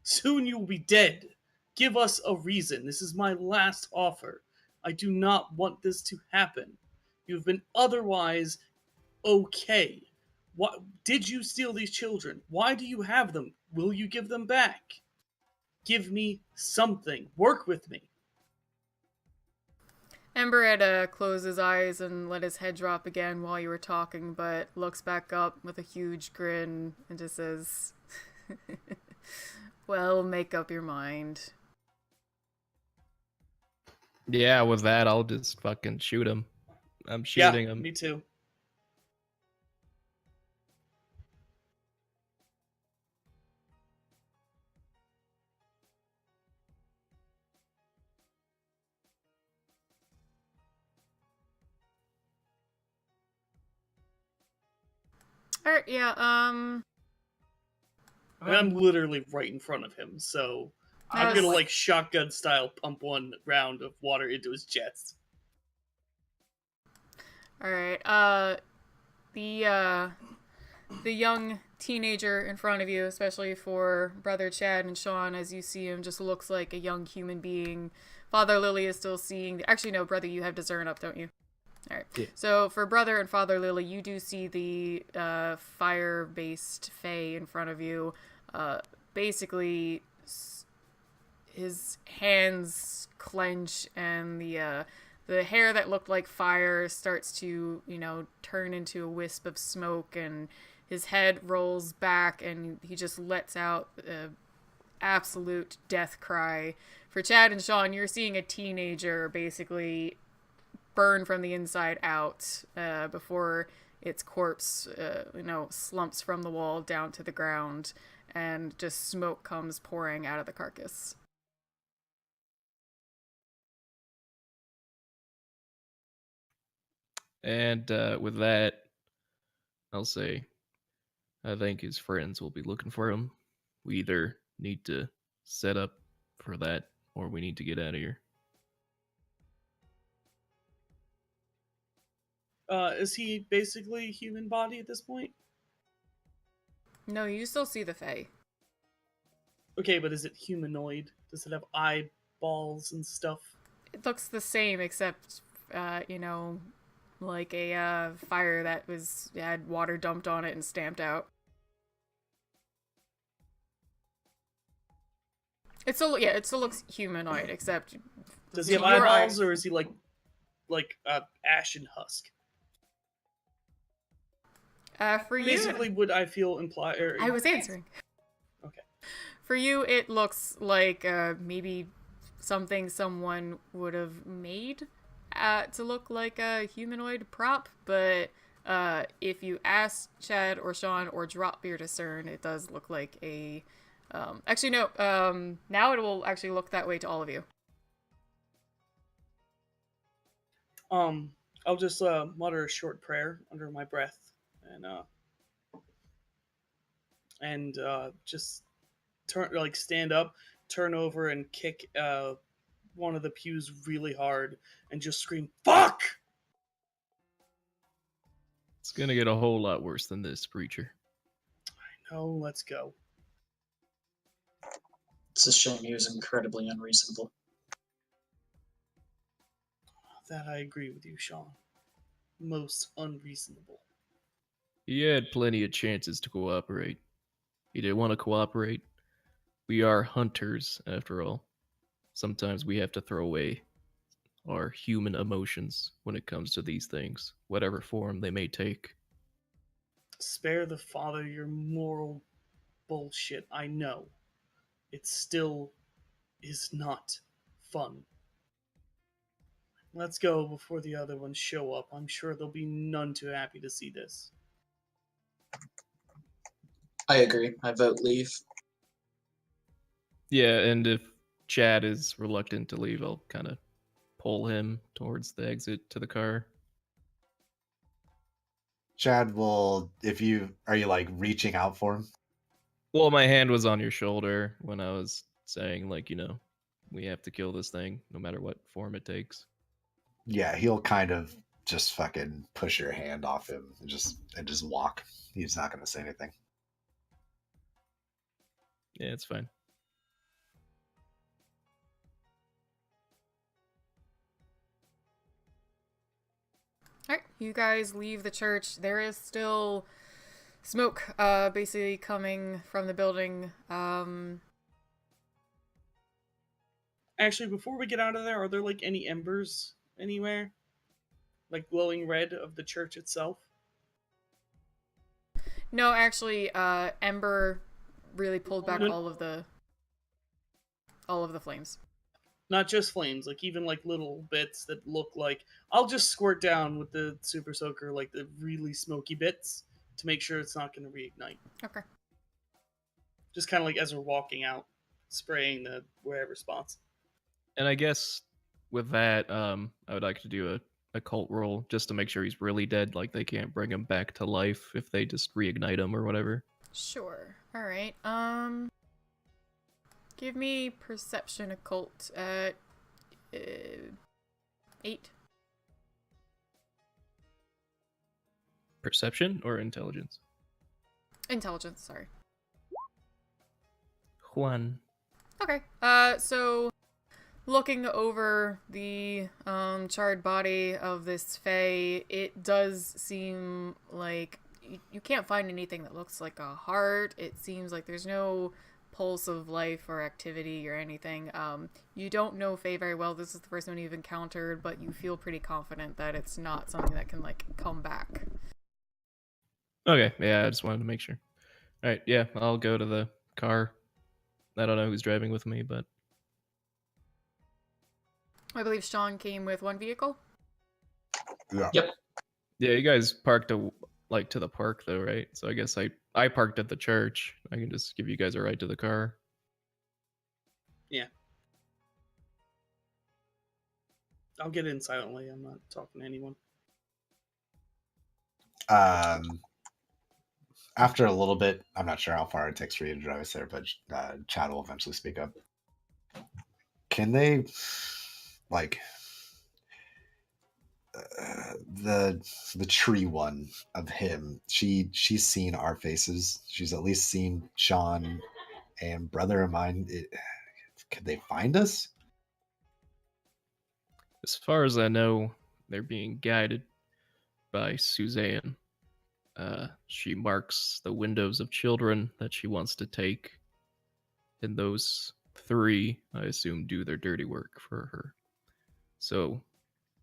C: Soon you will be dead. Give us a reason. This is my last offer. I do not want this to happen. You've been otherwise okay. What did you steal these children? Why do you have them? Will you give them back? Give me something. Work with me.
A: Ember had closed his eyes and let his head drop again while you were talking, but looks back up with a huge grin and just says, well, make up your mind.
B: Yeah, with that, I'll just fucking shoot him. I'm shooting him.
C: Me too.
A: Alright, yeah,
C: And I'm literally right in front of him, so I'm gonna like shotgun style pump one round of water into his chest.
A: Alright, the young teenager in front of you, especially for Brother Chad and Sean, as you see him, just looks like a young human being. Father Lily is still seeing... Actually, no, Brother, you have discern up, don't you? All right.
D: Yeah.
A: So for Brother and Father Lily, you do see the fire-based fae in front of you. Basically, his hands clench, and the hair that looked like fire starts to, turn into a wisp of smoke, and his head rolls back, and he just lets out an absolute death cry. For Chad and Sean, you're seeing a teenager basically burn from the inside out before its corpse, slumps from the wall down to the ground, and just smoke comes pouring out of the carcass.
B: And with that, I'll say, I think his friends will be looking for him. We either need to set up for that, or we need to get out of here.
C: Is he basically human body at this point?
A: No, you still see the fae.
C: Okay, but is it humanoid? Does it have eyeballs and stuff?
A: It looks the same, except, like a fire that had water dumped on it and stamped out. It still looks humanoid, except...
C: Does he have
A: your
C: eyeballs, or is he like ashen husk?
A: For you...
C: Basically, would I feel imply?
A: I was answering.
C: Okay.
A: For you, it looks like maybe something someone would have made to look like a humanoid prop, but if you ask Chad or Sean or drop your discern, it does look like a... actually, no. Now it will actually look that way to all of you.
C: I'll just mutter a short prayer under my breath, and just stand up, turn over, and kick one of the pews really hard, and just scream "fuck."
B: It's gonna get a whole lot worse than this, preacher.
C: No, let's go.
E: It's a shame he was incredibly unreasonable.
C: That I agree with you, Sean. Most unreasonable.
B: He had plenty of chances to cooperate. He didn't want to cooperate. We are hunters, after all. Sometimes we have to throw away our human emotions when it comes to these things, whatever form they may take.
C: Spare the father your moral bullshit. I know. It still is not fun. Let's go before the other ones show up. I'm sure they'll be none too happy to see this.
E: I agree. I vote leave.
B: Yeah, and if Chad is reluctant to leave, I'll kind of pull him towards the exit to the car.
D: Chad will, are you like reaching out for him?
B: Well, my hand was on your shoulder when I was saying, we have to kill this thing, no matter what form it takes.
D: Yeah, he'll kind of just fucking push your hand off him and just walk. He's not going to say anything.
B: Yeah, it's fine.
A: Alright, you guys leave the church. There is still smoke basically coming from the building.
C: Actually, before we get out of there, are there like any embers anywhere? Like glowing red of the church itself?
A: No, actually, Ember really pulled back all of the flames.
C: Not just flames, like even like little bits that look like... I'll just squirt down with the super soaker, like the really smoky bits, to make sure it's not going to reignite.
A: Okay.
C: Just kind of like as we're walking out, spraying the wherever spots.
B: And I guess with that, I would like to do a cult roll just to make sure he's really dead, like they can't bring him back to life if they just reignite him or whatever.
A: Sure. Alright, give me perception occult at 8.
B: Perception or intelligence?
A: Intelligence, sorry.
B: Juan.
A: Okay. So looking over the charred body of this fae, it does seem like you can't find anything that looks like a heart. It seems like there's no pulse of life or activity or anything. You don't know fae very well. This is the first one you've encountered, but you feel pretty confident that it's not something that can like come back.
B: Okay, yeah, I just wanted to make sure. All right, yeah, I'll go to the car. I don't know who's driving with me, but
A: I believe Sean came with one vehicle.
D: Yeah.
E: Yep.
B: yeah, you guys parked to the park though, right? So I guess I parked at the church. I can just give you guys a ride to the car.
C: I'll get in silently. I'm not talking to anyone.
D: After a little bit, I'm not sure how far it takes for you to drive us there, but Chad will eventually speak up. Can they, like, the tree one of him? She's seen our faces. She's at least seen Sean and brother of mine. Could they find us?
B: As far as I know, they're being guided by Suzanne. She marks the windows of children that she wants to take, and those three, I assume, do their dirty work for her. So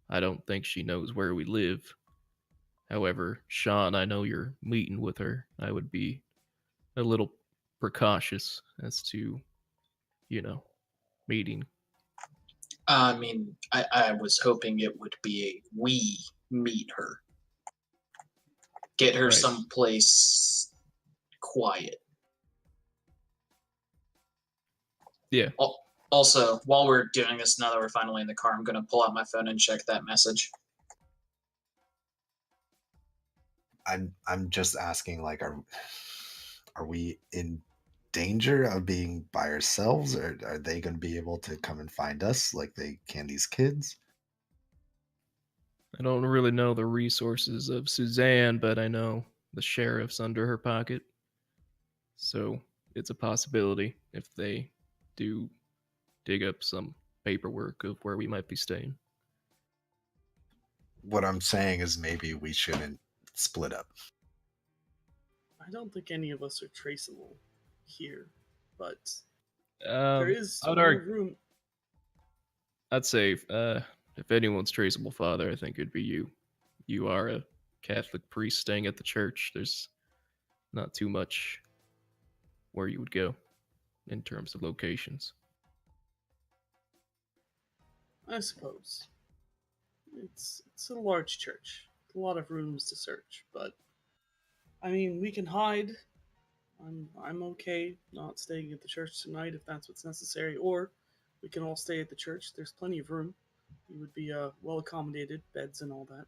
B: I don't think she knows where we live. However, Sean, I know you're meeting with her. I would be a little precautious as to, meeting.
E: I mean, I was hoping it would be a we meet her. Get her
B: Right.
E: someplace quiet.
B: Yeah.
E: Also, while we're doing this, now that we're finally in the car, I'm going to pull out my phone and check that message.
D: I'm just asking, like, are we in danger of being by ourselves, or are they going to be able to come and find us like they can these kids?
B: I don't really know the resources of Suzanne, but I know the sheriff's under her pocket. So it's a possibility if they do dig up some paperwork of where we might be staying.
D: What I'm saying is maybe we shouldn't split up.
C: I don't think any of us are traceable here, but there is more room.
B: I'd say if anyone's traceable, Father, I think it'd be you. You are a Catholic priest staying at the church. There's not too much where you would go in terms of locations.
C: I suppose it's a large church, a lot of rooms to search, but I mean, we can hide. I'm okay not staying at the church tonight if that's what's necessary, or we can all stay at the church. There's plenty of room. You would be well accommodated, beds and all that,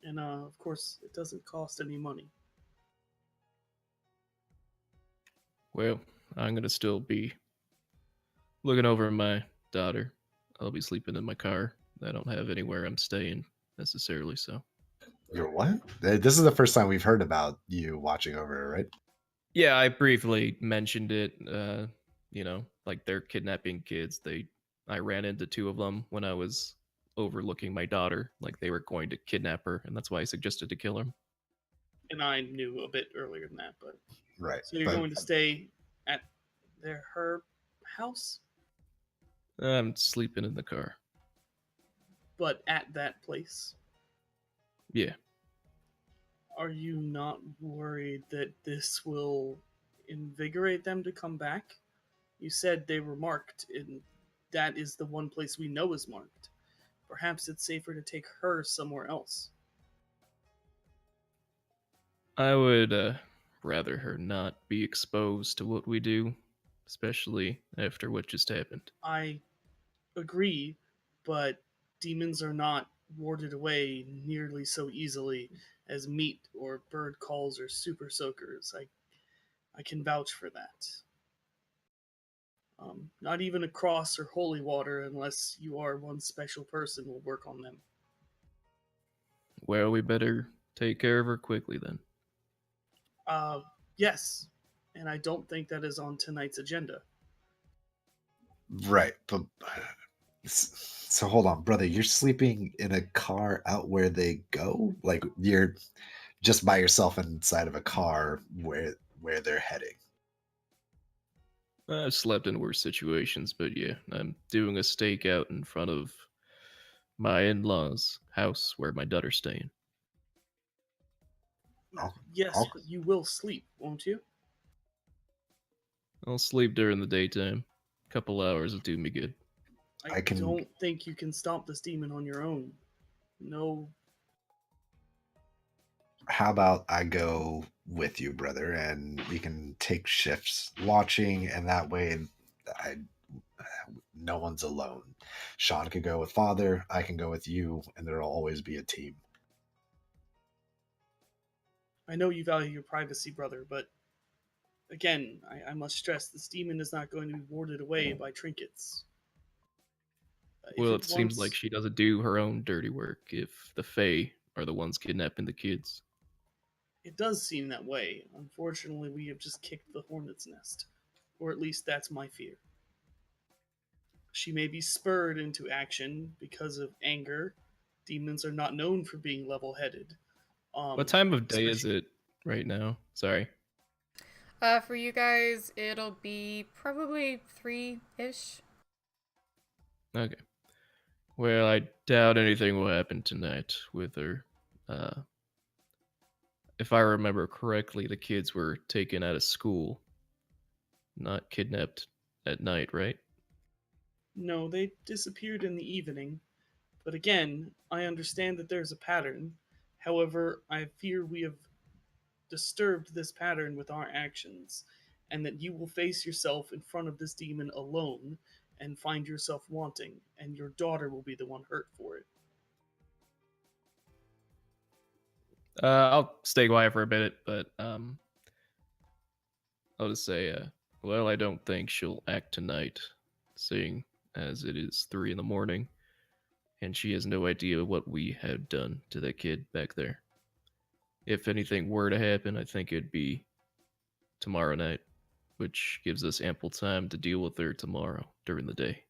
C: and of course, it doesn't cost any money.
B: Well, I'm going to still be looking over my daughter. I'll be sleeping in my car. I don't have anywhere I'm staying necessarily, so.
D: You're what? This is the first time we've heard about you watching over her, right?
B: Yeah, I briefly mentioned it. Like they're kidnapping kids. I ran into two of them when I was overlooking my daughter. Like they were going to kidnap her, and that's why I suggested to kill her.
C: And I knew a bit earlier than that, but
D: Right.
C: so you're going to stay at her house,
B: I'm sleeping in the car.
C: but at that place.
B: Yeah.
C: Are you not worried that this will invigorate them to come back? You said they were marked, and that is the one place we know is marked. Perhaps it's safer to take her somewhere else.
B: I would rather her not be exposed to what we do, especially after what just happened.
C: I agree, but demons are not warded away nearly so easily as meat or bird calls or super soakers. I can vouch for that. Not even a cross or holy water, unless you are one special person, will work on them.
B: Well, we better take care of her quickly then.
C: Yes, and I don't think that is on tonight's agenda.
D: Right, but so hold on, brother. You're sleeping in a car out where they go? Like you're just by yourself inside of a car where they're heading?
B: I've slept in worse situations, but yeah, I'm doing a stakeout in front of my in-laws' house where my daughter's staying.
D: I'll,
C: Yes,
D: I'll,
C: but you will sleep, won't you?
B: I'll sleep during the daytime. A couple hours will do me good.
C: I
D: I can.
C: don't think you can stop this demon on your own. No,
D: How about I go with you, brother, and we can take shifts watching, and that way, I no one's alone. Sean could go with father, I can go with you, and there'll always be a team.
C: I know you value your privacy, brother, but again, I must stress this demon is not going to be warded away by trinkets. If
B: Well,
C: it
B: it seems like
C: wants,
B: she doesn't do her own dirty work if the Fae are the ones kidnapping the kids.
C: it does seem that way. Unfortunately, we have just kicked the hornet's nest. Or at least that's my fear. She may be spurred into action because of anger. Demons are not known for being level headed.
B: What time of day is
C: Especially
B: it right now? Sorry.
A: For you guys, it'll be probably 3-ish.
B: Okay. Well, I doubt anything will happen tonight with her. Uh, if I remember correctly, the kids were taken out of school, not kidnapped at night, right?
C: No, they disappeared in the evening. But again, I understand that there's a pattern. However, I fear we have disturbed this pattern with our actions, and that you will face yourself in front of this demon alone and find yourself wanting, and your daughter will be the one hurt for it.
B: I'll stay quiet for a minute, but I'll just say, well, I don't think she'll act tonight, seeing as it is 3 in the morning, and she has no idea what we have done to that kid back there. If anything were to happen, I think it'd be tomorrow night, which gives us ample time to deal with her tomorrow during the day.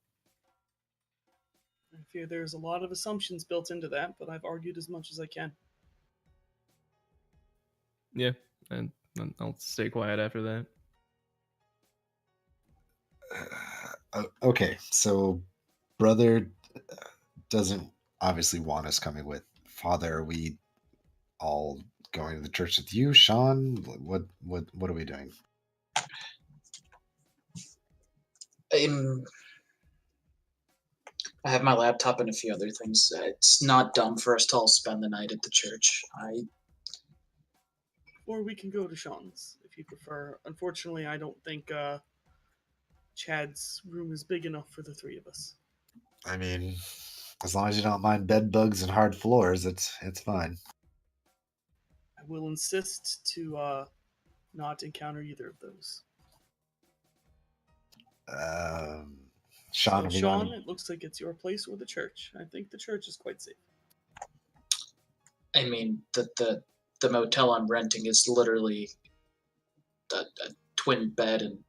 C: I fear there's a lot of assumptions built into that, but I've argued as much as I can.
B: Yeah, and I'll stay quiet after that.
D: Okay, so brother doesn't obviously want us coming with father. Are we all going to the church with you, Sean? What are we doing?
E: Um, I have my laptop and a few other things. It's not dumb for us to all spend the night at the church.
C: Or we can go to Sean's if you prefer. Unfortunately, I don't think Chad's room is big enough for the three of us.
D: I mean, as long as you don't mind bed bugs and hard floors, it's fine.
C: I will insist to not encounter either of those.
D: Um, Sean,
C: So,
D: have you
C: Sean,
D: gone?
C: it looks like it's your place or the church. I think the church is quite safe.
E: I mean, the motel I'm renting is literally a twin bed and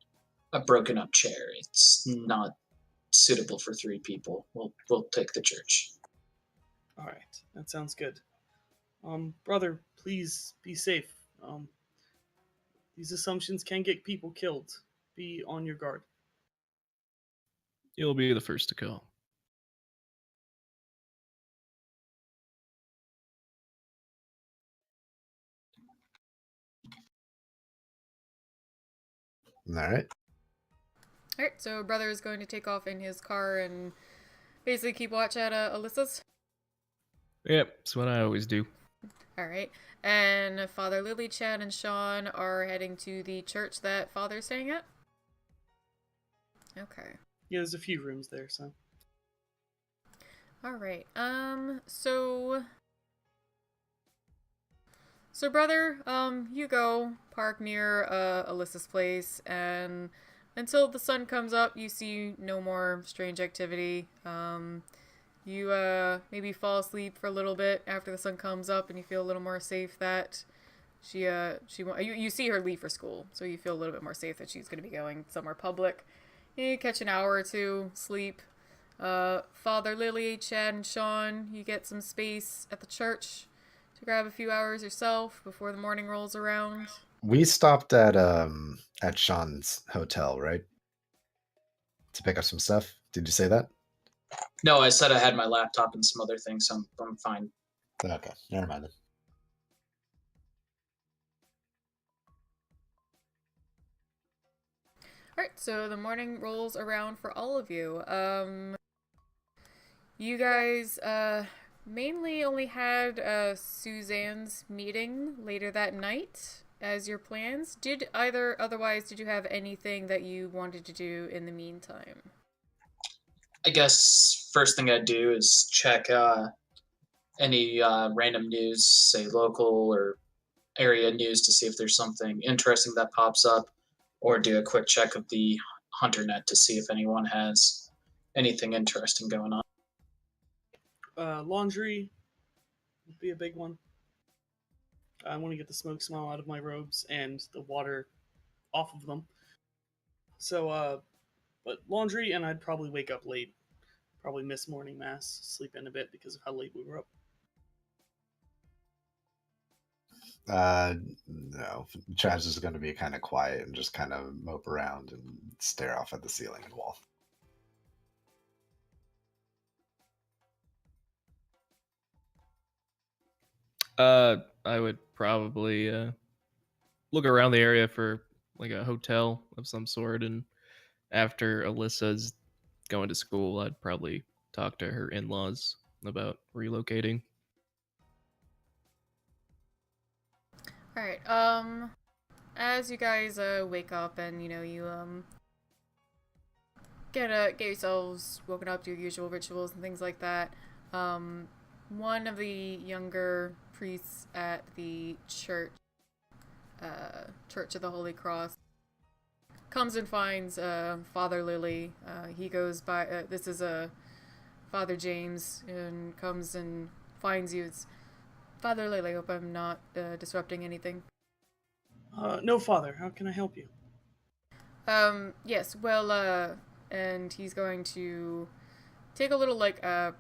E: a broken up chair. It's not suitable for 3 people. We'll take the church.
C: All right, that sounds good. Brother, please be safe. These assumptions can get people killed. Be on your guard.
B: You'll be the first to call.
D: All right.
A: Alright, so brother is going to take off in his car and basically keep watch at Alyssa's.
B: Yep, that's what I always do.
A: Alright, and Father Lily, Chad, and Sean are heading to the church that Father's staying at? Okay.
C: Yeah, there's a few rooms there, so.
A: Alright, So brother, you go park near Alyssa's place, and until the sun comes up, you see no more strange activity. You maybe fall asleep for a little bit after the sun comes up, and you feel a little more safe that You see her leave for school, so you feel a little bit more safe that she's going to be going somewhere public. You catch an hour or two sleep. Father Lily, Chad, and Sean, you get some space at the church to grab a few hours yourself before the morning rolls around.
D: We stopped at Sean's hotel, right? To pick up some stuff. Did you say that?
E: No, I said I had my laptop and some other things, so I'm fine.
D: Okay, never mind then.
A: Alright, so the morning rolls around for all of you. You guys mainly only had Suzanne's meeting later that night as your plans. Did you have anything that you wanted to do in the meantime?
E: I guess first thing I'd do is check any random news, say local or area news, to see if there's something interesting that pops up, or do a quick check of the HunterNet to see if anyone has anything interesting going on.
C: Laundry would be a big one. I want to get the smoke smell out of my robes and the water off of them. So, but laundry, and I'd probably wake up late. Probably miss morning mass, sleep in a bit because of how late we were up.
D: No. Chaz is going to be kind of quiet and just kind of mope around and stare off at the ceiling and wall.
B: I would probably look around the area for like a hotel of some sort, and after Alyssa's going to school, I'd probably talk to her in-laws about relocating.
A: Alright, as you guys wake up and you get yourselves woken up, do your usual rituals and things like that, one of the younger priests at the Church of the Holy Cross comes and finds Father Lily. He goes by this is Father James, and comes and finds you. It's Father Lily. Hope I'm not disrupting anything.
C: No, Father. How can I help you?
A: Yes. Well, and he's going to take a little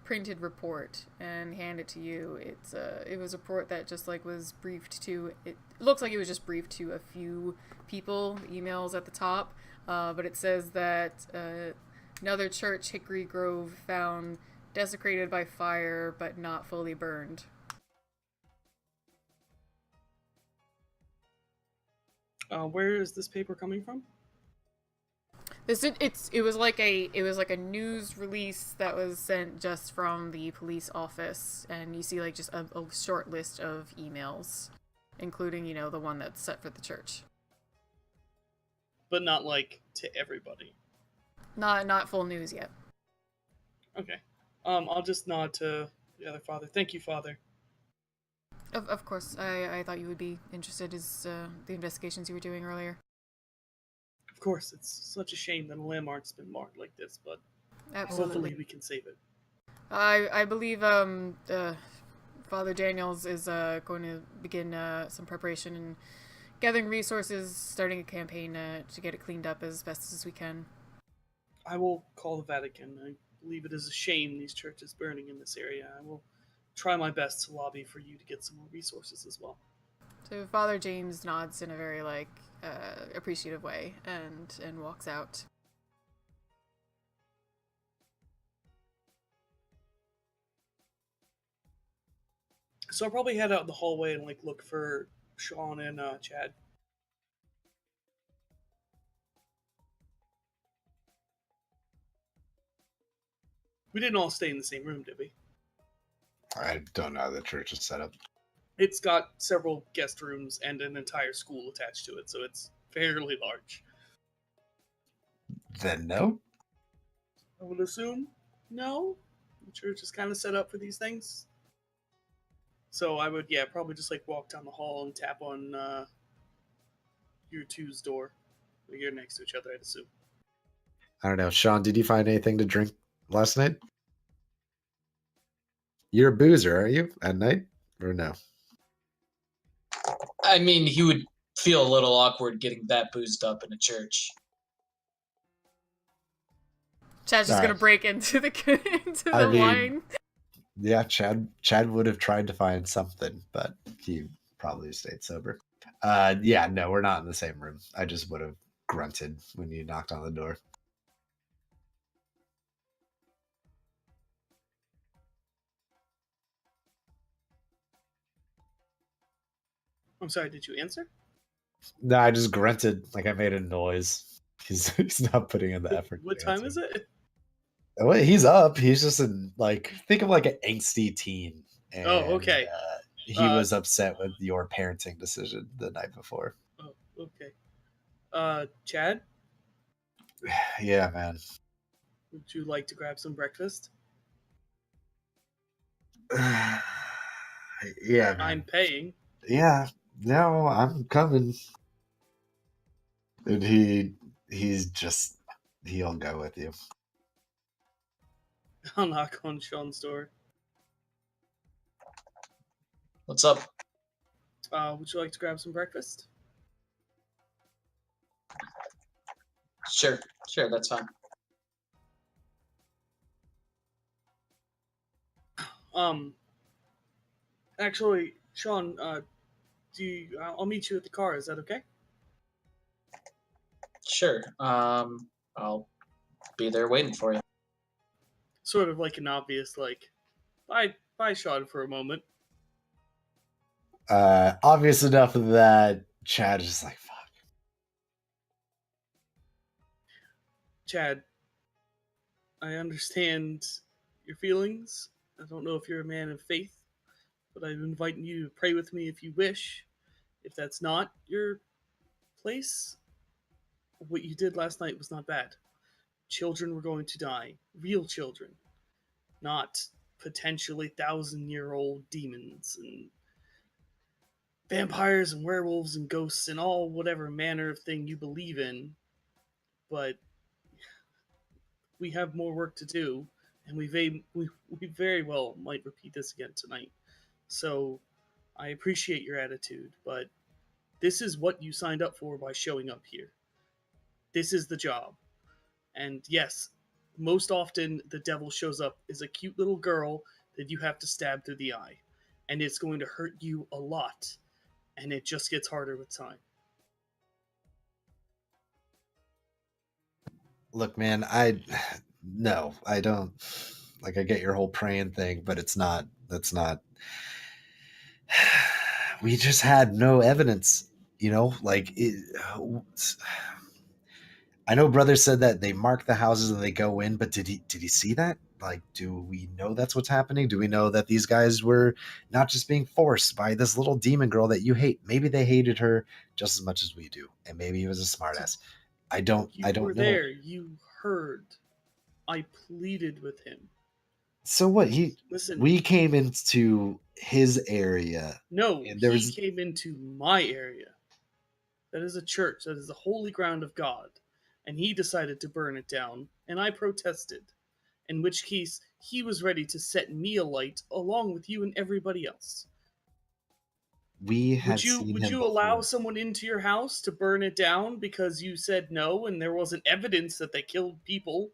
A: printed report and hand it to you. It was a report that just was briefed to. It looks like it was just briefed to a few people. The emails at the top, but it says that another church, Hickory Grove, found desecrated by fire but not fully burned.
C: Where is this paper coming from?
A: It was like a news release that was sent just from the police office, and you see just a short list of emails, including the one that's set for the church.
C: But not to everybody.
A: Not full news yet.
C: Okay. I'll just nod to the other father. Thank you, Father.
A: Of course, I thought you would be interested as the investigations you were doing earlier.
C: Of course, it's such a shame that a landmark's been marked like this, but
A: Absolutely.
C: hopefully we can save it.
A: I believe Father Daniels is going to begin some preparation and gathering resources, starting a campaign to get it cleaned up as best as we can.
C: I will call the Vatican. I believe it is a shame these churches burning in this area. I will try my best to lobby for you to get some more resources as well.
A: So Father James nods in a very appreciative way and walks out.
C: So I'll probably head out the hallway and look for Sean and Chad. We didn't all stay in the same room, did we?
D: I don't know how the church is set up.
C: It's got several guest rooms and an entire school attached to it, so it's fairly large.
D: Then no?
C: I would assume no. The church is kind of set up for these things. So I would, probably just walk down the hall and tap on your two's door. You're next to each other, I'd assume.
D: I don't know. Sean, did you find anything to drink last night? You're a boozer, are you? At night? Or no?
E: I mean, he would feel a little awkward getting that boozed up in a church.
A: Chad's just
D: All
A: gonna
D: right.
A: break into the into
D: I
A: the
D: mean-
A: line.
D: Yeah, Chad would have tried to find something, but he probably stayed sober. Yeah, no, we're not in the same room. I just would have grunted when you knocked on the door.
C: I'm sorry, did you answer?
D: No, I just grunted like I made a noise. He's not putting in the effort.
C: What time is it?
D: Well, he's up. He's just in like think of like an angsty teen. And,
C: okay.
D: He was upset with your parenting decision the night before.
C: Oh, okay. Chad,
D: Yeah, man.
C: would you like to grab some breakfast?
D: Yeah, man.
C: I'm paying.
D: Yeah, no, I'm coming. And he's just he'll go with you.
C: I'll knock on Sean's door.
E: What's up?
C: Would you like to grab some breakfast?
E: Sure, that's fine.
C: Actually, Sean, I'll meet you at the car. Is that okay?
E: Sure. I'll be there waiting for you.
C: Sort of like an obvious, like, bye, Sean, for a moment.
D: Obvious enough that Chad is just like, fuck.
C: Chad, I understand your feelings. I don't know if you're a man of faith, but I'm inviting you to pray with me if you wish. If that's not your place, what you did last night was not bad. Children were going to die. Real children. Not potentially 1,000-year-old demons and vampires and werewolves and ghosts and all whatever manner of thing you believe in. But we have more work to do, and we very well might repeat this again tonight. So I appreciate your attitude, but this is what you signed up for by showing up here. This is the job. And yes, most often the devil shows up as a cute little girl that you have to stab through the eye. And it's going to hurt you a lot. And it just gets harder with time.
D: Look, man, no, I don't. Like, I get your whole praying thing, but that's not. We just had no evidence, like I know brother said that they mark the houses and they go in, but did he see that? Like, do we know that's what's happening? Do we know that these guys were not just being forced by this little demon girl that you hate? Maybe they hated her just as much as we do, and maybe he was a smartass. I don't
C: You were
D: know.
C: there. You heard. I pleaded with him.
D: So what?
C: Listen.
D: We came into his area.
C: No,
D: and
C: he came into my area. That is a church. That is the holy ground of God. And he decided to burn it down, and I protested. In which case, he was ready to set me alight along with you and everybody else.
D: We had
C: Would you allow someone into your house to burn it down because you said no and there wasn't evidence that they killed people?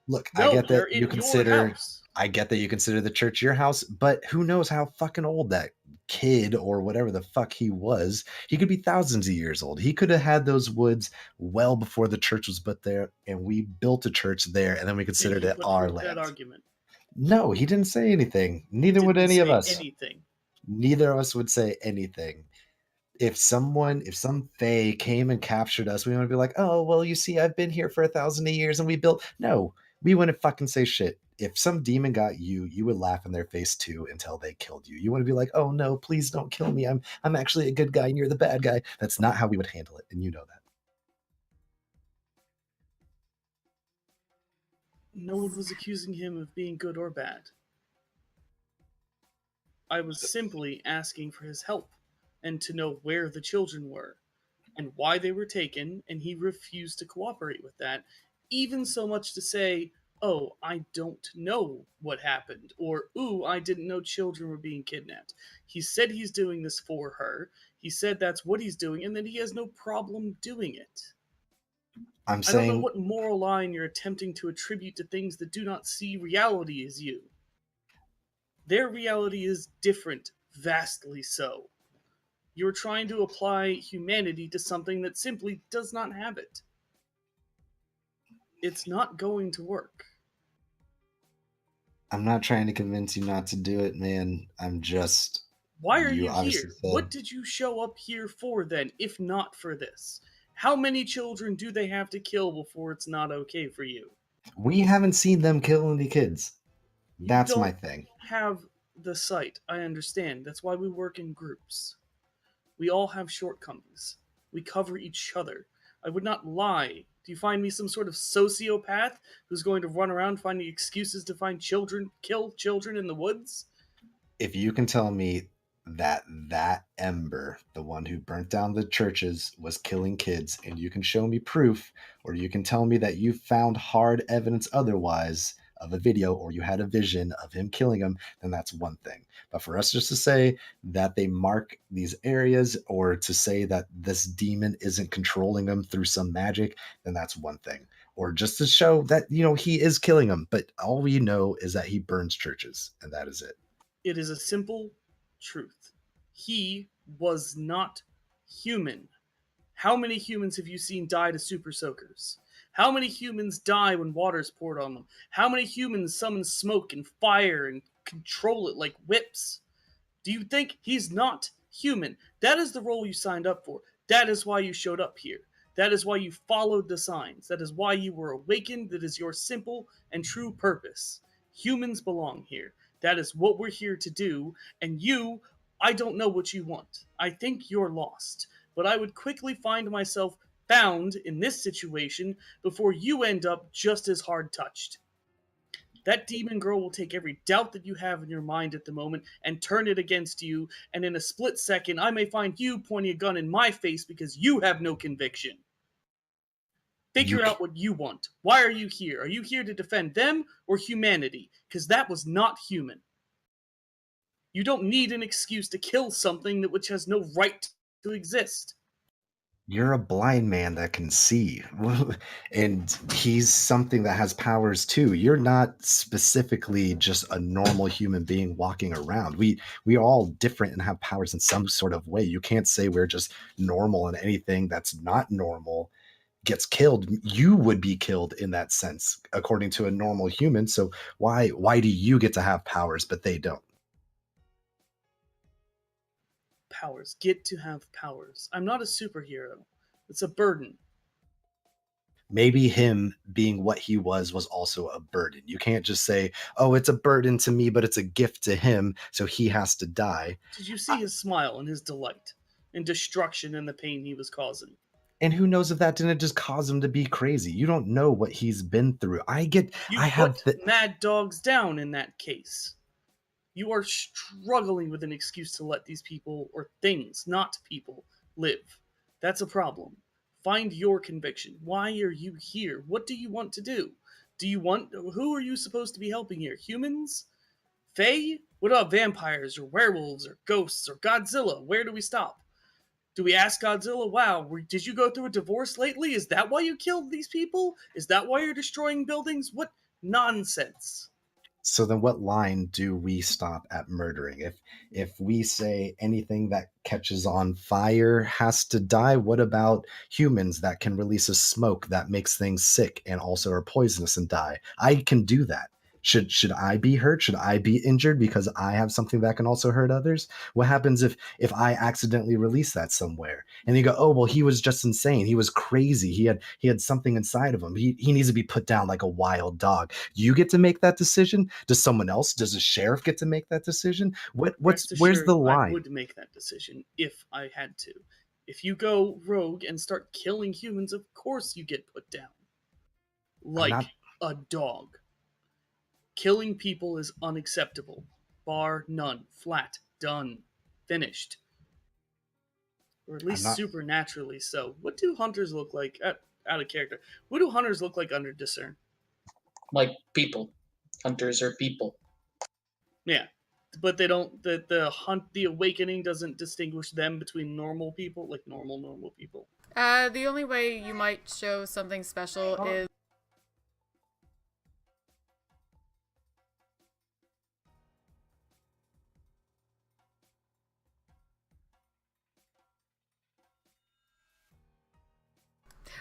D: Look,
C: No,
D: I get
C: they're
D: that
C: in
D: you consider
C: your house.
D: I get that you consider the church your house, but who knows how fucking old that kid or whatever the fuck he was. He could be thousands of years old. He could have had those woods well before the church was built there, and we built a church there, and then we considered it our land.
C: That argument.
D: No, he didn't say anything. Neither would any of us.
C: Anything.
D: Neither of us would say anything. If some fae came and captured us, we want to be like, oh, well, you see, I've been here for 1,000 years and we built. No, we wouldn't fucking say shit. If some demon got you, you would laugh in their face too until they killed you. You want to be like, oh no, please don't kill me. I'm actually a good guy and you're the bad guy. That's not how we would handle it, and you know that.
C: No one was accusing him of being good or bad. I was simply asking for his help and to know where the children were and why they were taken, and he refused to cooperate with that, even so much to say, oh, I don't know what happened, or, ooh, I didn't know children were being kidnapped. He said he's doing this for her. He said that's what he's doing, and that he has no problem doing it.
D: I'm
C: I don't know
D: saying
C: what moral line you're attempting to attribute to things that do not see reality as you. Their reality is different, vastly so. You're trying to apply humanity to something that simply does not have it. It's not going to work.
D: I'm not trying to convince you not to do it, man. I'm just.
C: Why are
D: You
C: you
D: obviously
C: here?
D: said.
C: What did you show up here for then, if not for this? How many children do they have to kill before it's not okay for you?
D: We haven't seen them kill any kids. That's my thing.
C: Have the sight. I understand. That's why we work in groups. We all have shortcomings. We cover each other. I would not lie. Do you find me some sort of sociopath who's going to run around finding excuses to find children, kill children in the woods?
D: If you can tell me that Ember, the one who burnt down the churches, was killing kids, and you can show me proof, or you can tell me that you found hard evidence otherwise of a video, or you had a vision of him killing them, then that's one thing. But for us just to say that they mark these areas, or to say that this demon isn't controlling them through some magic, then that's one thing. Or just to show that, he is killing them, but all we know is that he burns churches, and that is it.
C: It is a simple truth. He was not human. How many humans have you seen die to super soakers? How many humans die when water's poured on them? How many humans summon smoke and fire and control it like whips? Do you think he's not human? That is the role you signed up for. That is why you showed up here. That is why you followed the signs. That is why you were awakened. That is your simple and true purpose. Humans belong here. That is what we're here to do. And you, I don't know what you want. I think you're lost. But I would quickly find myself found in this situation before you end up just as hard touched. That demon girl will take every doubt that you have in your mind at the moment and turn it against you, and in a split second, I may find you pointing a gun in my face because you have no conviction. Figure out what you want. Why are you here? Are you here to defend them or humanity? Because that was not human. You don't need an excuse to kill something which has no right to exist.
D: You're a blind man that can see. And he's something that has powers too. You're not specifically just a normal human being walking around. We are all different and have powers in some sort of way. You can't say we're just normal, and anything that's not normal gets killed. You would be killed in that sense according to a normal human. So why do you get to have powers but they don't?
C: Powers. Get to have powers. I'm not a superhero. It's a burden.
D: Maybe him being what he was also a burden. You can't just say, oh, it's a burden to me, but it's a gift to him, so he has to die.
C: Did you see his smile and his delight and destruction and the pain he was causing?
D: And who knows if that didn't just cause him to be crazy? You don't know what he's been through.
C: You put mad dogs down in that case. You are struggling with an excuse to let these people, or things, not people, live. That's a problem. Find your conviction. Why are you here? What do you want to do? Who are you supposed to be helping here? Humans? Fae? What about vampires or werewolves or ghosts or Godzilla? Where do we stop? Do we ask Godzilla, wow, did you go through a divorce lately? Is that why you killed these people? Is that why you're destroying buildings? What nonsense.
D: So then what line do we stop at murdering? If we say anything that catches on fire has to die, what about humans that can release a smoke that makes things sick and also are poisonous and die? I can do that. Should I be hurt? Should I be injured because I have something that can also hurt others? What happens if I accidentally release that somewhere? And you go, oh well, he was just insane. He was crazy. He had something inside of him. He needs to be put down like a wild dog. You get to make that decision? Does someone else? Does a sheriff get to make that decision? Where's the line?
C: I would make that decision if I had to. If you go rogue and start killing humans, of course you get put down. Like a dog. Killing people is unacceptable. Bar none. Flat. Done. Finished. Or at least supernaturally so. What do hunters look like? Out of character. What do hunters look like under discern?
E: Like people. Hunters are people.
C: Yeah. but they don't. The awakening doesn't distinguish them between normal people, like normal people.
A: The only way you might show something special is.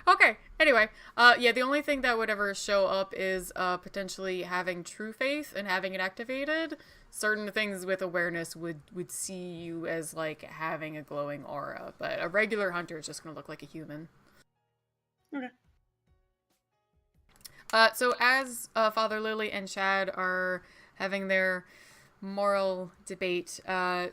A: Okay. Anyway, yeah, the only thing that would ever show up is potentially having true faith and having it activated. Certain things with awareness would see you as like having a glowing aura, but a regular hunter is just gonna look like a human.
C: Okay.
A: So as Father Lily and Chad are having their moral debate,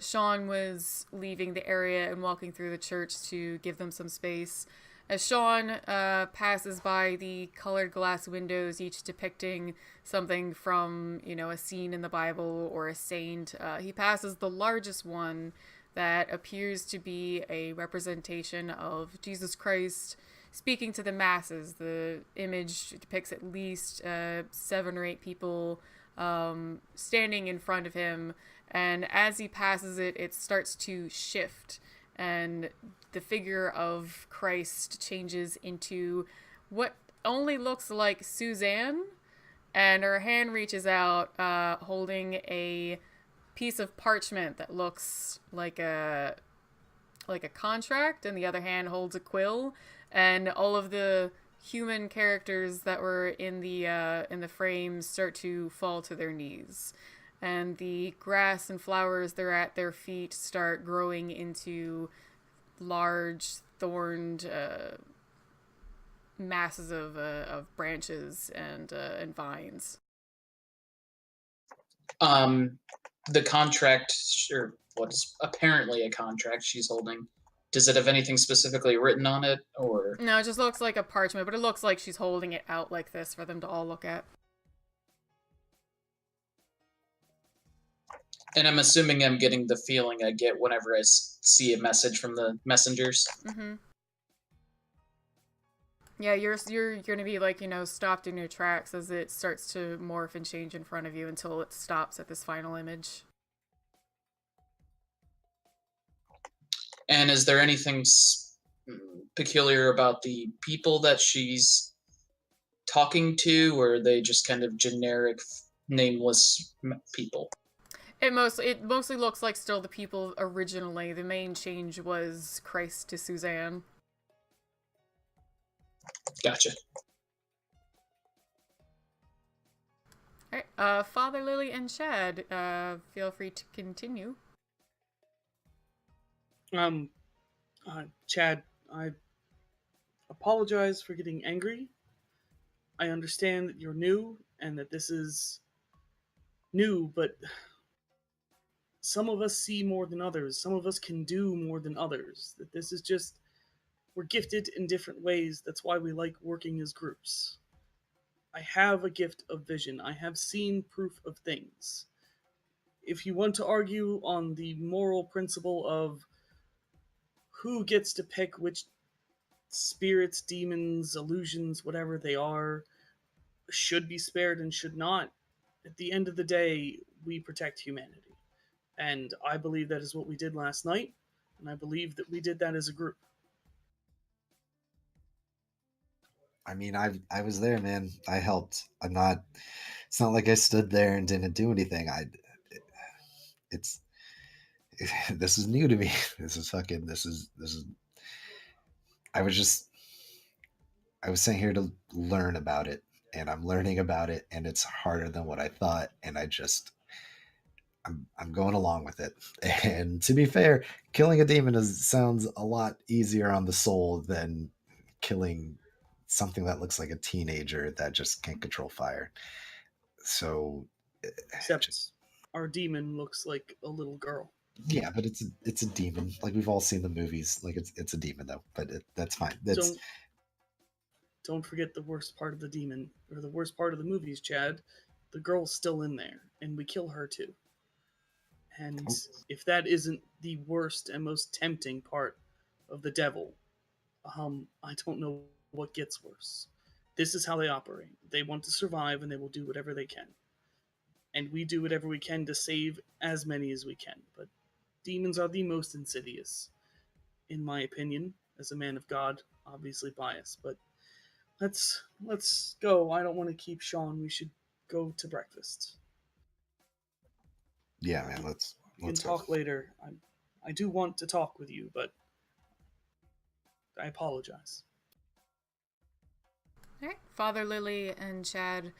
A: Sean was leaving the area and walking through the church to give them some space. As Sean passes by the colored glass windows, each depicting something from, a scene in the Bible or a saint, he passes the largest one that appears to be a representation of Jesus Christ speaking to the masses. The image depicts at least 7 or 8 people standing in front of him, and as he passes it, it starts to shift, and the figure of Christ changes into what only looks like Suzanne, and her hand reaches out, holding a piece of parchment that looks like a contract, and the other hand holds a quill, and all of the human characters that were in the frame start to fall to their knees, and the grass and flowers that are at their feet start growing into large thorned masses of branches and vines.
E: The contract, or what is apparently a contract she's holding, does it have anything specifically written on it, or?
A: No, it just looks like a parchment, but it looks like she's holding it out like this for them to all look at.
E: And I'm assuming I'm getting the feeling I get whenever I see a message from the messengers.
A: Mm-hmm. Yeah, you're gonna be like, stopped in your tracks as it starts to morph and change in front of you until it stops at this final image.
E: And is there anything peculiar about the people that she's talking to, or are they just kind of generic, nameless people?
A: It mostly looks like still the people originally. The main change was Christ to Suzanne.
E: Gotcha.
A: All right, Father Lily and Chad, feel free to continue.
C: Chad, I apologize for getting angry. I understand that you're new and that this is new, but some of us see more than others. Some of us can do more than others. That this is just, we're gifted in different ways. That's why we like working as groups. I have a gift of vision. I have seen proof of things. If you want to argue on the moral principle of who gets to pick which spirits, demons, illusions, whatever they are, should be spared and should not, at the end of the day, we protect humanity. And I believe that is what we did last night, and I believe that we did that as a group.
D: I mean, I was there, man. I helped. It's not like I stood there and didn't do anything. This is new to me. This is I was sent here to learn about it, and I'm learning about it, and it's harder than what I thought, and I'm going along with it. And to be fair, killing a demon sounds a lot easier on the soul than killing something that looks like a teenager that just can't control fire. So,
C: Except our demon looks like a little girl.
D: yeah, but it's a demon. Like, we've all seen the movies. Like, it's a demon though, but that's fine.
C: Don't forget the worst part of the demon, or the worst part of the movies, Chad. The girl's still in there, and we kill her too. And if that isn't the worst and most tempting part of the devil, I don't know what gets worse. This is how they operate. They want to survive, and they will do whatever they can. and we do whatever we can to save as many as we can. But demons are the most insidious, in my opinion, as a man of God, obviously biased. But let's go. I don't want to keep Sean. We should go to breakfast.
D: Yeah, man. Let's
C: We can
D: go.
C: talk later. I do want to talk with you, but I apologize.
A: All right. Father Lily and Chad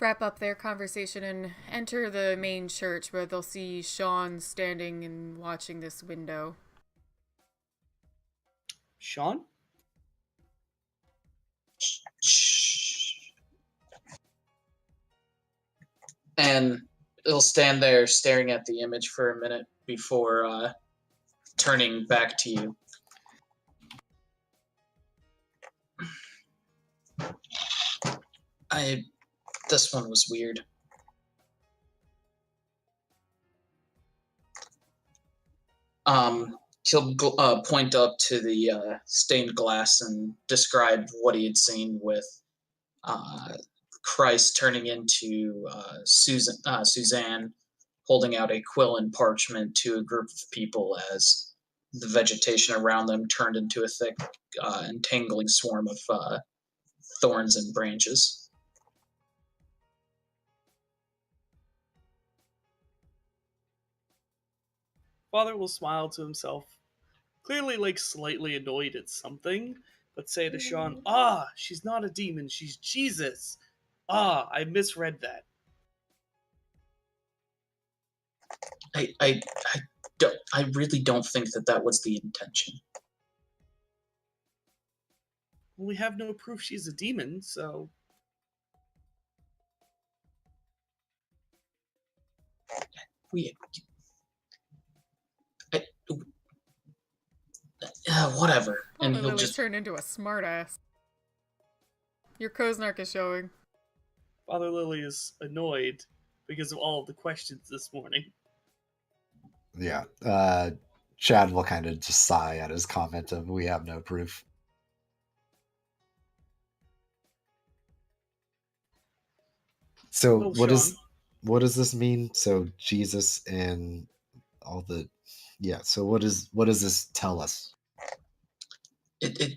A: wrap up their conversation and enter the main church where they'll see Sean standing and watching this window.
C: Sean?
E: And he'll stand there staring at the image for a minute before turning back to you. This one was weird. He'll point up to the stained glass and describe what he had seen with Christ turning into Suzanne, holding out a quill and parchment to a group of people as the vegetation around them turned into a thick, entangling swarm of thorns and branches.
C: Father will smile to himself, clearly like slightly annoyed at something, but say to Sean, she's not a demon, she's Jesus. I misread that.
E: I really don't think that was the intention.
C: We have no proof she's a demon, so...
E: Whatever.
A: And he'll just turn into a smartass. Your Koznark is showing.
C: Father Lily is annoyed because of all of the questions this morning.
D: Yeah. Chad will kind of just sigh at his comment of we have no proof. So what does this mean? So Jesus and all the so what does this tell us?
E: It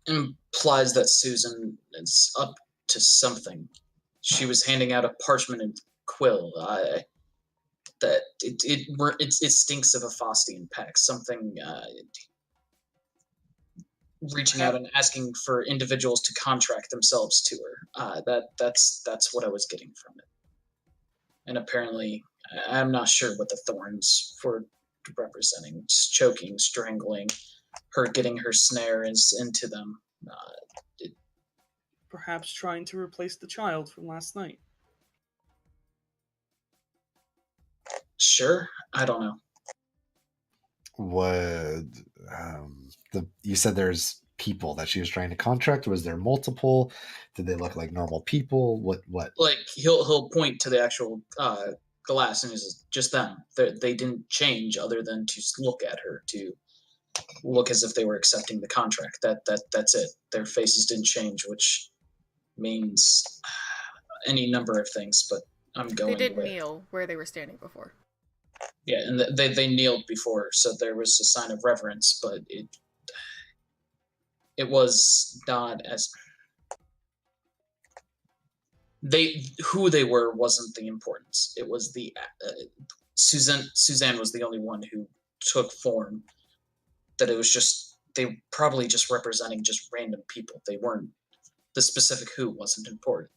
E: implies that Susan is up to something. She was handing out a parchment and quill. That it stinks of a Faustian pact. Something reaching out and asking for individuals to contract themselves to her. That's what I was getting from it. And apparently, I'm not sure what the thorns were representing. Just choking, strangling, her getting her snare into them.
C: Perhaps trying to replace the child from last night.
E: Sure, I don't know.
D: You said there's people that she was trying to contract. Was there multiple? Did they look like normal people? What?
E: Like he'll point to the actual glass and it's just them. They didn't change other than to look at her, to look as if they were accepting the contract. That's it. Their faces didn't change, which means any number of things. But I'm going.
A: They did kneel where they were standing before.
E: Yeah, and they kneeled before, so there was a sign of reverence, but it was not as who they were wasn't the importance. It was the Suzanne was the only one who took form. That it was just they probably just representing just random people. They weren't the specific who wasn't important.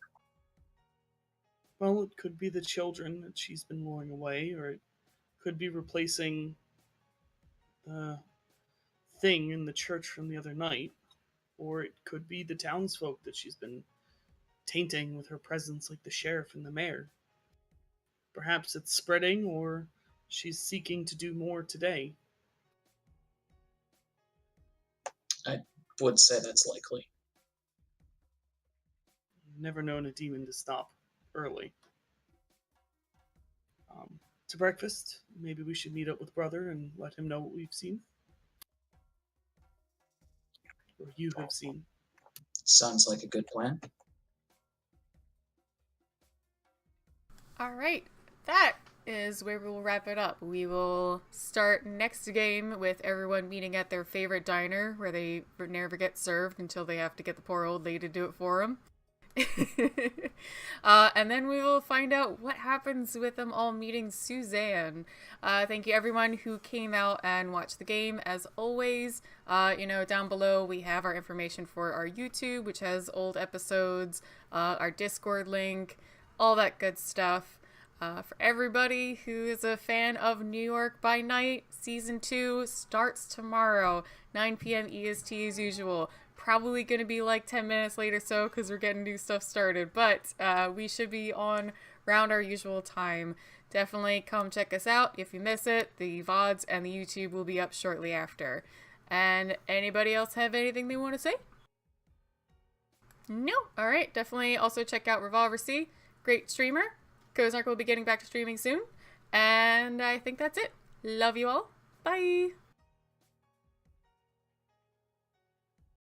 C: Well, it could be the children that she's been luring away, or it could be replacing the thing in the church from the other night, or it could be the townsfolk that she's been tainting with her presence, like the sheriff and the mayor. Perhaps it's spreading, or she's seeking to do more today.
E: I would say that's likely.
C: Never known a demon to stop early. To breakfast, maybe we should meet up with Brother and let him know what we've seen. Or you have seen.
E: Sounds like a good plan.
A: All right, that is where we'll wrap it up. We will start next game with everyone meeting at their favorite diner where they never get served until they have to get the poor old lady to do it for them. And then we will find out what happens with them all meeting Suzanne. Thank you everyone who came out and watched the game. As always, down below we have our information for our YouTube, which has old episodes, our Discord link, all that good stuff. For everybody who is a fan of New York by Night, Season 2 starts tomorrow, 9 p.m. EST as usual. Probably going to be like 10 minutes late or so because we're getting new stuff started, but we should be on around our usual time. Definitely come check us out if you miss it. The VODs and the YouTube will be up shortly after. And anybody else have anything they want to say? No? Alright, definitely also check out Revolver C. Great streamer. Kozark will be getting back to streaming soon. And I think that's it. Love you all. Bye!